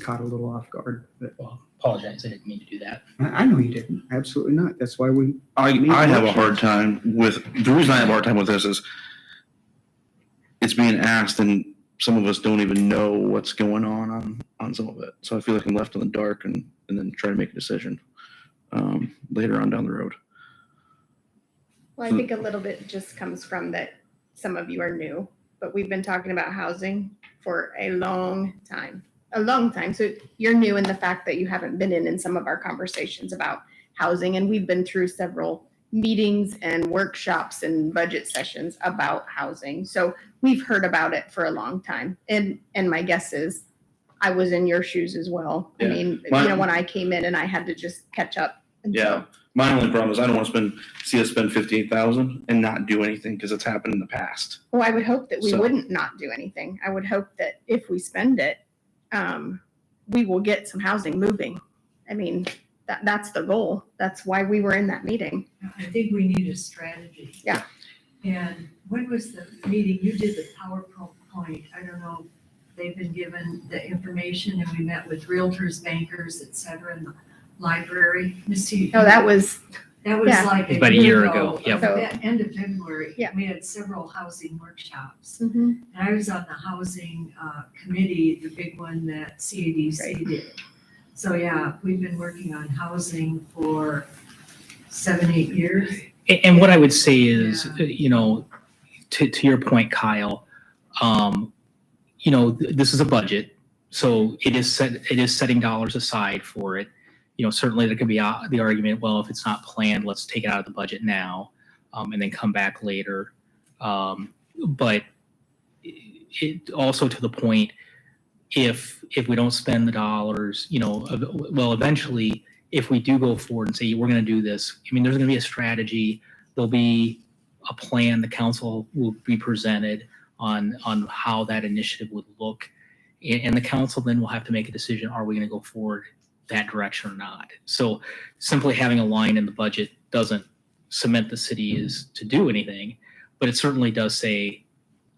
caught a little off guard. But, well, apologize, I didn't mean to do that. I know you didn't. Absolutely not. That's why I have a hard time with, the reason I have a hard time with this is it's being asked and some of us don't even know what's going on some of it. So I feel like I'm left in the dark and then try to make a decision later on down the road. Well, I think a little bit just comes from that some of you are new, but we've been talking about housing for a long time. So you're new in the fact that you haven't been in some of our conversations about housing, and we've been through several meetings and workshops and budget sessions about housing. So we've heard about it for a long time. And my guess is I was in your shoes as well. Yeah. I mean, when I came in and I had to just catch up. And Yeah. My only problem is I don't want to see us spend $58,000 and not do anything because it's happened in the past. Well, I would hope that we So- wouldn't not do anything. I would hope that if we spend it, we will get some housing moving. I mean, that's the goal. That's why we were in that meeting. I think we need a strategy. Yeah. And when was the meeting? You did the PowerPoint. I don't know. They've been given the information and we met with realtors, bankers, et cetera, in the library. Misty, Oh, that was yeah. like About a year ago. Yep. So, end of February. Yeah. We had several housing workshops. Mhm. And I was on the housing committee, the big one that CADC Right. did. So yeah, we've been working on housing for 7-8 years. And what I would say is, to your point, Kyle, this is a budget, so it is setting dollars aside for it. Certainly there could be the argument, well, if it's not planned, let's take it out of the budget now, and then come back later. But it also to the point, if we don't spend the dollars, eventually, if we do go forward and say we're going to do this, I mean, there's going to be a strategy. There'll be a plan. The council will be presented on how that initiative would look, and the council then will have to make a decision: are we going to go forward that direction or not? So simply having a line in the budget doesn't cement the city is to do anything, but it certainly does say,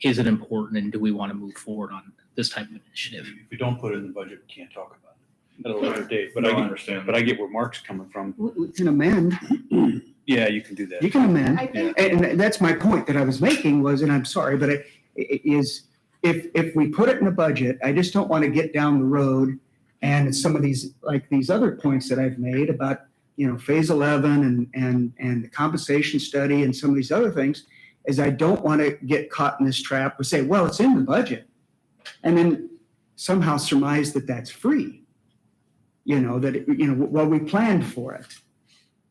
is it important and do we want to move forward on this type of initiative? If you don't put it in the budget, we can't talk about it at a later date. But No, I I understand. But I get where Mark's coming from. We can amend. Yeah, you can do that. You can amend. I think- And that's my point that I was making was, and I'm sorry, but it is, if we put it in the budget, I just don't want to get down the road and some of these, like these other points that I've made about, phase 11 and the compensation study and some of these other things. is I don't want to get caught in this trap of say, well, it's in the budget. And then somehow surmise that that's free. Well, we planned for it.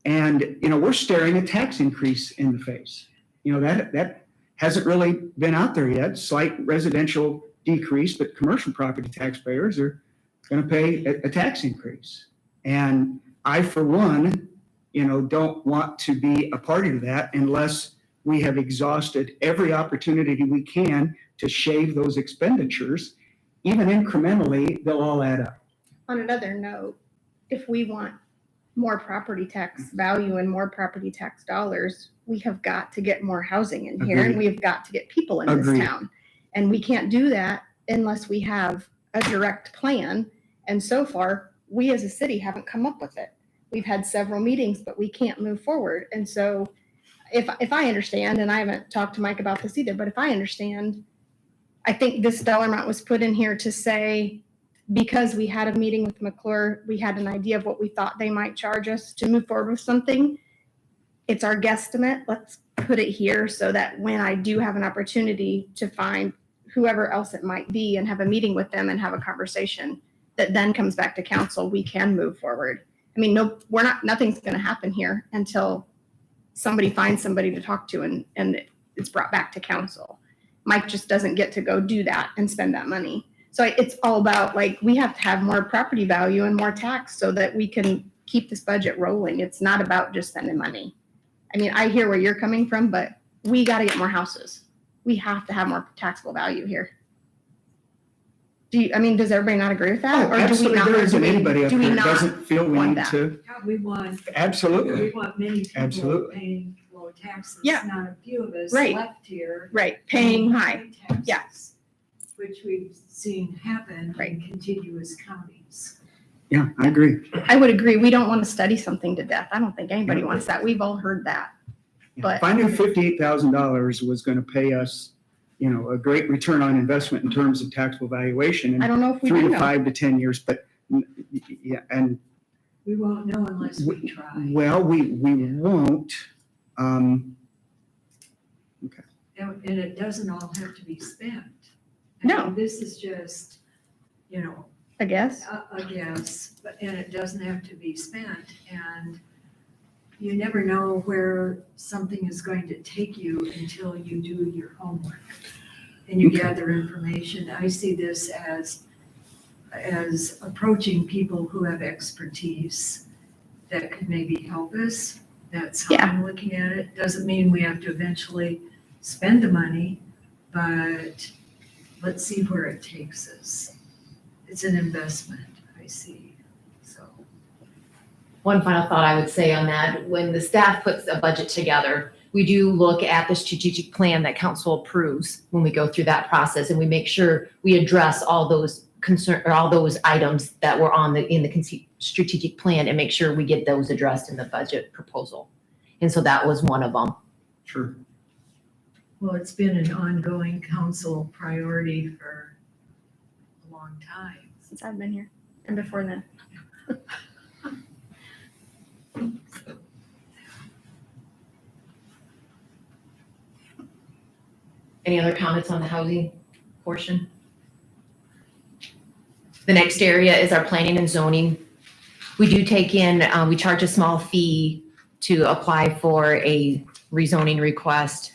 And, we're staring a tax increase in the face. That hasn't really been out there yet. Slight residential decrease, but commercial property taxpayers are going to pay a tax increase. And I, for one, don't want to be a party to that unless we have exhausted every opportunity we can to shave those expenditures. Even incrementally, they'll all add up. On another note, if we want more property tax value and more property tax dollars, we have got to get more housing in here, and Agreed. we've got to get people in Agreed. this town. And we can't do that unless we have a direct plan. And so far, we as a city haven't come up with it. We've had several meetings, but we can't move forward. And so if I understand, and I haven't talked to Mike about this either, but if I understand, I think this dollar amount was put in here to say, because we had a meeting with McClure, we had an idea of what we thought they might charge us to move forward with something. It's our guesstimate. Let's put it here so that when I do have an opportunity to find whoever else it might be and have a meeting with them and have a conversation that then comes back to council, we can move forward. I mean, nothing's going to happen here until somebody finds somebody to talk to and it's brought back to council. Mike just doesn't get to go do that and spend that money. So it's all about, we have to have more property value and more tax so that we can keep this budget rolling. It's not about just spending money. I mean, I hear where you're coming from, but we got to get more houses. We have to have more taxable value here. Does everybody not agree with that? Oh, absolutely. There isn't anybody up do we here that not doesn't feel we want need that? to. Yeah, we want. Absolutely. We want many people Absolutely. paying low taxes. Yeah. Not a few of us Right. left here. Right, paying high. Taxes, Yeah. which we've seen happen Right. in contiguous counties. Yeah, I agree. I would agree. We don't want to study something to death. I don't think anybody wants that. We've all heard that. But If I knew $58,000 was going to pay us, a great return on investment in terms of taxable valuation I in don't know if we 3 do to know. 5 to 10 years, but yeah, and We won't know unless we try. well, we won't. And it doesn't all have to be spent. No. This is just, I guess. a guess, and it doesn't have to be spent. And you never know where something is going to take you until you do your homework and you Okay. gather information. I see this as approaching people who have expertise that could maybe help us. That's how I'm looking at it. Doesn't mean we have to eventually spend the money, but let's see where it takes us. It's an investment, I see, so. One final thought I would say on that, when the staff puts a budget together, we do look at the strategic plan that council approves when we go through that process, and we make sure we address all those all those items that were in the strategic plan and make sure we get those addressed in the budget proposal. And so that was one of them. Sure. Well, it's been an ongoing council priority for a long time. Since I've been here and before then. Any other comments on the housing portion? The next area is our planning and zoning. We do take in, we charge a small fee to apply for a rezoning request.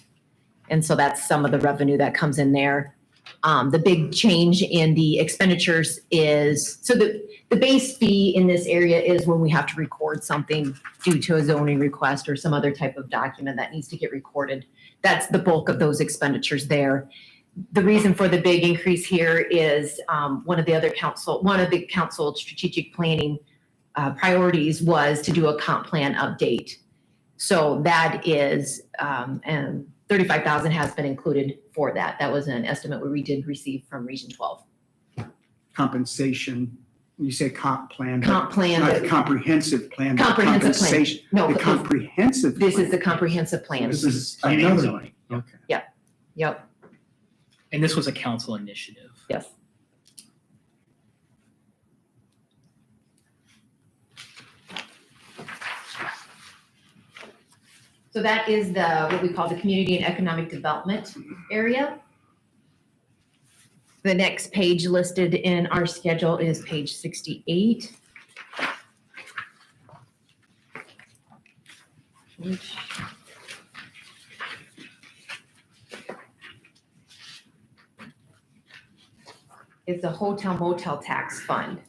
And so that's some of the revenue that comes in there. The big change in the expenditures is, so the base fee in this area is when we have to record something due to a zoning request or some other type of document that needs to get recorded. That's the bulk of those expenditures there. The reason for the big increase here is one of the council strategic planning priorities was to do a comp plan update. So that is, and 35,000 has been included for that. That was an estimate we did receive from Region 12. Compensation, you say comp plan. but Comp plan. Not the comprehensive plan. but Comprehensive plan. compensation. No, The comprehensive. This plan. is the comprehensive plan. This is Planning and another zoning. one. Okay. Yep, And this was a council initiative. yes. So that is what we call the community and economic development area. The next page listed in our schedule is page 68. Which is the hotel motel tax fund.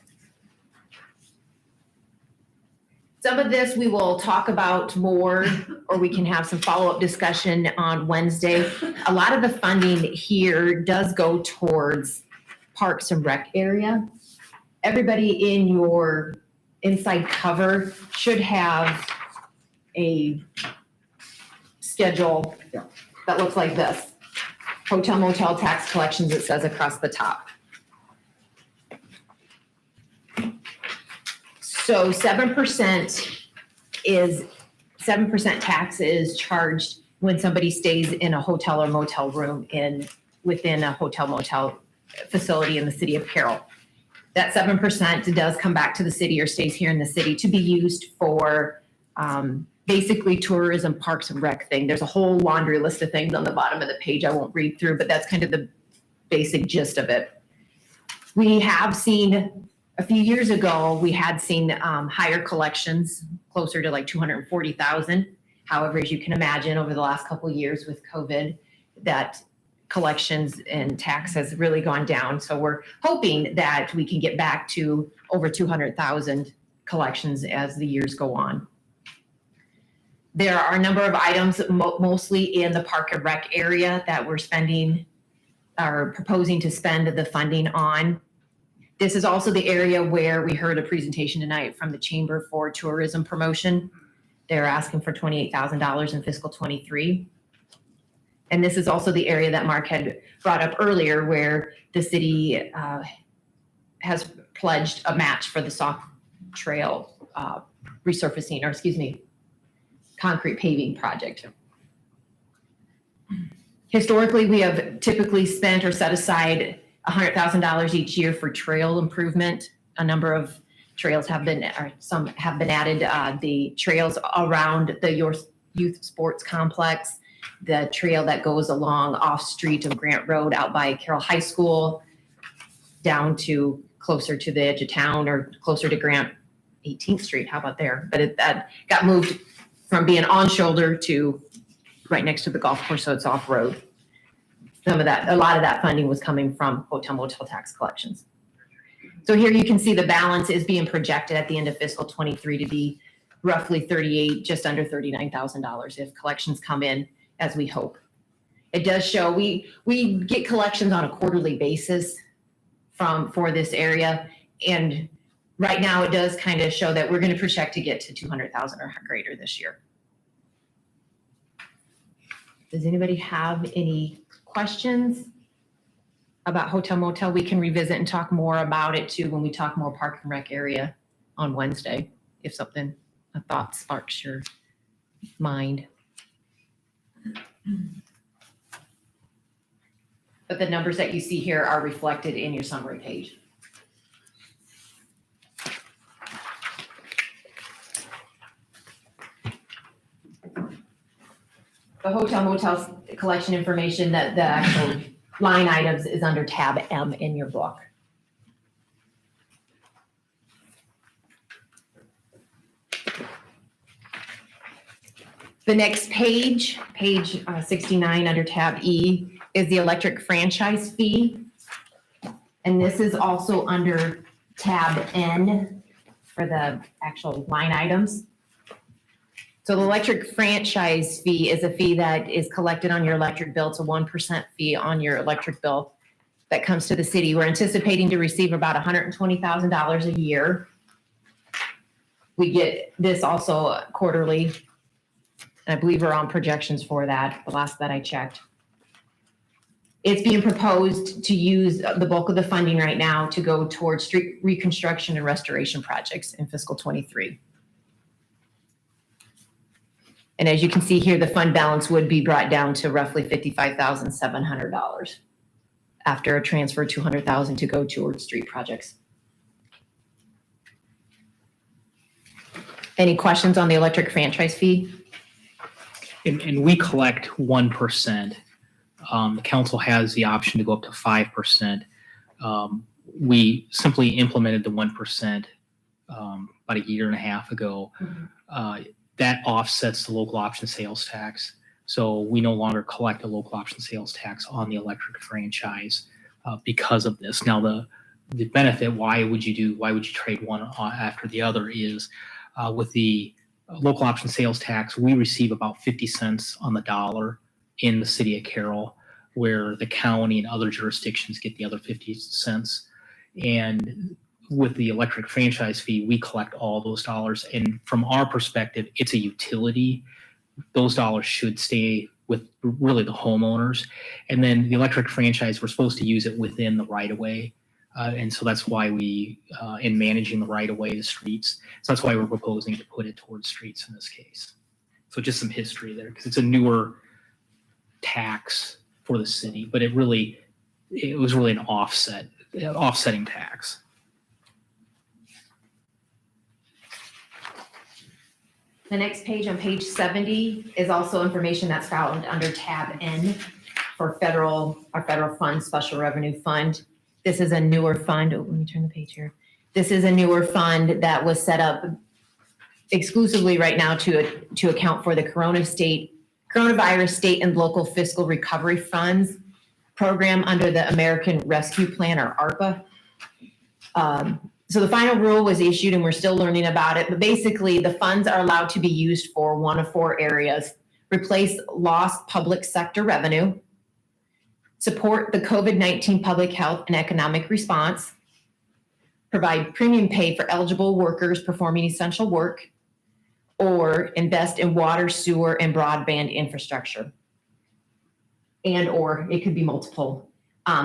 Some of this we will talk about more, or we can have some follow-up discussion on Wednesday. A lot of the funding here does go towards Parks and Rec area. Everybody in your inside cover should have a schedule that looks like this. Hotel motel tax collections, it says across the top. So 7% tax is charged when somebody stays in a hotel or motel room within a hotel motel facility in the city of Carroll. That 7% does come back to the city or stays here in the city to be used for basically tourism, parks and rec thing. There's a whole laundry list of things on the bottom of the page I won't read through, but that's kind of the basic gist of it. We have seen a few years ago, we had seen higher collections, closer to like 240,000. However, as you can imagine, over the last couple of years with COVID, that collections and tax has really gone down. So we're hoping that we can get back to over 200,000 collections as the years go on. There are a number of items, mostly in the park and rec area, that we're spending or proposing to spend the funding on. This is also the area where we heard a presentation tonight from the Chamber for Tourism Promotion. They're asking for $28,000 in fiscal 23. And this is also the area that Mark had brought up earlier, where the city has pledged a match for the soft trail resurfacing, or excuse me, concrete paving project. Historically, we have typically spent or set aside $100,000 each year for trail improvement. A number of trails have been, or some have been added. The trails around the youth sports complex, the trail that goes along off street of Grant Road out by Carroll High School, down to closer to the edge of town, or closer to Grant 18th Street. How about there? But that got moved from being on shoulder to right next to the golf course, so it's off road. A lot of that funding was coming from hotel motel tax collections. So here you can see the balance is being projected at the end of fiscal 23 to be roughly just under $39,000 if collections come in as we hope. It does show we get collections on a quarterly basis for this area, and right now it does kind of show that we're going to project to get to 200,000 or greater this year. Does anybody have any questions about hotel motel? We can revisit and talk more about it too when we talk more park and rec area on Wednesday, if a thought sparks your mind. But the numbers that you see here are reflected in your summary page. The hotel motel collection information, that the actual line items is under tab M in your book. The next page 69 under tab E, is the electric franchise fee. And this is also under tab N for the actual line items. So the electric franchise fee is a fee that is collected on your electric bill. It's a 1% fee on your electric bill that comes to the city. We're anticipating to receive about $120,000 a year. We get this also quarterly. And I believe we're on projections for that, the last that I checked. It's being proposed to use the bulk of the funding right now to go towards street reconstruction and restoration projects in fiscal 23. And as you can see here, the fund balance would be brought down to roughly $55,700 after a transfer of $200,000 to go towards street projects. Any questions on the electric franchise fee? And we collect 1%. The council has the option to go up to 5%. We simply implemented the 1% about a year and a half ago. That offsets the local option sales tax. So we no longer collect a local option sales tax on the electric franchise because of this. Now the benefit, why would you trade one after the other is with the local option sales tax, we receive about 50 cents on the dollar in the city of Carroll, where the county and other jurisdictions get the other 50 cents. And with the electric franchise fee, we collect all those dollars. And from our perspective, it's a utility. Those dollars should stay with really the homeowners. And then the electric franchise, we're supposed to use it within the right of way. And so that's why we, in managing the right of way, the streets, so that's why we're proposing to put it towards streets in this case. So just some history there, because it's a newer tax for the city, but it was really an offsetting tax. The next page, on page 70, is also information that's found under tab N for our federal fund, special revenue fund. This is a newer fund. Oh, let me turn the page here. This is a newer fund that was set up exclusively right now to account for the coronavirus state and local fiscal recovery funds program under the American Rescue Plan, or ARPA. So the final rule was issued and we're still learning about it, but basically the funds are allowed to be used for one of four areas: replace lost public sector revenue, support the COVID-19 public health and economic response, provide premium pay for eligible workers performing essential work, or invest in water, sewer, and broadband infrastructure. Or it could be multiple.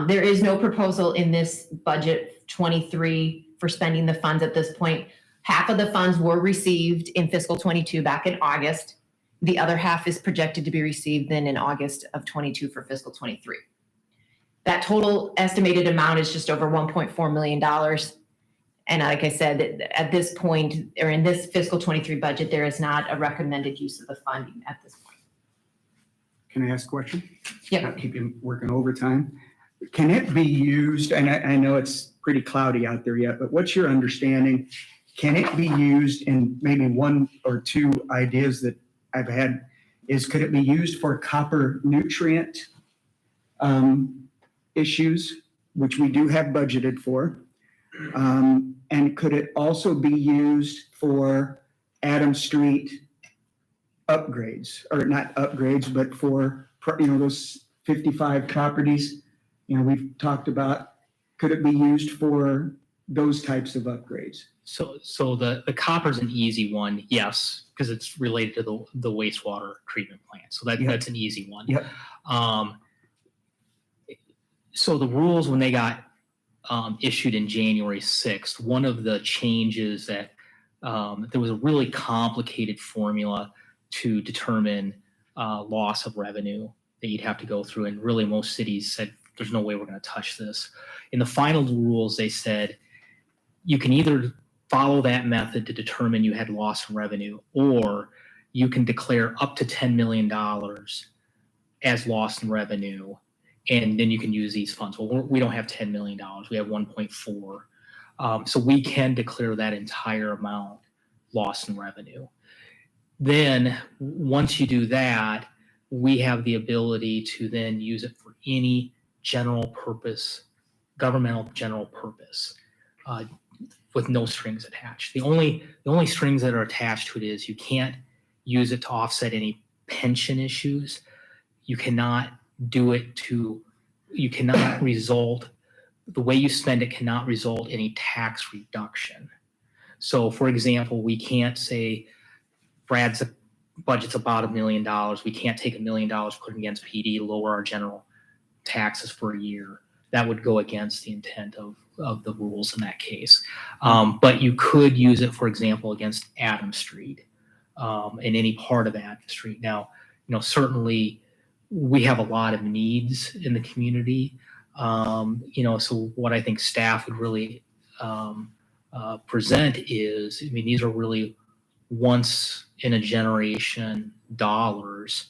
There is no proposal in this budget 23 for spending the funds at this point. Half of the funds were received in fiscal 22 back in August. The other half is projected to be received then in August of 22 for fiscal 23. That total estimated amount is just over $1.4 million. And like I said, at this point, or in this fiscal 23 budget, there is not a recommended use of the funding at this point. Can I ask a question? Yeah. I'll keep you working overtime. Can it be used, and I know it's pretty cloudy out there yet, but what's your understanding? Can it be used in maybe one or two ideas that I've had is, could it be used for copper nutrient issues, which we do have budgeted for? And could it also be used for Adams Street upgrades, or not upgrades, but for, those 55 properties, we've talked about, could it be used for those types of upgrades? So the copper's an easy one, yes, because it's related to the wastewater treatment plant. So that's an easy one. Yep. So the rules, when they got issued in January 6th, one of the changes that there was a really complicated formula to determine loss of revenue that you'd have to go through. And really most cities said, there's no way we're going to touch this. In the final rules, they said, you can either follow that method to determine you had loss in revenue, or you can declare up to $10 million as loss in revenue, and then you can use these funds. Well, we don't have $10 million. We have 1.4. So we can declare that entire amount loss in revenue. Then once you do that, we have the ability to then use it for any general purpose, governmental general purpose, with no strings attached. The only strings that are attached to it is you can't use it to offset any pension issues. You cannot do it result, the way you spend it cannot result in a tax reduction. So for example, we can't say Brad's budget's about $1 million. We can't take $1 million, put it against PD, lower our general taxes for a year. That would go against the intent of the rules in that case. But you could use it, for example, against Adams Street, in any part of Adams Street. Now, certainly we have a lot of needs in the community. So what I think staff would really present is, these are really once in a generation dollars.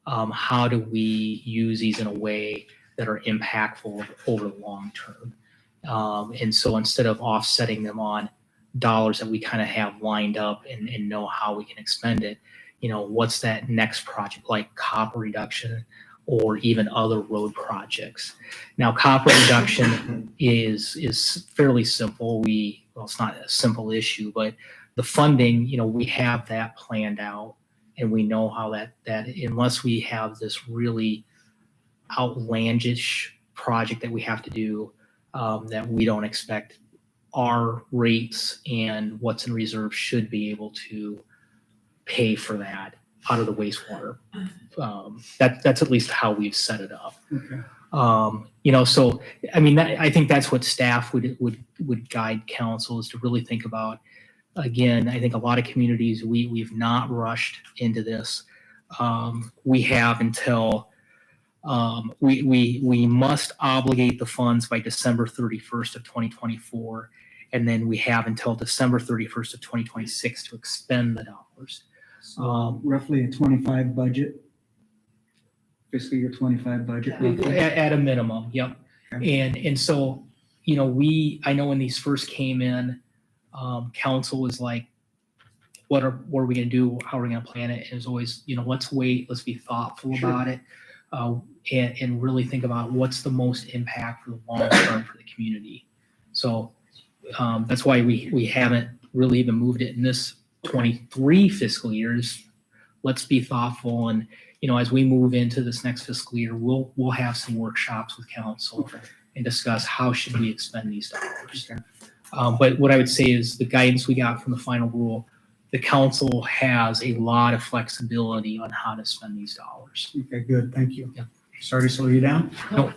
How do we use these in a way that are impactful over the long term? And so instead of offsetting them on dollars that we kind of have lined up and know how we can expend it, what's that next project, like copper reduction or even other road projects? Now, copper reduction is fairly simple. Well, it's not a simple issue, but the funding, we have that planned out, and we know how that unless we have this really outlandish project that we have to do, that we don't expect, our rates and what's in reserve should be able to pay for that out of the wastewater. That's at least how we've set it up. Okay. So I mean, I think that's what staff would guide council, is to really think about. Again, I think a lot of communities, we've not rushed into this. We have until we must obligate the funds by December 31st of 2024, and then we have until December 31st of 2026 to expend the dollars. So roughly a 25 budget, fiscal year 25 budget. At a minimum, yep. Okay. And so, I know when these first came in, council was like, what are we going to do? How are we going to plan it? And it was always, let's wait, let's be thoughtful about it, and really think about what's the most impact for the long term for the community. So that's why we haven't really even moved it in this 23 fiscal years. Let's be thoughtful, and as we move into this next fiscal year, we'll have some workshops with council and discuss how should we expend these dollars. But what I would say is the guidance we got from the final rule, the council has a lot of flexibility on how to spend these dollars. Okay, good. Thank you. Yeah. Sorry to slow you down. Nope,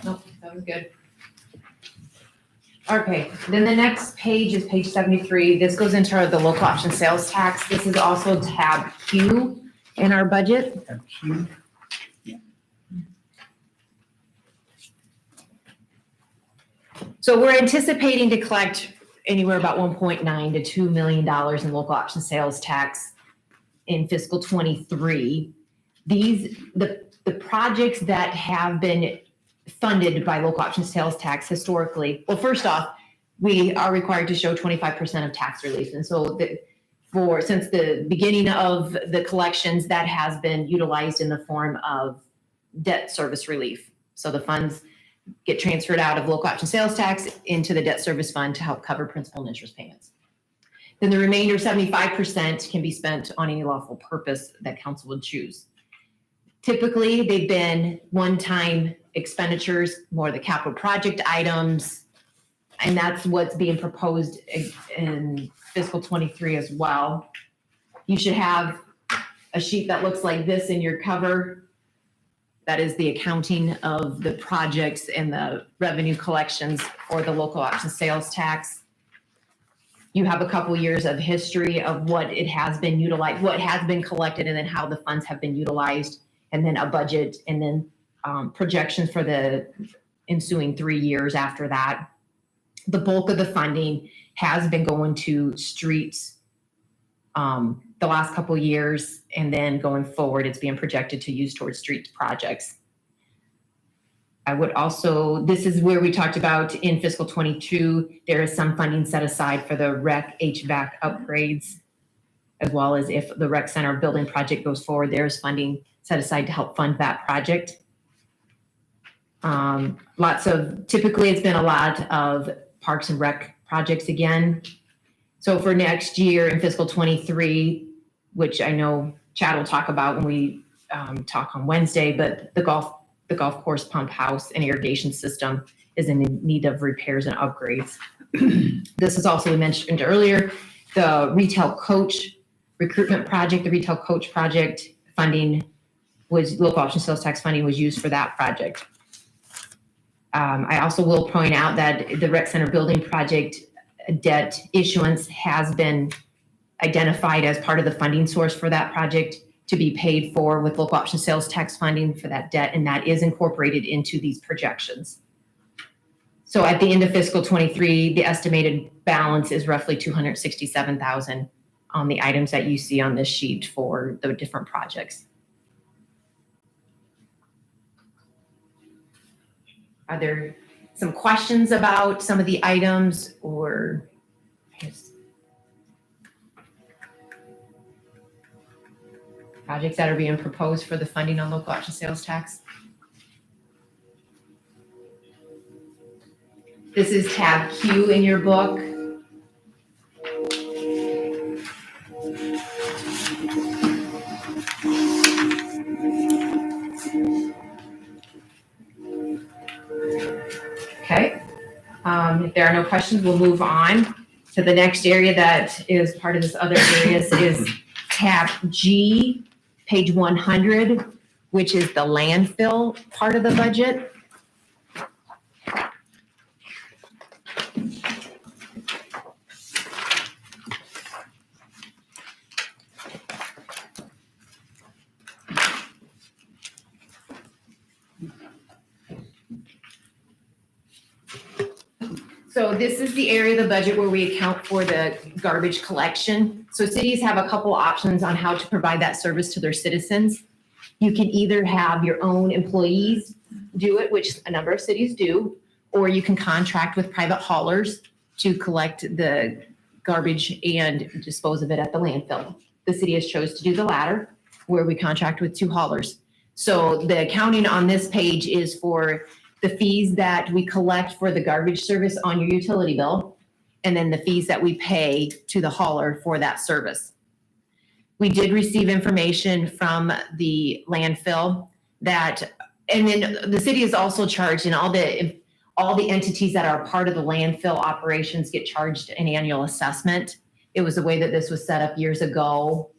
that was good. Okay, then the next page is page 73. This goes into the local option sales tax. This is also tab Q in our budget. Tab Q. So we're anticipating to collect anywhere about $1.9 to $2 million in local option sales tax in fiscal 23. The projects that have been funded by local option sales tax historically, well, first off, we are required to show 25% of tax relief. And so since the beginning of the collections, that has been utilized in the form of debt service relief. So the funds get transferred out of local option sales tax into the debt service fund to help cover principal and interest payments. Then the remainder 75% can be spent on any lawful purpose that council would choose. Typically, they've been one-time expenditures, more the capital project items, and that's what's being proposed in fiscal 23 as well. You should have a sheet that looks like this in your cover. That is the accounting of the projects and the revenue collections for the local option sales tax. You have a couple years of history of what it has been utilized, what has been collected, and then how the funds have been utilized, and then a budget, and then projections for the ensuing 3 years after that. The bulk of the funding has been going to streets the last couple of years, and then going forward, it's being projected to use towards street projects. I would also, this is where we talked about in fiscal 22, there is some funding set aside for the rec HVAC upgrades, as well as if the rec center building project goes forward, there's funding set aside to help fund that project. Typically it's been a lot of parks and rec projects again. So for next year in fiscal 23, which I know Chad will talk about when we talk on Wednesday, but the golf course pump house and irrigation system is in need of repairs and upgrades. This is also mentioned earlier, the retail coach recruitment project, the retail coach project funding was, local option sales tax funding was used for that project. I also will point out that the rec center building project debt issuance has been identified as part of the funding source for that project to be paid for with local option sales tax funding for that debt, and that is incorporated into these projections. So at the end of fiscal 23, the estimated balance is roughly $267,000 on the items that you see on this sheet for the different projects. Are there some questions about some of the items or projects that are being proposed for the funding on local option sales tax? This is tab Q in your book. Okay. If there are no questions, we'll move on to the next area that is part of this other areas is tab G, page 100, which is the landfill part of the budget. So this is the area of the budget where we account for the garbage collection. So cities have a couple options on how to provide that service to their citizens. You can either have your own employees do it, which a number of cities do, or you can contract with private haulers to collect the garbage and dispose of it at the landfill. The city has chose to do the latter, where we contract with 2 haulers. So the accounting on this page is for the fees that we collect for the garbage service on your utility bill, and then the fees that we pay to the hauler for that service. We did receive information from the landfill that, and then the city is also charged, and all the entities that are part of the landfill operations get charged an annual assessment. It was the way that this was set up years ago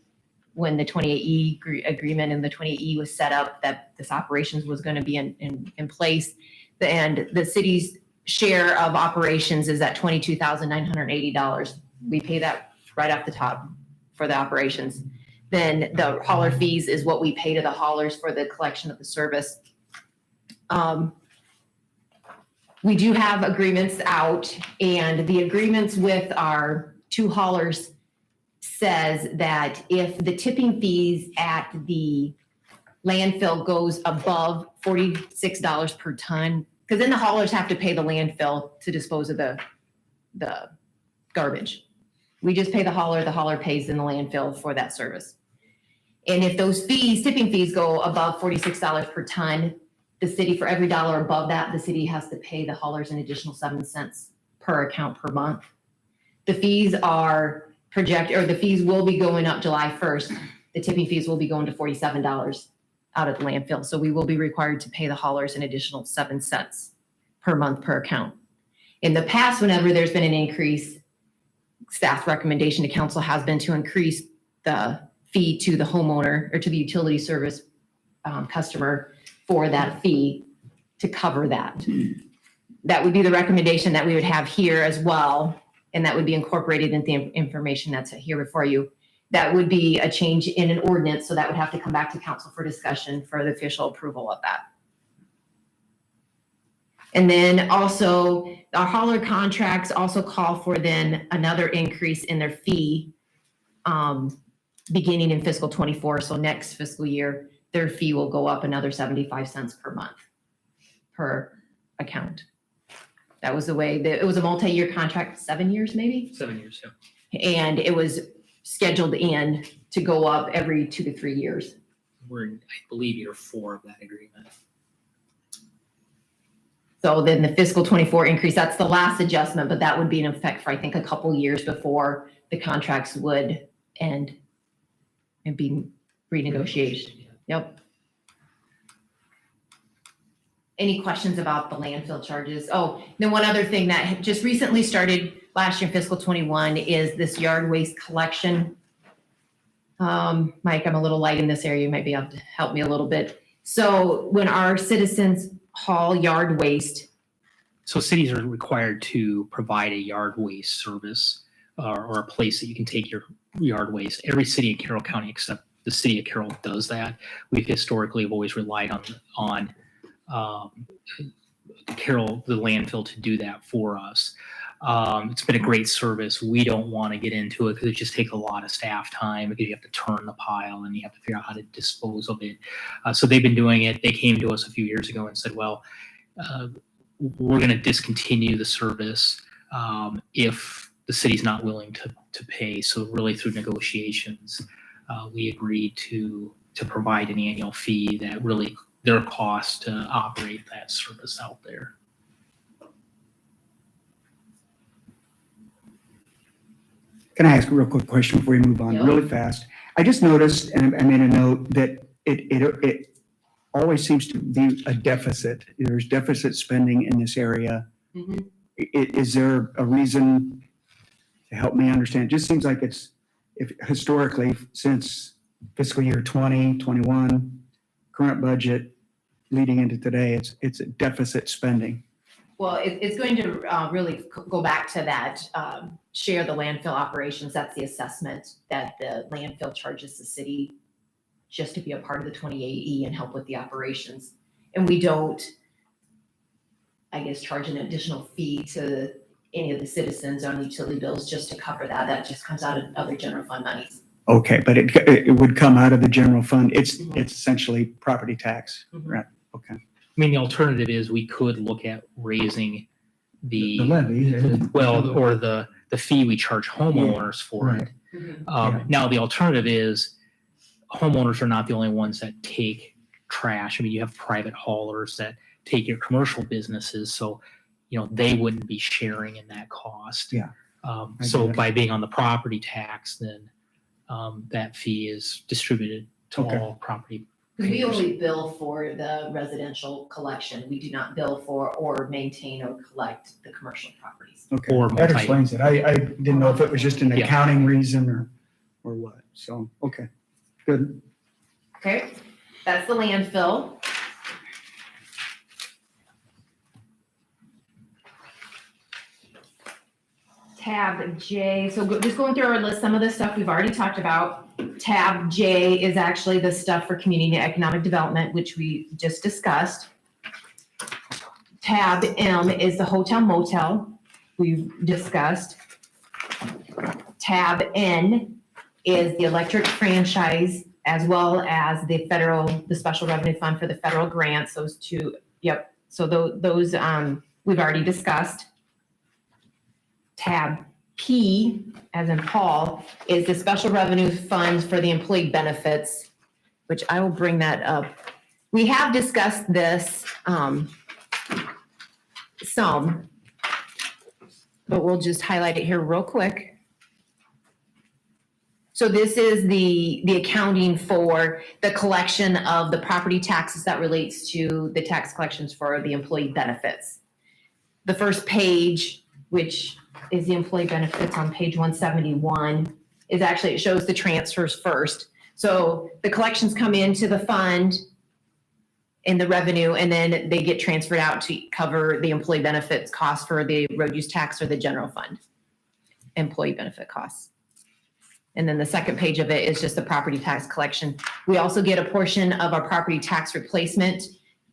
when the 28E agreement and the 28E was set up, that this operations was going to be in place. And the city's share of operations is at $22,980. We pay that right off the top for the operations. Then the hauler fees is what we pay to the haulers for the collection of the service. We do have agreements out, and the agreements with our 2 haulers says that if the tipping fees at the landfill goes above $46 per ton, because then the haulers have to pay the landfill to dispose of the garbage. We just pay the hauler pays in the landfill for that service. And if those fees, tipping fees, go above $46 per ton, the city, for every dollar above that, the city has to pay the haulers an additional 7 cents per account per month. The fees are the fees will be going up July 1st. The tipping fees will be going to $47 out of the landfill. So we will be required to pay the haulers an additional 7 cents per month per account. In the past, whenever there's been an increase, staff recommendation to council has been to increase the fee to the homeowner or to the utility service customer for that fee to cover that. That would be the recommendation that we would have here as well, and that would be incorporated into the information that's here before you. That would be a change in an ordinance, so that would have to come back to council for discussion for the official approval of that. And then also, our hauler contracts also call for then another increase in their fee beginning in fiscal 24. So next fiscal year, their fee will go up another 75 cents per month per account. That was the way that it was, a multi-year contract, 7 years maybe? 7 years, yeah. And it was scheduled in to go up every 2 to 3 years. We're in, I believe, year 4 of that agreement. So then the fiscal 24 increase, that's the last adjustment, but that would be in effect for, I think, a couple years before the contracts would end and be renegotiated. Yep. Any questions about the landfill charges? Oh, then one other thing that just recently started last year in fiscal 21 is this yard waste collection. Mike, I'm a little light in this area. You might be able to help me a little bit. So when our citizens haul yard waste. So cities are required to provide a yard waste service or a place that you can take your yard waste. Every city in Carroll County except the city of Carroll does that. We've historically always relied on Carroll, the landfill, to do that for us. It's been a great service. We don't want to get into it because it just takes a lot of staff time because you have to turn the pile and you have to figure out how to dispose of it. So they've been doing it. They came to us a few years ago and said, well, we're going to discontinue the service if the city's not willing to pay. So really through negotiations, we agreed to provide an annual fee that really their cost to operate that service out there. Can I ask a real quick question before we move on really fast? I just noticed, and I made a note, that it always seems to be a deficit. There's deficit spending in this area. Is there a reason to help me understand? It just seems like if historically, since fiscal year 2021, current budget leading into today, it's a deficit spending. Well, it's going to really go back to that share the landfill operations. That's the assessment that the landfill charges the city just to be a part of the 28E and help with the operations. And we don't, I guess, charge an additional fee to any of the citizens on utility bills just to cover that. That just comes out of other general fund monies. Okay, but it would come out of the general fund. It's essentially property tax, right? Okay. I mean, the alternative is we could look at raising the levy, or the fee we charge homeowners for right. it. Now, the alternative is homeowners are not the only ones that take trash. I mean, you have private haulers that take your commercial businesses, so they wouldn't be sharing in that cost. Yeah. So by being on the property tax, then that fee is distributed to all property. We only bill for the residential collection. We do not bill for or maintain or collect the commercial properties. Okay, that explains it. I didn't know if it was just an accounting reason or what. So, okay, good. Okay, that's the landfill. Tab J, so just going through our list, some of the stuff we've already talked about. Tab J is actually the stuff for community economic development, which we just discussed. Tab M is the hotel motel we've discussed. Tab N is the electric franchise, as well as the special revenue fund for the federal grants, those two, yep. So those we've already discussed. Tab P, as in Paul, is the special revenue fund for the employee benefits, which I will bring that up. We have discussed this some, but we'll just highlight it here real quick. So this is the accounting for the collection of the property taxes that relates to the tax collections for the employee benefits. The first page, which is the employee benefits on page 171, is actually, it shows the transfers first. So the collections come into the fund in the revenue, and then they get transferred out to cover the employee benefits costs for the road use tax or the general fund employee benefit costs. And then the second page of it is just the property tax collection. We also get a portion of our property tax replacement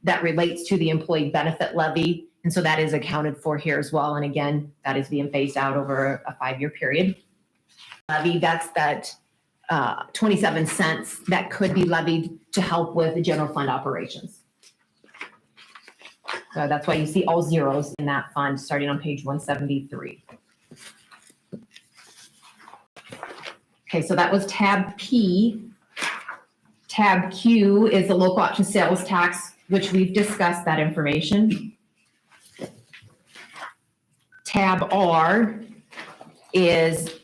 that relates to the employee benefit levy. And so that is accounted for here as well. And again, that is being phased out over a 5-year period. Levy, that's that 27 cents that could be levied to help with the general fund operations. So that's why you see all zeros in that fund starting on page 173. Okay, so that was tab P. Tab Q is the local option sales tax, which we've discussed that information. Tab R is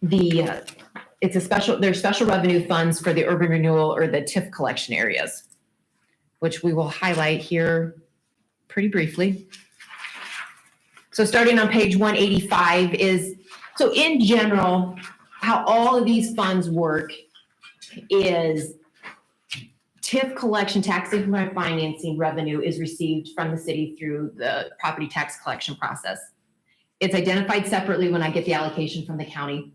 there's special revenue funds for the urban renewal or the TIF collection areas, which we will highlight here pretty briefly. So starting on page 185 is, so in general, how all of these funds work is TIF collection, tax increment financing revenue, is received from the city through the property tax collection process. It's identified separately when I get the allocation from the county,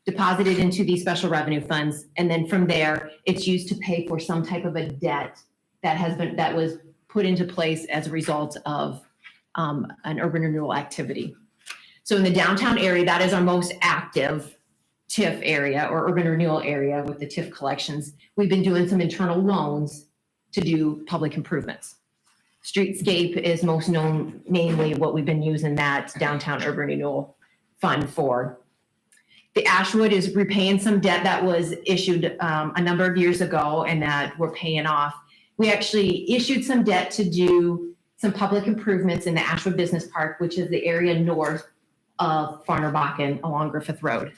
deposited into these special revenue funds, and then from there, it's used to pay for some type of a debt that was put into place as a result of an urban renewal activity. So in the downtown area, that is our most active TIF area or urban renewal area with the TIF collections. We've been doing some internal loans to do public improvements. Streetscape is most known, mainly what we've been using that downtown urban renewal fund for. The Ashwood is repaying some debt that was issued a number of years ago and that we're paying off. We actually issued some debt to do some public improvements in the Ashwood Business Park, which is the area north of Farnerbakken along Griffith Road.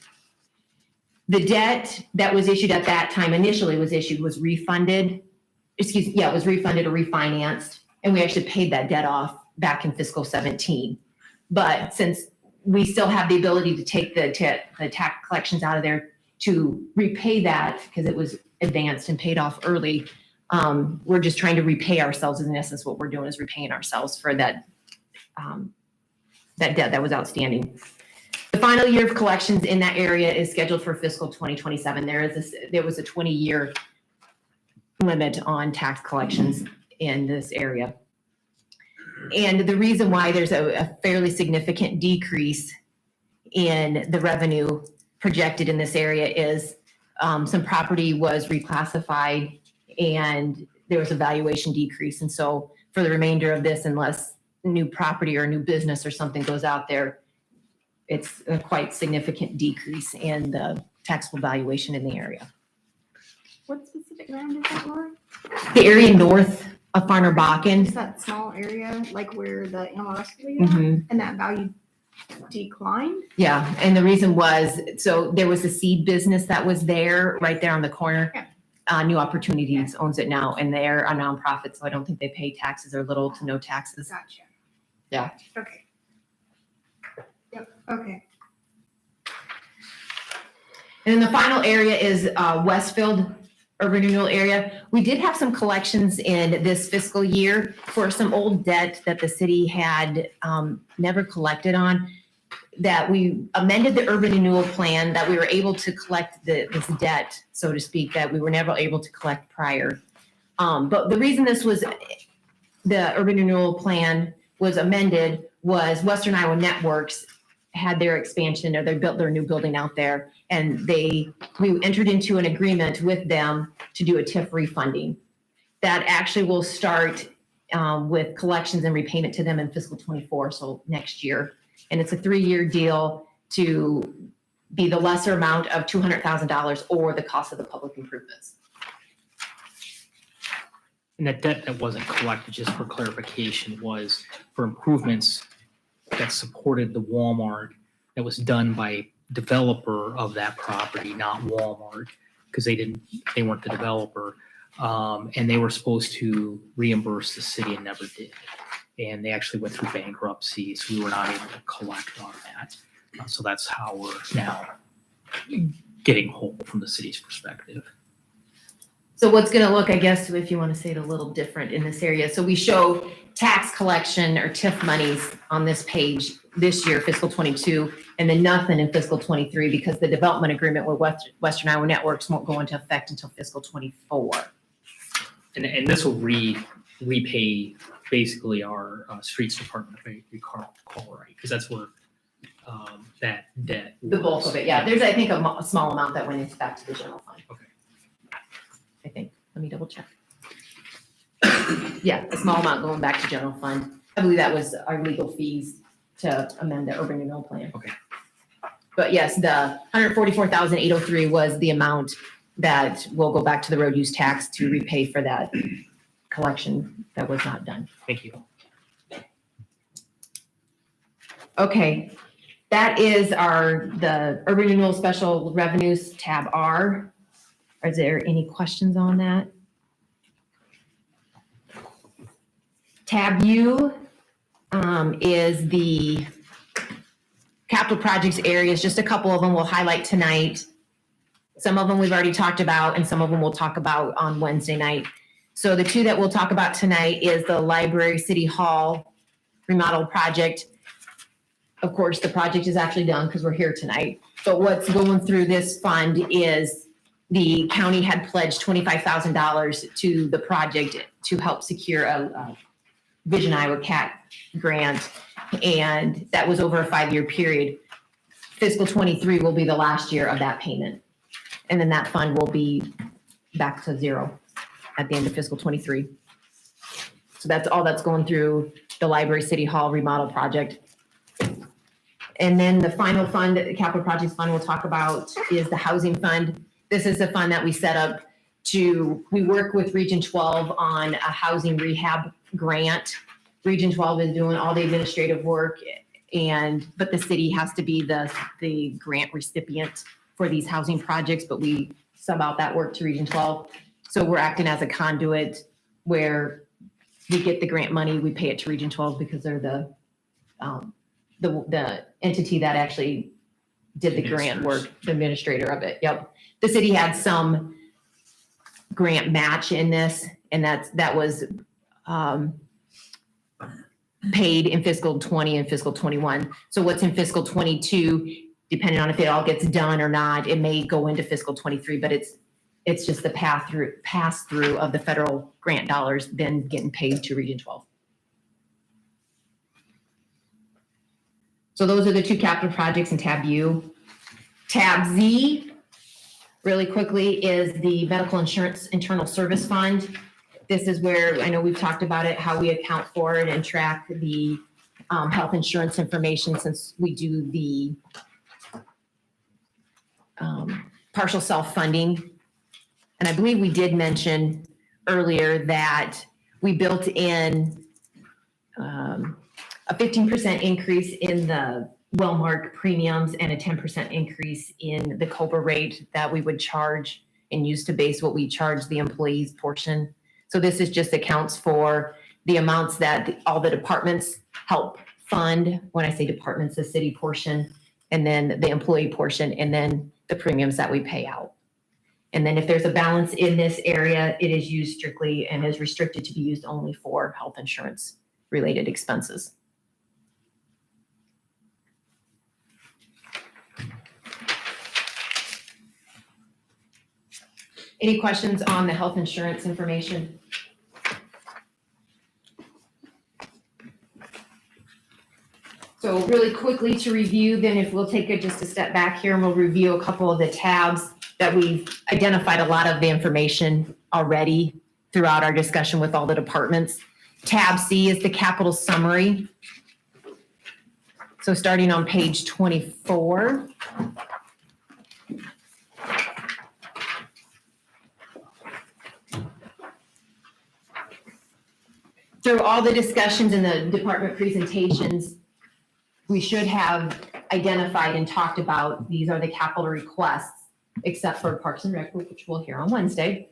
The debt that was issued at that time, initially was issued, was refunded. It was refunded or refinanced, and we actually paid that debt off back in fiscal 17. But since we still have the ability to take the tax collections out of there to repay that because it was advanced and paid off early, we're just trying to repay ourselves. In essence, what we're doing is repaying ourselves for that debt that was outstanding. The final year of collections in that area is scheduled for fiscal 2027. There was a 20-year limit on tax collections in this area. And the reason why there's a fairly significant decrease in the revenue projected in this area is some property was reclassified and there was a valuation decrease. And so for the remainder of this, unless new property or new business or something goes out there, it's a quite significant decrease in the taxable valuation in the area. What specific land is that, Laura? The area north of Farnerbakken. Is that small area, like where the animal rescue Mhm. and that value declined? Yeah, and the reason was, so there was a seed business that was there, right there on the corner. New Opportunities owns it now, and they're a nonprofit, so I don't think they pay taxes or little to no taxes. Gotcha. Yeah. Okay. Yep, okay. And then the final area is Westfield Urban Renewal Area. We did have some collections in this fiscal year for some old debt that the city had never collected on, that we amended the urban renewal plan, that we were able to collect this debt, so to speak, that we were never able to collect prior. But the reason this was, the urban renewal plan was amended was Western Iowa Networks had their expansion, or they built their new building out there, and we entered into an agreement with them to do a TIF refunding. That actually will start with collections and repayment to them in fiscal 24, so next year. And it's a 3-year deal to be the lesser amount of $200,000 or the cost of the public improvements. And that debt that wasn't collected, just for clarification, was for improvements that supported the Walmart that was done by developer of that property, not Walmart, because they weren't the developer. And they were supposed to reimburse the city and never did. And they actually went through bankruptcy, so we were not able to collect on that. So that's how we're now getting whole from the city's perspective. So what's going to look, I guess, if you want to say it a little different in this area. So we show tax collection or TIF monies on this page this year, fiscal 22, and then nothing in fiscal 23 because the development agreement with Western Iowa Networks won't go into effect until fiscal 24. And this will repay basically our streets department, if I recall right, because that's where that debt was. The bulk of it, yeah. There's, I think, a small amount that went back to the general fund. Okay. I think. Let me double check. Yeah, a small amount going back to general fund. I believe that was our legal fees to amend the urban renewal plan. Okay. But yes, the $144,803 was the amount that will go back to the road use tax to repay for that collection that was not done. Thank you. Okay, that is the urban renewal special revenues tab R. Is there any questions on that? Tab U is the capital projects areas, just a couple of them we'll highlight tonight. Some of them we've already talked about, and some of them we'll talk about on Wednesday night. So the two that we'll talk about tonight is the Library City Hall remodel project. Of course, the project is actually done because we're here tonight. But what's going through this fund is the county had pledged $25,000 to the project to help secure a Vision Iowa CAT grant. And that was over a 5-year period. Fiscal 23 will be the last year of that payment. And then that fund will be back to zero at the end of fiscal 23. So that's all that's going through the library city hall remodel project. And then the final fund, the capital projects fund we'll talk about is the housing fund. This is a fund that we set up we work with Region 12 on a housing rehab grant. Region 12 is doing all the administrative work but the city has to be the grant recipient for these housing projects, but we sub out that work to Region 12. So we're acting as a conduit where we get the grant money, we pay it to Region 12 because they're the entity that actually did the grant work, the administrator of it. Yep. The city had some grant match in this, and that was paid in fiscal 20 and fiscal 21. So what's in fiscal 22, depending on if it all gets done or not, it may go into fiscal 23, but it's just the pass through of the federal grant dollars then getting paid to Region 12. So those are the two capital projects in tab U. Tab Z, really quickly, is the medical insurance internal service fund. This is where, I know we've talked about it, how we account for it and track the health insurance information since we do the partial self-funding. And I believe we did mention earlier that we built in a 15% increase in the well-marked premiums and a 10% increase in the COBRA rate that we would charge and use to base what we charge the employees portion. So this is just accounts for the amounts that all the departments help fund. When I say departments, the city portion, and then the employee portion, and then the premiums that we pay out. And then if there's a balance in this area, it is used strictly and is restricted to be used only for health insurance related expenses. Any questions on the health insurance information? So really quickly to review, then if we'll take just a step back here and we'll review a couple of the tabs that we've identified a lot of the information already throughout our discussion with all the departments. Tab C is the capital summary. So starting on page 24. Through all the discussions in the department presentations, we should have identified and talked about these are the capital requests, except for Parks and Rec, which we'll hear on Wednesday.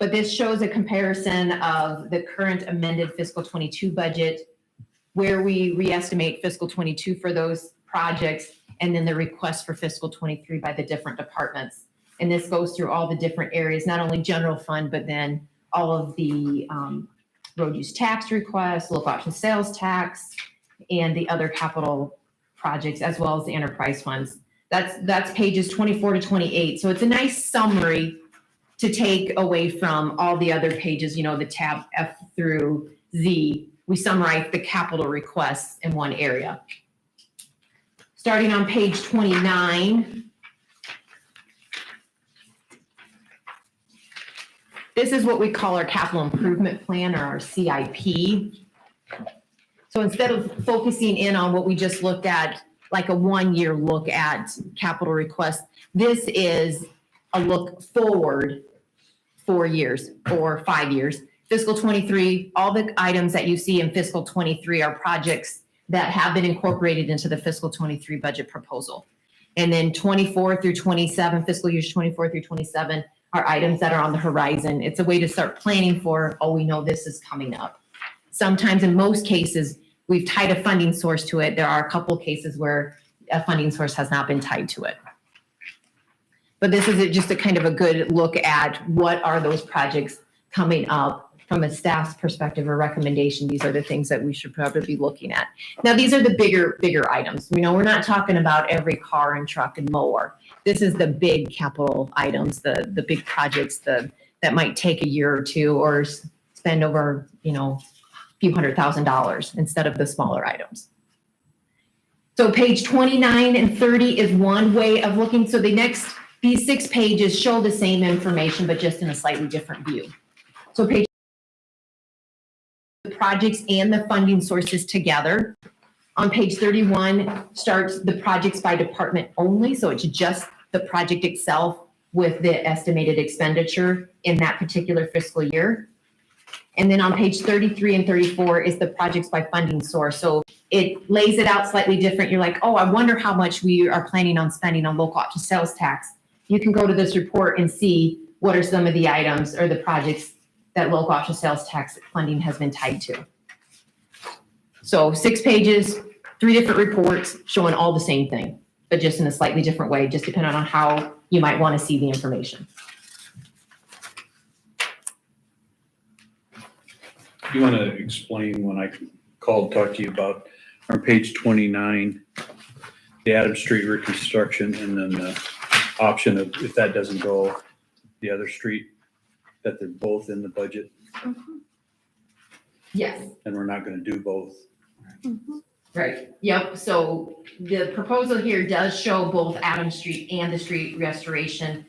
But this shows a comparison of the current amended fiscal 22 budget, where we reestimate fiscal 22 for those projects, and then the request for fiscal 23 by the different departments. And this goes through all the different areas, not only general fund, but then all of the road use tax requests, local option sales tax, and the other capital projects, as well as the enterprise funds. That's pages 24 to 28. So it's a nice summary to take away from all the other pages, you know, the tab F through Z. We summarize the capital requests in one area. Starting on page 29, this is what we call our capital improvement plan, or our CIP. So instead of focusing in on what we just looked at, like a 1-year look at capital requests, this is a look forward 4 years or 5 years. Fiscal 23, all the items that you see in fiscal 23 are projects that have been incorporated into the fiscal 23 budget proposal. And then 24 through 27, fiscal years 24 through 27 are items that are on the horizon. It's a way to start planning for, oh, we know this is coming up. Sometimes, in most cases, we've tied a funding source to it. There are a couple cases where a funding source has not been tied to it. But this is just a kind of a good look at what are those projects coming up from a staff's perspective or recommendation. These are the things that we should probably be looking at. Now, these are the bigger items. You know, we're not talking about every car and truck and mower. This is the big capital items, the big projects that might take a year or two or spend over, you know, a few $100,000 instead of the smaller items. So page 29 and 30 is one way of looking. So these 6 pages show the same information, but just in a slightly different view. So page the projects and the funding sources together. On page 31 starts the projects by department only. So it's just the project itself with the estimated expenditure in that particular fiscal year. And then on page 33 and 34 is the projects by funding source. So it lays it out slightly different. You're like, oh, I wonder how much we are planning on spending on local option sales tax. You can go to this report and see what are some of the items or the projects that local option sales tax funding has been tied to. So 6 pages, 3 different reports showing all the same thing, but just in a slightly different way, just depending on how you might want to see the information. You want to explain when I called, talk to you about on page 29, the Adams Street reconstruction, and then the option of if that doesn't go, the other street, that they're both in the budget Yes. and we're not going to do both. Right, yep, so the proposal here does show both Adams Street and the street restoration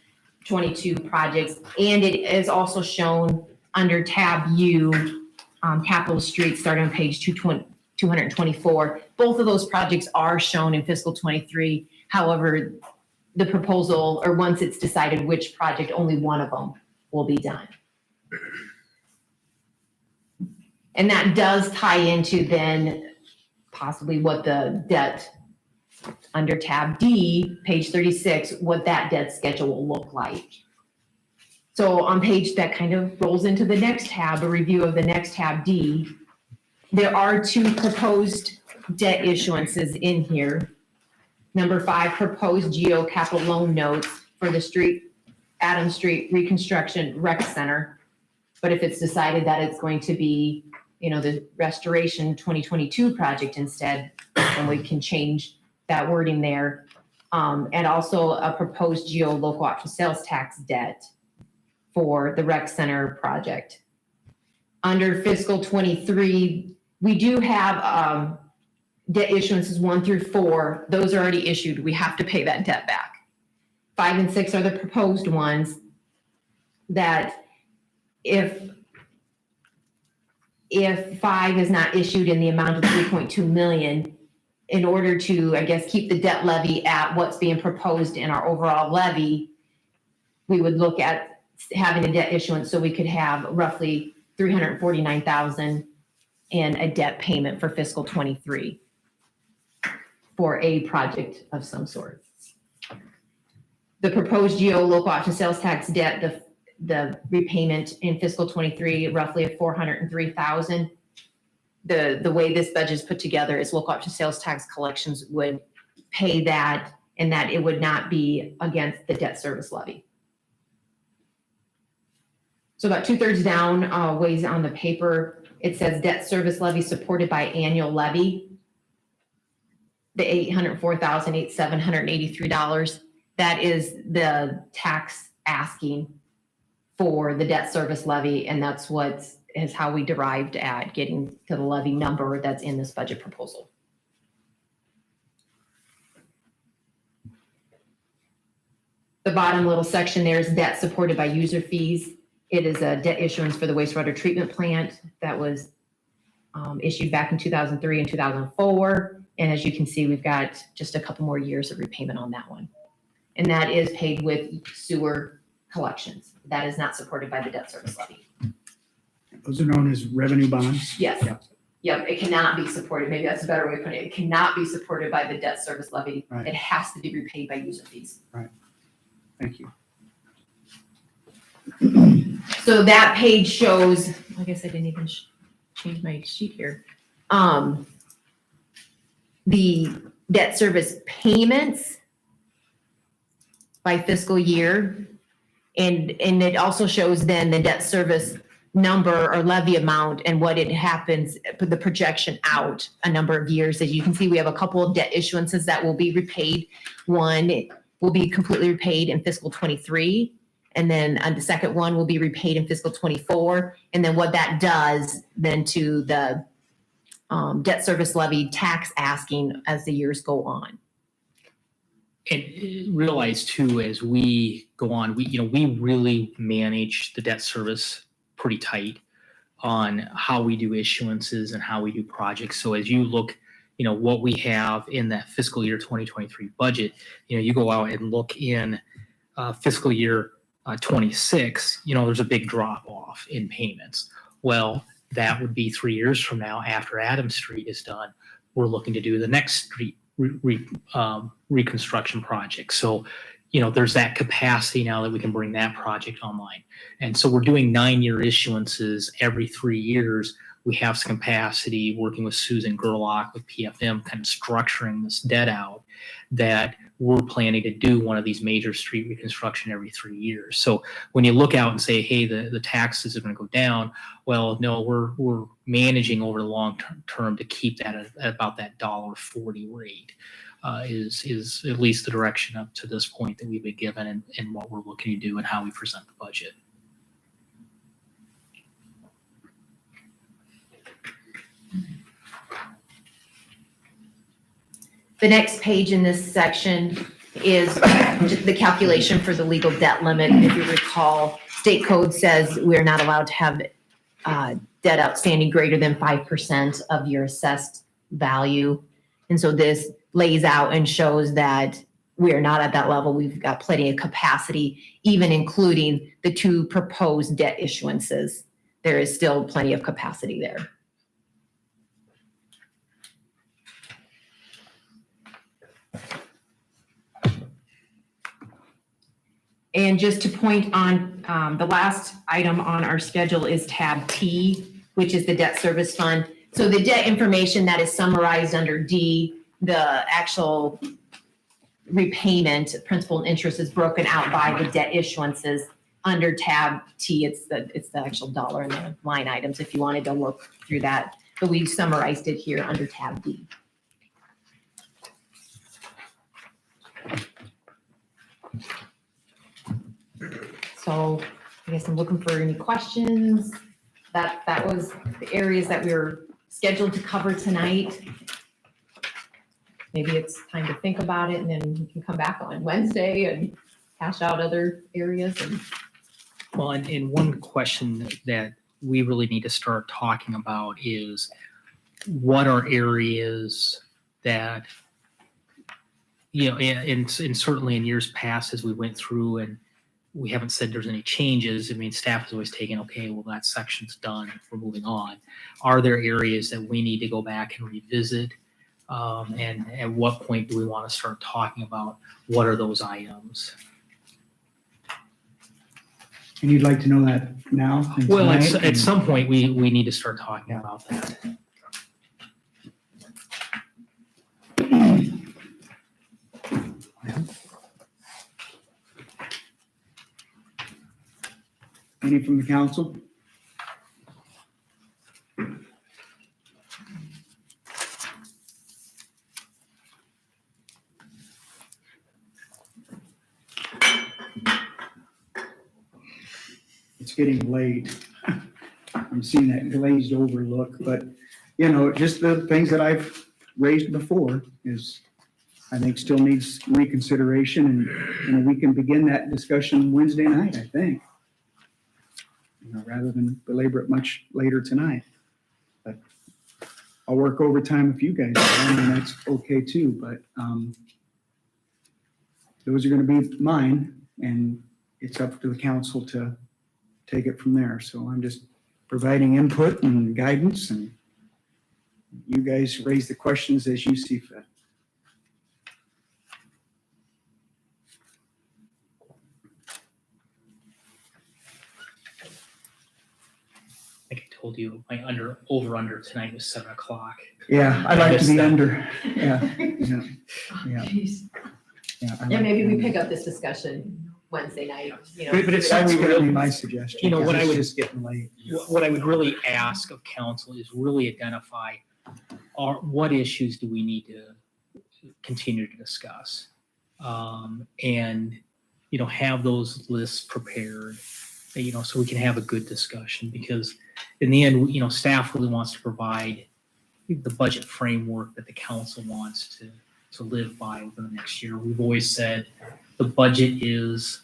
22 projects. And it is also shown under tab U, capital streets starting on page 224. Both of those projects are shown in fiscal 23. However, the proposal, or once it's decided which project, only one of them will be done. And that does tie into then possibly what the debt under tab D, page 36, what that debt schedule will look like. So on page that kind of rolls into the next tab, a review of the next tab D, there are 2 proposed debt issuances in here. Number 5, proposed GEO capital loan notes for the Adams Street Reconstruction Rec Center. But if it's decided that it's going to be, the Restoration 2022 project instead, then we can change that wording there. And also a proposed GEO local option sales tax debt for the rec center project. Under fiscal 23, we do have debt issuances 1 through 4. Those are already issued. We have to pay that debt back. 5 and 6 are the proposed ones that if 5 is not issued in the amount of 3.2 million, in order to, I guess, keep the debt levy at what's being proposed in our overall levy, we would look at having a debt issuance so we could have roughly $349,000 in a debt payment for fiscal 23 for a project of some sort. The proposed GEO local option sales tax debt, the repayment in fiscal 23, roughly of $403,000. The way this budget is put together is local option sales tax collections would pay that, and that it would not be against the debt service levy. So about 2/3 down, ways on the paper, it says debt service levy supported by annual levy. The $804,783, that is the tax asking for the debt service levy, and that's how we derived at getting to the levy number that's in this budget proposal. The bottom little section there is debt supported by user fees. It is a debt issuance for the wastewater treatment plant that was issued back in 2003 and 2004. And as you can see, we've got just a couple more years of repayment on that one. And that is paid with sewer collections. That is not supported by the debt service levy. Those are known as revenue bonds. Yes. Yep. Yep, it cannot be supported. Maybe that's a better way of putting it. It cannot be supported by the debt service levy. Right. It has to be repaid by user fees. Thank you. So that page shows, I guess I didn't even change my sheet here. The debt service payments by fiscal year. And it also shows then the debt service number or levy amount and what it happens, the projection out a number of years. As you can see, we have a couple of debt issuances that will be repaid. One will be completely repaid in fiscal 23. And then the second one will be repaid in fiscal 24. And then what that does then to the debt service levy tax asking as the years go on. And realize too, as we go on, we really manage the debt service pretty tight on how we do issuances and how we do projects. So as you look, what we have in that fiscal year 2023 budget, you go out and look in fiscal year 26, there's a big drop off in payments. Well, that would be 3 years from now after Adams Street is done. We're looking to do the next street reconstruction project. So, there's that capacity now that we can bring that project online. And so we're doing 9-year issuances every 3 years. We have some capacity working with Susan Gerlach with PFM, kind of structuring this debt out, that we're planning to do one of these major street reconstruction every 3 years. So when you look out and say, hey, the taxes are going to go down, well, no, we're managing over the long term to keep that at about that $1.40 rate. Is at least the direction up to this point that we've been given, and what we're looking to do and how we present the budget. The next page in this section is the calculation for the legal debt limit. If you recall, state code says we're not allowed to have debt outstanding greater than 5% of your assessed value. And so this lays out and shows that we are not at that level. We've got plenty of capacity, even including the 2 proposed debt issuances. There is still plenty of capacity there. And just to point on, the last item on our schedule is tab T, which is the debt service fund. So the debt information that is summarized under D, the actual repayment, principal and interest is broken out by the debt issuances. Under tab T, it's the actual dollar and the line items if you wanted to look through that. But we've summarized it here under tab D. So I guess I'm looking for any questions. That was the areas that we were scheduled to cover tonight. Maybe it's time to think about it, and then we can come back on Wednesday and hash out other areas. Well, and one question that we really need to start talking about is what are areas that, and certainly in years past as we went through, and we haven't said there's any changes. I mean, staff is always taking, okay, well, that section's done, we're moving on. Are there areas that we need to go back and revisit? And at what point do we want to start talking about what are those items? And you'd like to know that now? Well, at some point, we need to start talking about that. Any from the council? It's getting late. I'm seeing that glazed over look, but just the things that I've raised before is, I think, still needs reconsideration, and we can begin that discussion Wednesday night, I think, rather than belabor it much later tonight. But I'll work overtime if you guys are, and that's okay too. But those are going to be mine, and it's up to the council to take it from there. So I'm just providing input and guidance, and you guys raise the questions as you see fit. I think I told you my over under tonight was 7 o'clock. Yeah, I'd like to be under. Yeah. Maybe we pick up this discussion Wednesday night. But it's that's going to be my suggestion. What I would just getting late. What I would really ask of council is really identify what issues do we need to continue to discuss, and have those lists prepared, so we can have a good discussion. Because in the end, staff really wants to provide the budget framework that the council wants to live by over the next year. We've always said the budget is,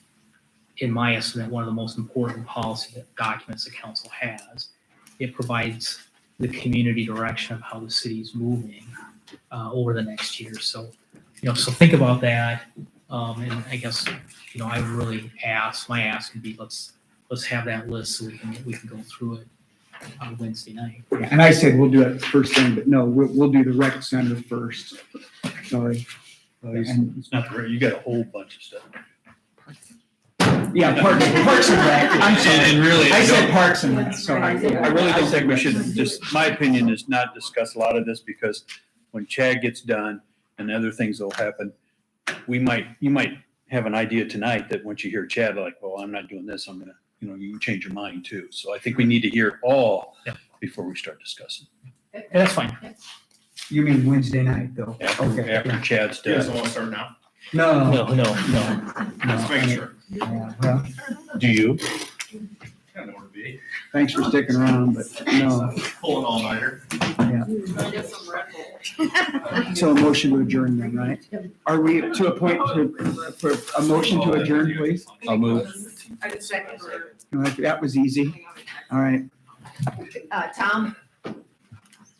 in my estimate, one of the most important policy documents the council has. It provides the community direction of how the city is moving over the next year. So, so think about that. And I guess, I would really my ask would be, let's have that list so we can go through it on Wednesday night. Yeah, and I said we'll do it first thing, but no, we'll do the rec center first. Sorry. It's not the, you got a whole bunch of stuff. Yeah, Parks and Rec. I'm sorry. And really, I said Parks and Rec, sorry. I really don't think we should my opinion is not discuss a lot of this, because when Chad gets done and other things will happen, you might have an idea tonight that once you hear Chad, like, well, I'm not doing this, I'm gonna, you can change your mind too. So I think we need to hear it all before we start discussing. And that's fine. You mean Wednesday night, though? After Chad's You guys done. don't want to start now? No. Just making sure. Yeah, well, Do you? I don't know where to be. thanks for sticking around, but no. Pulling all-nighter. So a motion to adjourn then, right? Are we to a point for a motion to adjourn, please? I'll move. I just second. That was easy. All right. Tom?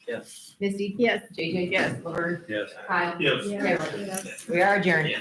Yes. Misty? Yes. JJ? Yes. Laverne? Yes. Kyle? Yes. Carol? We are adjourned.